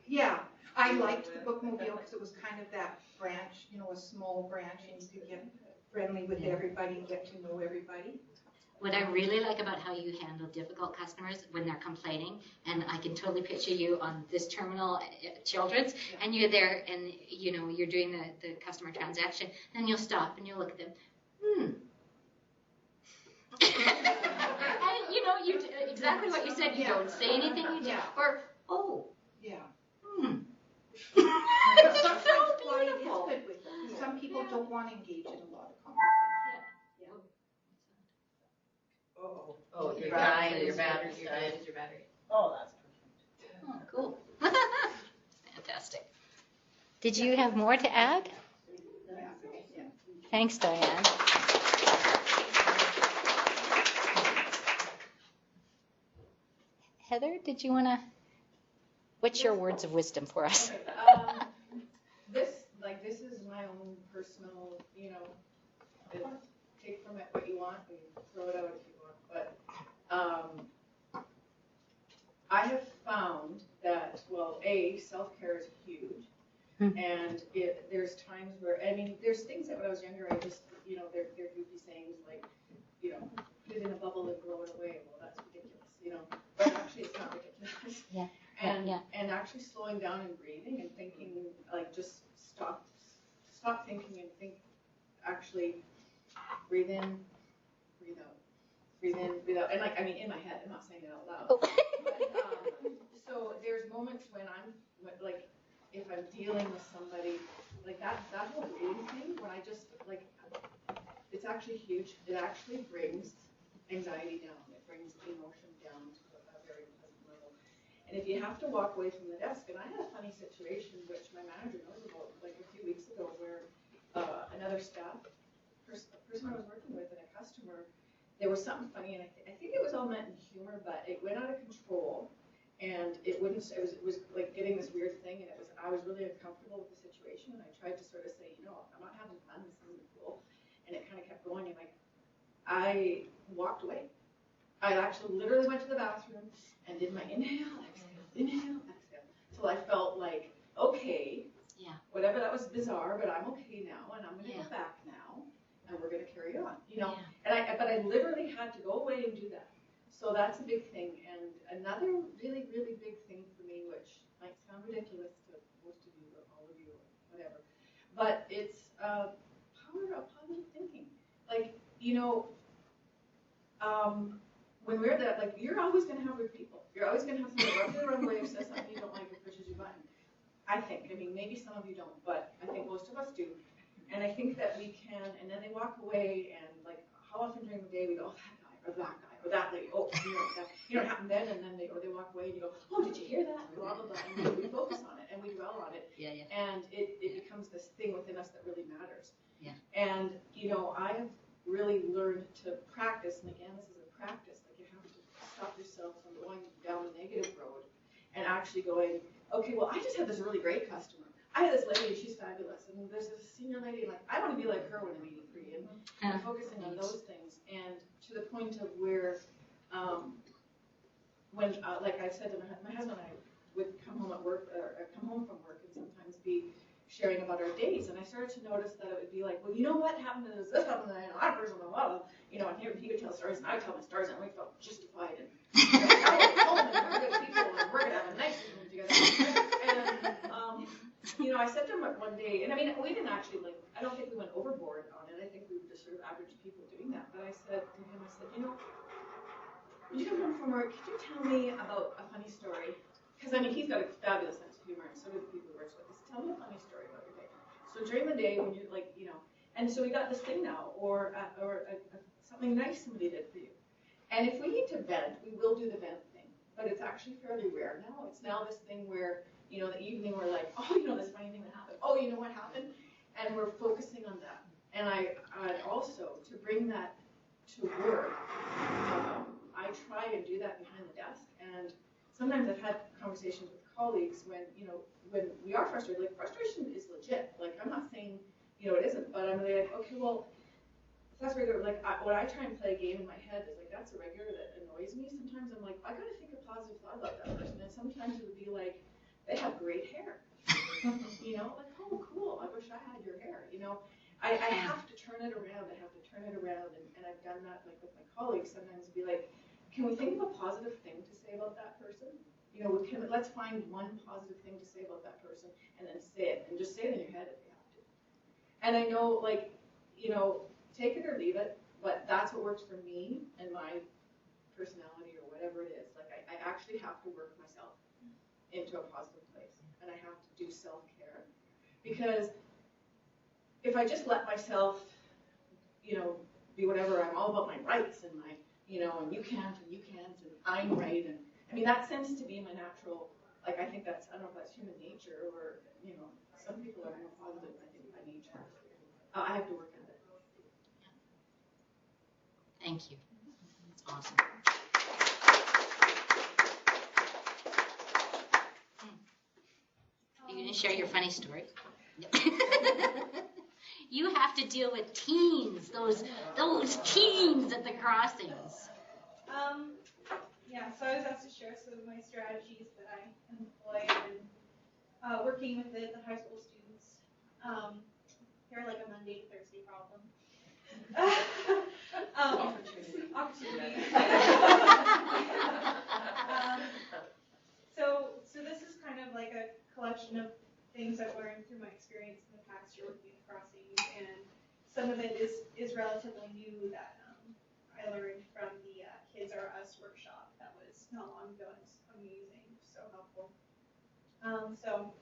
Yeah. I liked the bookmobile because it was kind of that branch, you know, a small branch, and you could get friendly with everybody and get to know everybody. What I really like about how you handle difficult customers when they're complaining, and I can totally picture you on this terminal at Children's, and you're there, and you know you're doing the customer transaction, and you'll stop and you'll look at them, and you know you exactly what you said. You don't say anything, or Sometimes quiet is good with them. Some people don't want to engage in a lot of conversation. Oh, your battery's dying. Oh, that's perfect. Oh, cool. Fantastic. Did you have more to add? Thanks, Diane. Heather, did you want to, what's your words of wisdom for us? This is my own personal, you know, take from it what you want and throw it out if you want. But I have found that, well, self-care is huge. And there's times where, I mean, there's things that when I was younger, I just, you know, they're goofy sayings like, you know, put it in a bubble and blow it away. Well, that's ridiculous, you know. But actually, it's not ridiculous. Yeah. And actually slowing down and breathing and thinking, like, just stop thinking and think, actually, breathe in, breathe out, breathe in, breathe out. And like, I mean, in my head, I'm not saying it out loud. Oh. But, so there's moments when I'm, like, if I'm dealing with somebody, like that whole breathing thing, when I just, like, it's actually huge. It actually brings anxiety down. It brings emotion down to a very pleasant level. And if you have to walk away from the desk, and I had a funny situation, which my manager knows about, like a few weeks ago, where another staff, person I was working with and a customer, there was something funny, and I think it was all meant in humor, but it went out of control, and it was like getting this weird thing, and I was really uncomfortable with the situation, and I tried to sort of say, you know, I'm not having fun, this isn't cool, and it kind of kept going, and like, I walked away. I actually literally went to the bathroom and did my inhale, exhale, till I felt like, okay, whatever, that was bizarre, but I'm okay now, and I'm going to go back now, and we're going to carry on, you know. But I literally had to go away and do that. So that's a big thing. And another really, really big thing for me, which might sound ridiculous to most of you or all of you or whatever, but it's power of positive thinking. Like, you know, when we're that, like, you're always going to have weird people. You're always going to have somebody rub you the wrong way or says something you don't like or pushes your button. I think. I mean, maybe some of you don't, but I think most of us do. And I think that we can, and then they walk away, and like, how often during the day we go, oh, that guy, or that lady, oh, you know, that, you know, it happened then, and then they walk away, and you go, oh, did you hear that? Blah, blah, blah, and we focus on it, and we dwell on it, and it becomes this thing within us that really matters. And, you know, I have really learned to practice, and again, this is a practice, like you have to stop yourself from going down the negative road, and actually going, okay, well, I just had this really great customer. I had this lady, she's fabulous, and there's this senior lady, like, I want to be like her when I'm 83, and I'm focusing on those things, and to the point of where, when, like I said to my husband and I would come home from work, and sometimes be sharing about our days, and I started to notice that it would be like, well, you know what happened to this happened, and that person, well, you know, and he would tell stories, and I would tell my stories, and we felt justified, and you know, now we're home, and we're good people, and we're gonna have a nice evening together. And you know, I said to him one day, and I mean, we didn't actually, like, I don't think we went overboard on it. I think we were just sort of average people doing that. But I said to him, you know, when you come home from work, could you tell me about a funny story? Because I mean, he's got a fabulous sense of humor, and so do the people he works with. He said, tell me a funny story about your day. So during the day, when you're like, you know, and so we got this thing now, or something nice somebody did for you. And if we need to vent, we will do the vent thing. But it's actually fairly rare now. It's now this thing where, you know, the evening we're like, oh, you know, this funny thing that happened. Oh, you know what happened? And we're focusing on that. And I also, to bring that to work, I try and do that behind the desk. And sometimes I've had conversations with colleagues when, you know, when we are frustrated, like frustration is legit. Like, I'm not saying, you know, it isn't, but I'm like, okay, well, that's regular. Like, when I try and play a game in my head, is like, that's a regular that annoys me. Sometimes I'm like, I gotta think a positive thought about that person. And sometimes it would be like, they have great hair. You know, like, oh, cool, I wish I had your hair. You know, I have to turn it around. I have to turn it around. And I've done that, like, with my colleagues sometimes, be like, can we think of a positive thing to say about that person? You know, let's find one positive thing to say about that person, and then say it, and just say it in your head if you have to. And I know, like, you know, take it or leave it, but that's what works for me and my personality or whatever it is. Like, I actually have to work myself into a positive place, and I have to do self-care, because if I just let myself, you know, be whatever, I'm all about my rights and my, you know, and you can't, and I'm right, and I mean, that tends to be my natural, like, I think that's, I don't know if that's human nature, or, you know, some people are more positive, I think, by nature. I have to work at it. Thank you. That's awesome. Are you going to share your funny story? You have to deal with teens, those teens at the crossings. Yeah, so I was asked to share some of my strategies that I employ in working with the high school students. They're like a Monday to Thursday problem. Opportunity. So this is kind of like a collection of things I've learned through my experience in the past year working at Crossings, and some of it is relatively new that I learned from the Kids Are Us workshop that was not long ago. It was amazing, so helpful. So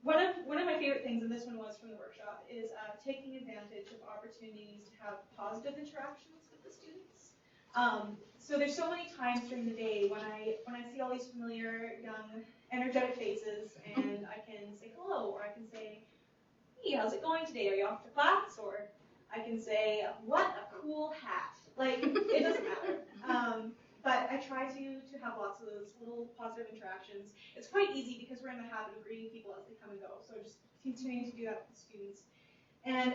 one of my favorite things, and this one was from the workshop, is taking advantage of opportunities to have positive interactions with the students. So there's so many times during the day when I see all these familiar, young, energetic faces, and I can say hello, or I can say, hey, how's it going today? Are you off to class? Or I can say, what a cool hat. Like, it doesn't matter. But I try to have lots of those little positive interactions. It's quite easy because we're in the habit of greeting people as they come and go. So just continuing to do that with the students. And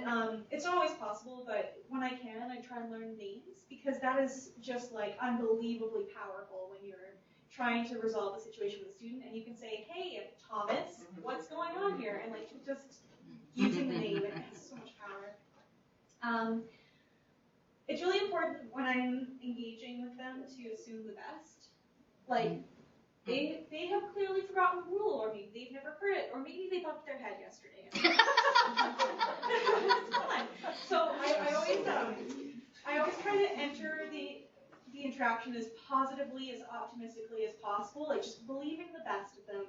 it's not always possible, but when I can, I try and learn names, because that is just like unbelievably powerful when you're trying to resolve a situation with a student, and you can say, hey, Thomas, what's going on here? And like just using the name, it has so much power. It's really important when I'm engaging with them to assume the best. Like, they have clearly forgotten the rule, or maybe they've never heard it, or maybe they bumped their head yesterday. It's fun. So I always try to enter the interaction as positively, as optimistically as possible, like just believing the best of them.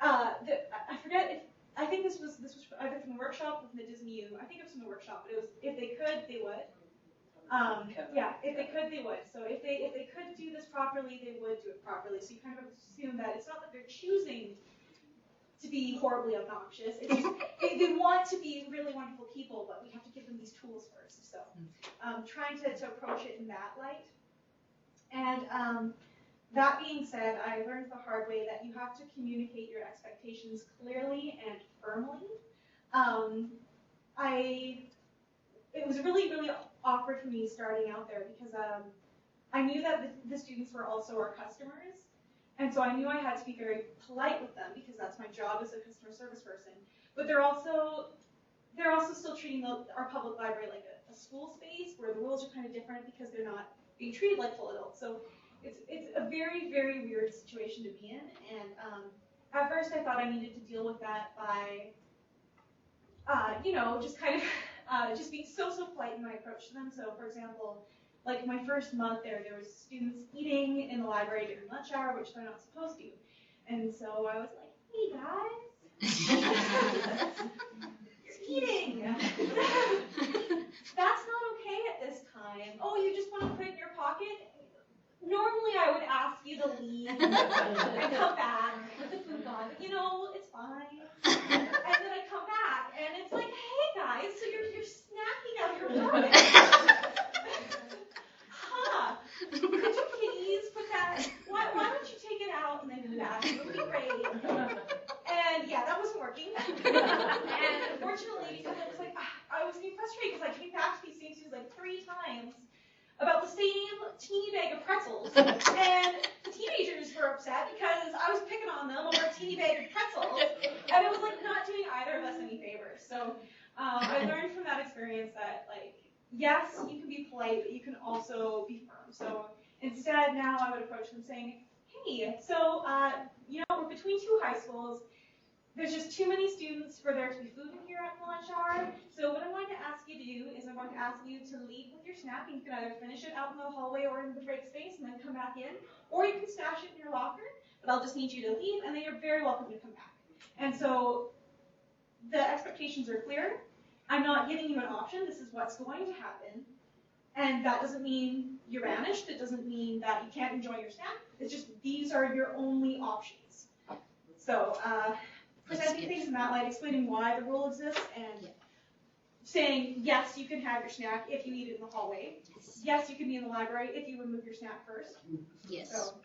I forget if, I think this was either from the workshop or from the Disney U. I think it was from the workshop, but it was, if they could, they would. Yeah, if they could, they would. So if they could do this properly, they would do it properly. So you kind of assume that it's not that they're choosing to be horribly obnoxious. It's just they want to be really wonderful people, but we have to give them these tools first. So trying to approach it in that light. And that being said, I learned the hard way that you have to communicate your expectations clearly and firmly. It was really, really awkward for me starting out there because I knew that the students were also our customers. And so I knew I had to be very polite with them because that's my job as a customer service person. But they're also still treating our public library like a school space where the rules are kind of different because they're not being treated like full adults. So it's a very, very weird situation to be in. And at first I thought I needed to deal with that by, just kind of just being so polite in my approach to them. So for example, like my first month there was students eating in the library during lunch hour, which they're not supposed to. And so I was like, hey guys, you're eating. That's not okay at this time. Oh, you just want to put it in your pocket? Normally I would ask you to leave and come back with the food gone, but it's fine. And then I come back and it's like, hey guys, so you're snacking out of your pocket. Could you please put that, why don't you take it out and then do that? It would be great. And yeah, that wasn't working. And unfortunately, because it was like, I was getting frustrated because I came back to these things like 3 times about the same teeny bag of pretzels. And the teenagers were upset because I was picking on them over a teeny bag of pretzels. And it was like not doing either of us any favors. So I learned from that experience that yes, you can be polite, but you can also be firm. So instead, now I would approach them saying, hey, so, we're between 2 high schools. There's just too many students for there to be food in here at the lunch hour. So what I'm going to ask you to do is I'm going to ask you to leave with your snack, and you can either finish it out in the hallway or in the break space and then come back in, or you can stash it in your locker, but I'll just need you to leave, and then you're very welcome to come back. And so the expectations are clear. I'm not giving you an option. This is what's going to happen. And that doesn't mean you're banished. It doesn't mean that you can't enjoy your snack. It's just these are your only options. So presenting things in that light, explaining why the rule exists, and saying, yes, you can have your snack if you eat it in the hallway. Yes, you can be in the library if you remove your snack first. Yes. So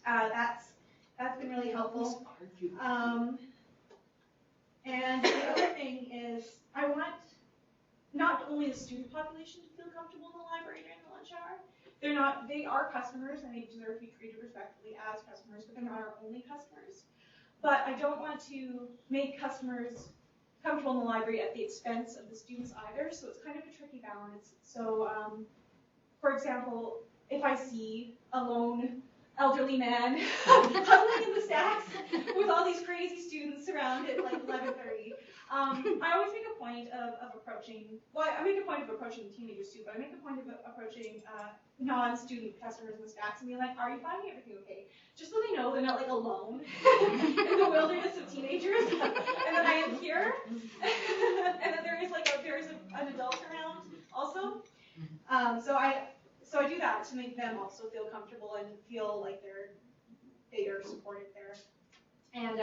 that's been really helpful. And the other thing is, I want not only the student population to feel comfortable in the library during the lunch hour. They are customers and they deserve to be treated respectfully as customers, but they're not our only customers. but I don't want to make customers comfortable in the library at the expense of the students either, so it's kind of a tricky balance. So, for example, if I see a lone elderly man huddling in the stacks with all these crazy students around at like 11:30, I always make a point of approaching, well, I make a point of approaching teenagers too, but I make a point of approaching non-student customers in the stacks and being like, are you finding everything okay? Just so they know they're not like alone in the wilderness of teenagers, and that I am here, and that there is an adult around also. So I do that to make them also feel comfortable and feel like they are supported there. And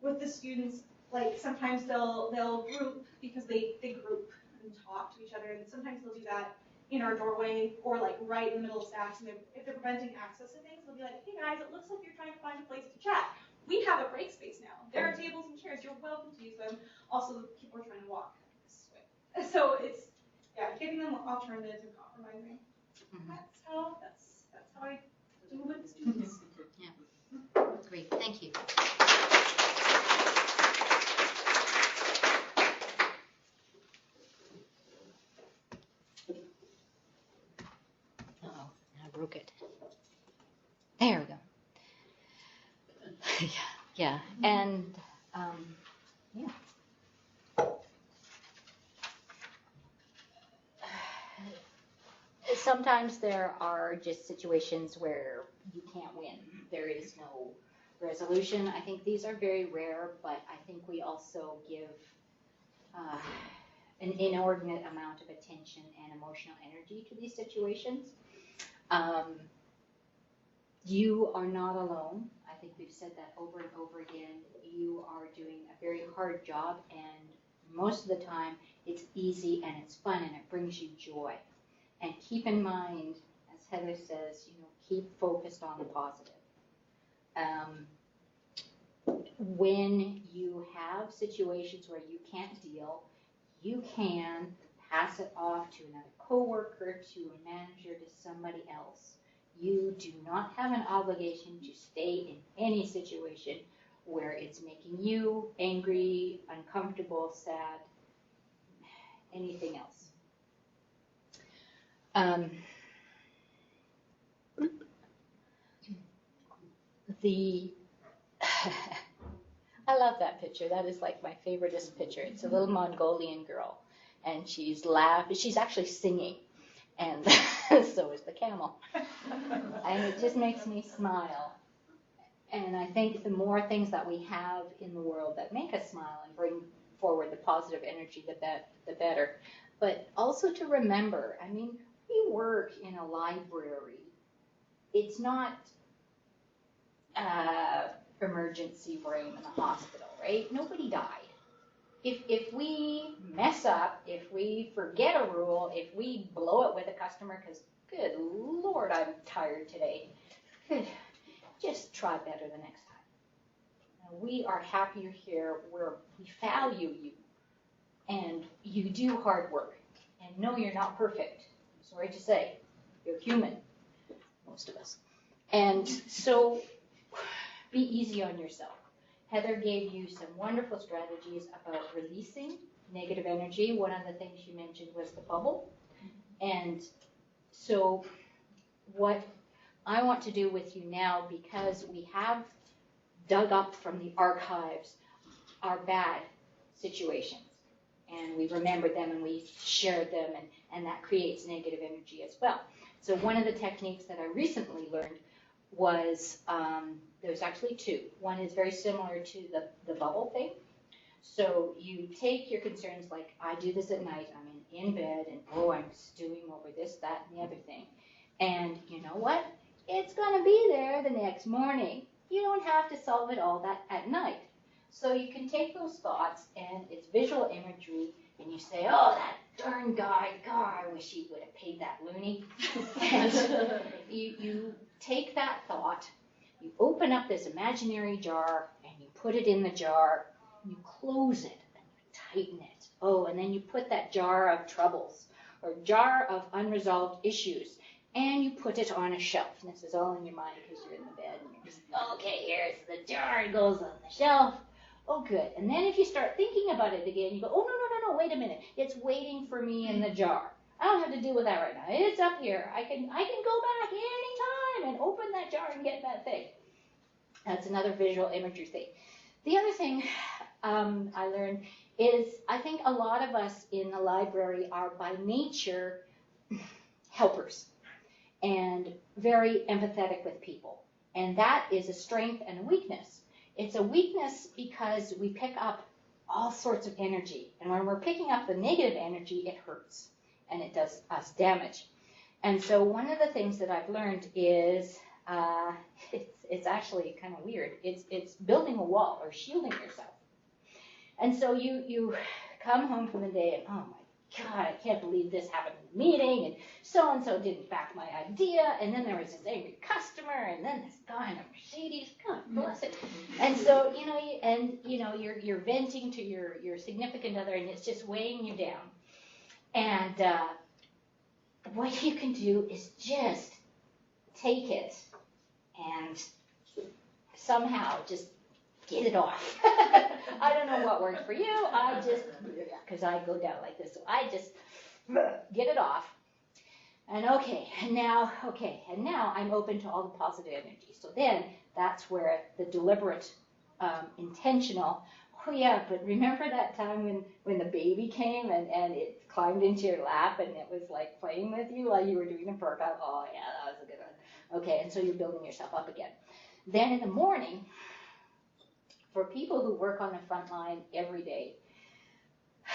with the students, like sometimes they'll group because they group and talk to each other, and sometimes they'll do that in our doorway or like right in the middle of stacks. And if they're preventing access to things, they'll be like, hey guys, it looks like you're trying to find a place to chat. We have a break space now. There are tables and chairs. You're welcome to use them. Also, people are trying to walk this way. So it's, yeah, giving them alternatives and compromising. That's how I do with students. Yeah, great, thank you. Uh-oh, I broke it. There we go. yeah, and yeah. Sometimes there are just situations where you can't win. There is no resolution. I think these are very rare, but I think we also give an inordinate amount of attention and emotional energy to these situations. You are not alone. I think we've said that over and over again. You are doing a very hard job, and most of the time it's easy and it's fun and it brings you joy. And keep in mind, as Heather says, keep focused on the positive. When you have situations where you can't deal, you can pass it off to another coworker, to a manager, to somebody else. You do not have an obligation to stay in any situation where it's making you angry, uncomfortable, sad, anything else. I love that picture. That is like my favoriteest picture. It's a little Mongolian girl, and she's laughing. She's actually singing, and so is the camel. And it just makes me smile. And I think the more things that we have in the world that make us smile and bring forward the positive energy, the better. But also to remember, I mean, we work in a library. It's not emergency room in the hospital, right? Nobody died. If we mess up, if we forget a rule, if we blow it with a customer, because good Lord, I'm tired today, just try better the next time. Now, we are happier here. We value you, and you do hard work. And no, you're not perfect. I'm sorry to say, you're human, most of us. And so be easy on yourself. Heather gave you some wonderful strategies about releasing negative energy. One of the things she mentioned was the bubble. And so what I want to do with you now, because we have dug up from the archives our bad situations, and we remembered them and we shared them, and that creates negative energy as well. So one of the techniques that I recently learned was, there's actually two. One is very similar to the bubble thing. So you take your concerns, like I do this at night, I'm in bed, and I'm stewing over this, that, and the other thing. And you know what? It's going to be there the next morning. You don't have to solve it all that at night. So you can take those thoughts, and it's visual imagery, and you say, oh, that darn guy, God, I wish he would have paid that loony. And you take that thought, you open up this imaginary jar, and you put it in the jar, you close it, and you tighten it. Oh, and then you put that jar of troubles, or jar of unresolved issues, and you put it on a shelf. And this is all in your mind because you're in the bed and you're just, okay, here's the jar, it goes on the shelf. Oh, good. And then if you start thinking about it again, you go, oh, no, wait a minute. It's waiting for me in the jar. I don't have to deal with that right now. It's up here. I can go back anytime and open that jar and get that thing. That's another visual imagery thing. The other thing I learned is I think a lot of us in the library are by nature helpers and very empathetic with people. And that is a strength and a weakness. It's a weakness because we pick up all sorts of energy. And when we're picking up the negative energy, it hurts and it does us damage. And so one of the things that I've learned is it's actually kind of weird. It's building a wall or shielding yourself. And so you come home from the day and, oh my God, I can't believe this happened in the meeting, and so didn't back my idea, and then there was this angry customer, and then this guy in a Mercedes, God bless it. And so, you're venting to your significant other, and it's just weighing you down. And what you can do is just take it and somehow just get it off. I don't know what worked for you. Because I go down like this, so I just get it off. And now I'm open to all the positive energy. So then that's where the deliberate, intentional, oh yeah, but remember that time when the baby came and it climbed into your lap and it was like playing with you while you were doing the workout? Oh yeah, that was a good one. Okay, and so you're building yourself up again. Then in the morning, for people who work on the front line every day,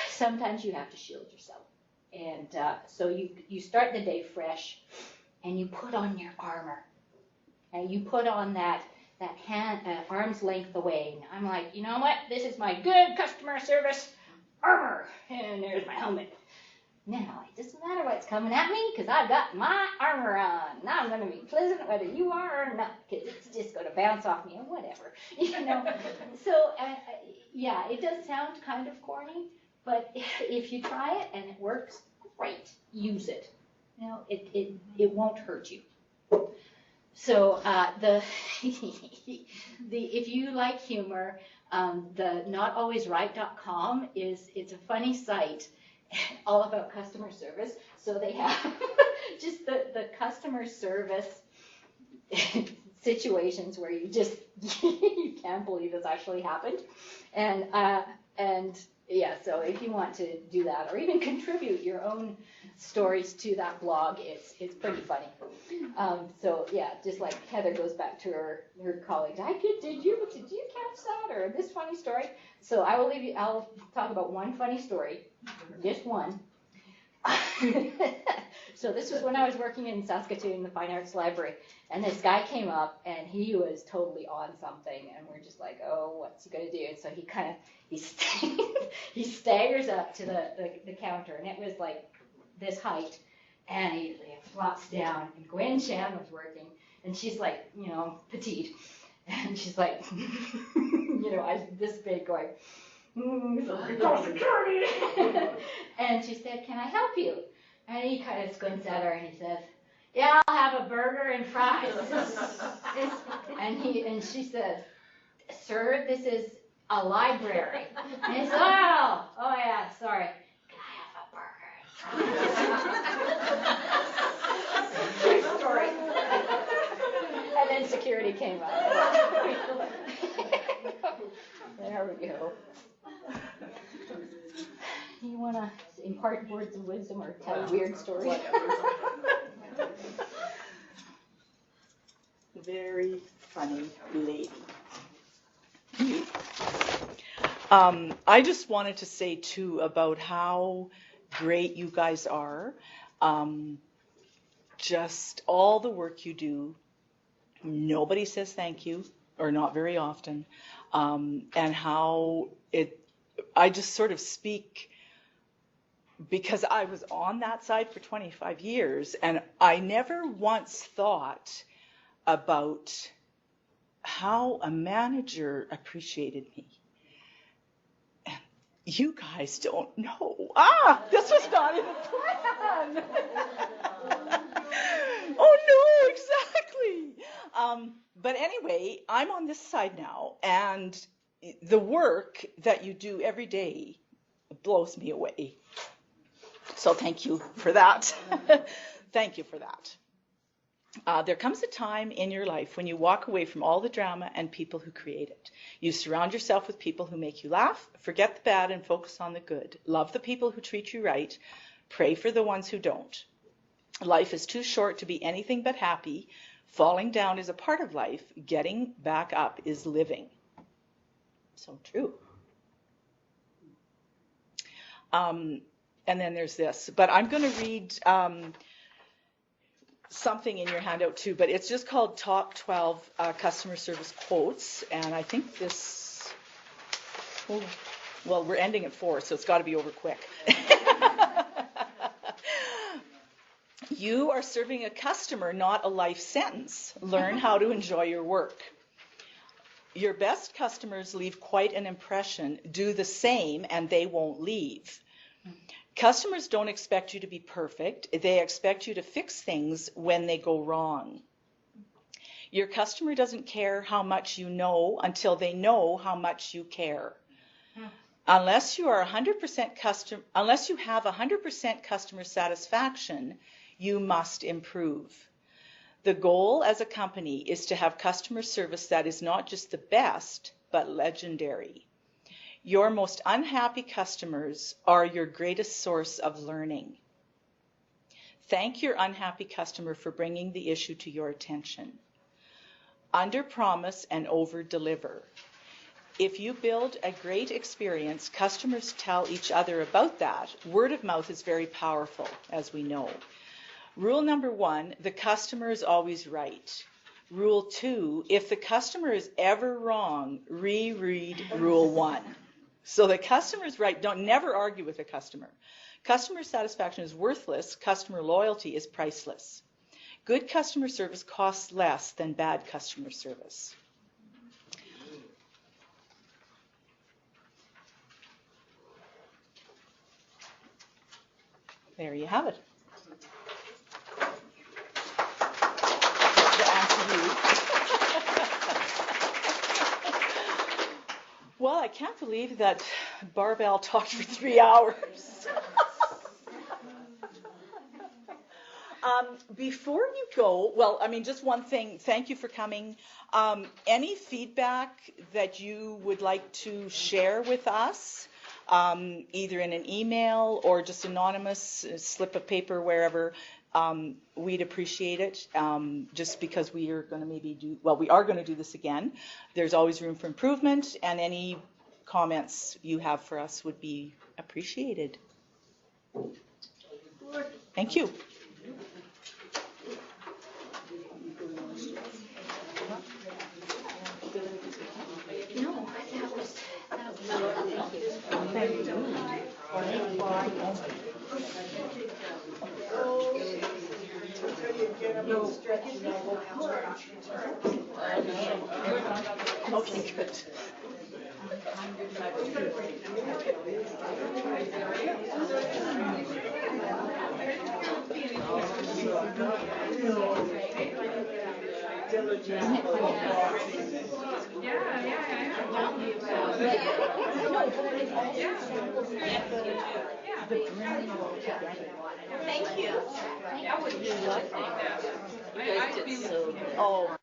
sometimes you have to shield yourself. And so you start the day fresh, and you put on your armor. And you put on that hand, arm's length away. And I'm like, you know what? This is my good customer service armor. And there's my helmet. Now, it doesn't matter what's coming at me because I've got my armor on. Now I'm going to be pleasant whether you are or not because it's just going to bounce off me or whatever. So, yeah, it does sound kind of corny, but if you try it and it works, great, use it. It won't hurt you. So if you like humor, the notalwaysright.com it's a funny site. All about customer service. So they have just the customer service situations where you just you can't believe this actually happened. And yeah, so if you want to do that or even contribute your own stories to that blog, it's pretty funny. So yeah, just like Heather goes back to her colleagues, did you catch that or this funny story? So I'll talk about one funny story, just one. So this was when I was working in Saskatoon in the Fine Arts Library, and this guy came up and he was totally on something, and we're just like, oh, what's he gonna do? And so he staggers up to the counter, and it was like this height, and he flops down, and Gwen Chan was working, and she's like, petite, and she's like, this big going, security. And she said, can I help you? And he kind of squints at her and he says, yeah, I'll have a burger and fries. And she says, sir, this is a library. And he says, oh yeah, sorry. Can I have a burger? True story. And then security came up. There we go. You want to impart words of wisdom or tell a weird story? Very funny lady. I just wanted to say, too, about how great you guys are. Just all the work you do. Nobody says thank you, or not very often. And how I just sort of speak because I was on that side for 25 years, and I never once thought about how a manager appreciated me. And you guys don't know. This was not in the plan. Oh no, exactly. But anyway, I'm on this side now, and the work that you do every day blows me away. So thank you for that. Thank you for that. There comes a time in your life when you walk away from all the drama and people who create it. You surround yourself with people who make you laugh, forget the bad and focus on the good. Love the people who treat you right. Pray for the ones who don't. Life is too short to be anything but happy. Falling down is a part of life. Getting back up is living. So true. And then there's this. But I'm going to read something in your handout too, but it's just called Top 12 Customer Service Quotes. And I think this, well, we're ending at 4, so it's got to be over quick. You are serving a customer, not a life sentence. Learn how to enjoy your work. Your best customers leave quite an impression. Do the same and they won't leave. Customers don't expect you to be perfect. They expect you to fix things when they go wrong. Your customer doesn't care how much you know until they know how much you care. Unless you have 100% customer satisfaction, you must improve. The goal as a company is to have customer service that is not just the best, but legendary. Your most unhappy customers are your greatest source of learning. Thank your unhappy customer for bringing the issue to your attention. Under-promise and over-deliver. If you build a great experience, customers tell each other about that. Word of mouth is very powerful, as we know. Rule number 1, the customer is always right. Rule 2, if the customer is ever wrong, reread Rule 1. So the customer is right. Don't never argue with a customer. Customer satisfaction is worthless. Customer loyalty is priceless. Good customer service costs less than bad customer service. There you have it. To answer you. Well, I can't believe that Barbell talked for 3 hours. Before you go, well, I mean, just one thing. Thank you for coming. Any feedback that you would like to share with us, either in an email or just anonymous, slip of paper, wherever, we'd appreciate it. Just because we are going to we are going to do this again. There's always room for improvement, and any comments you have for us would be appreciated. Thank you. Okay, good. Thank you. Oh.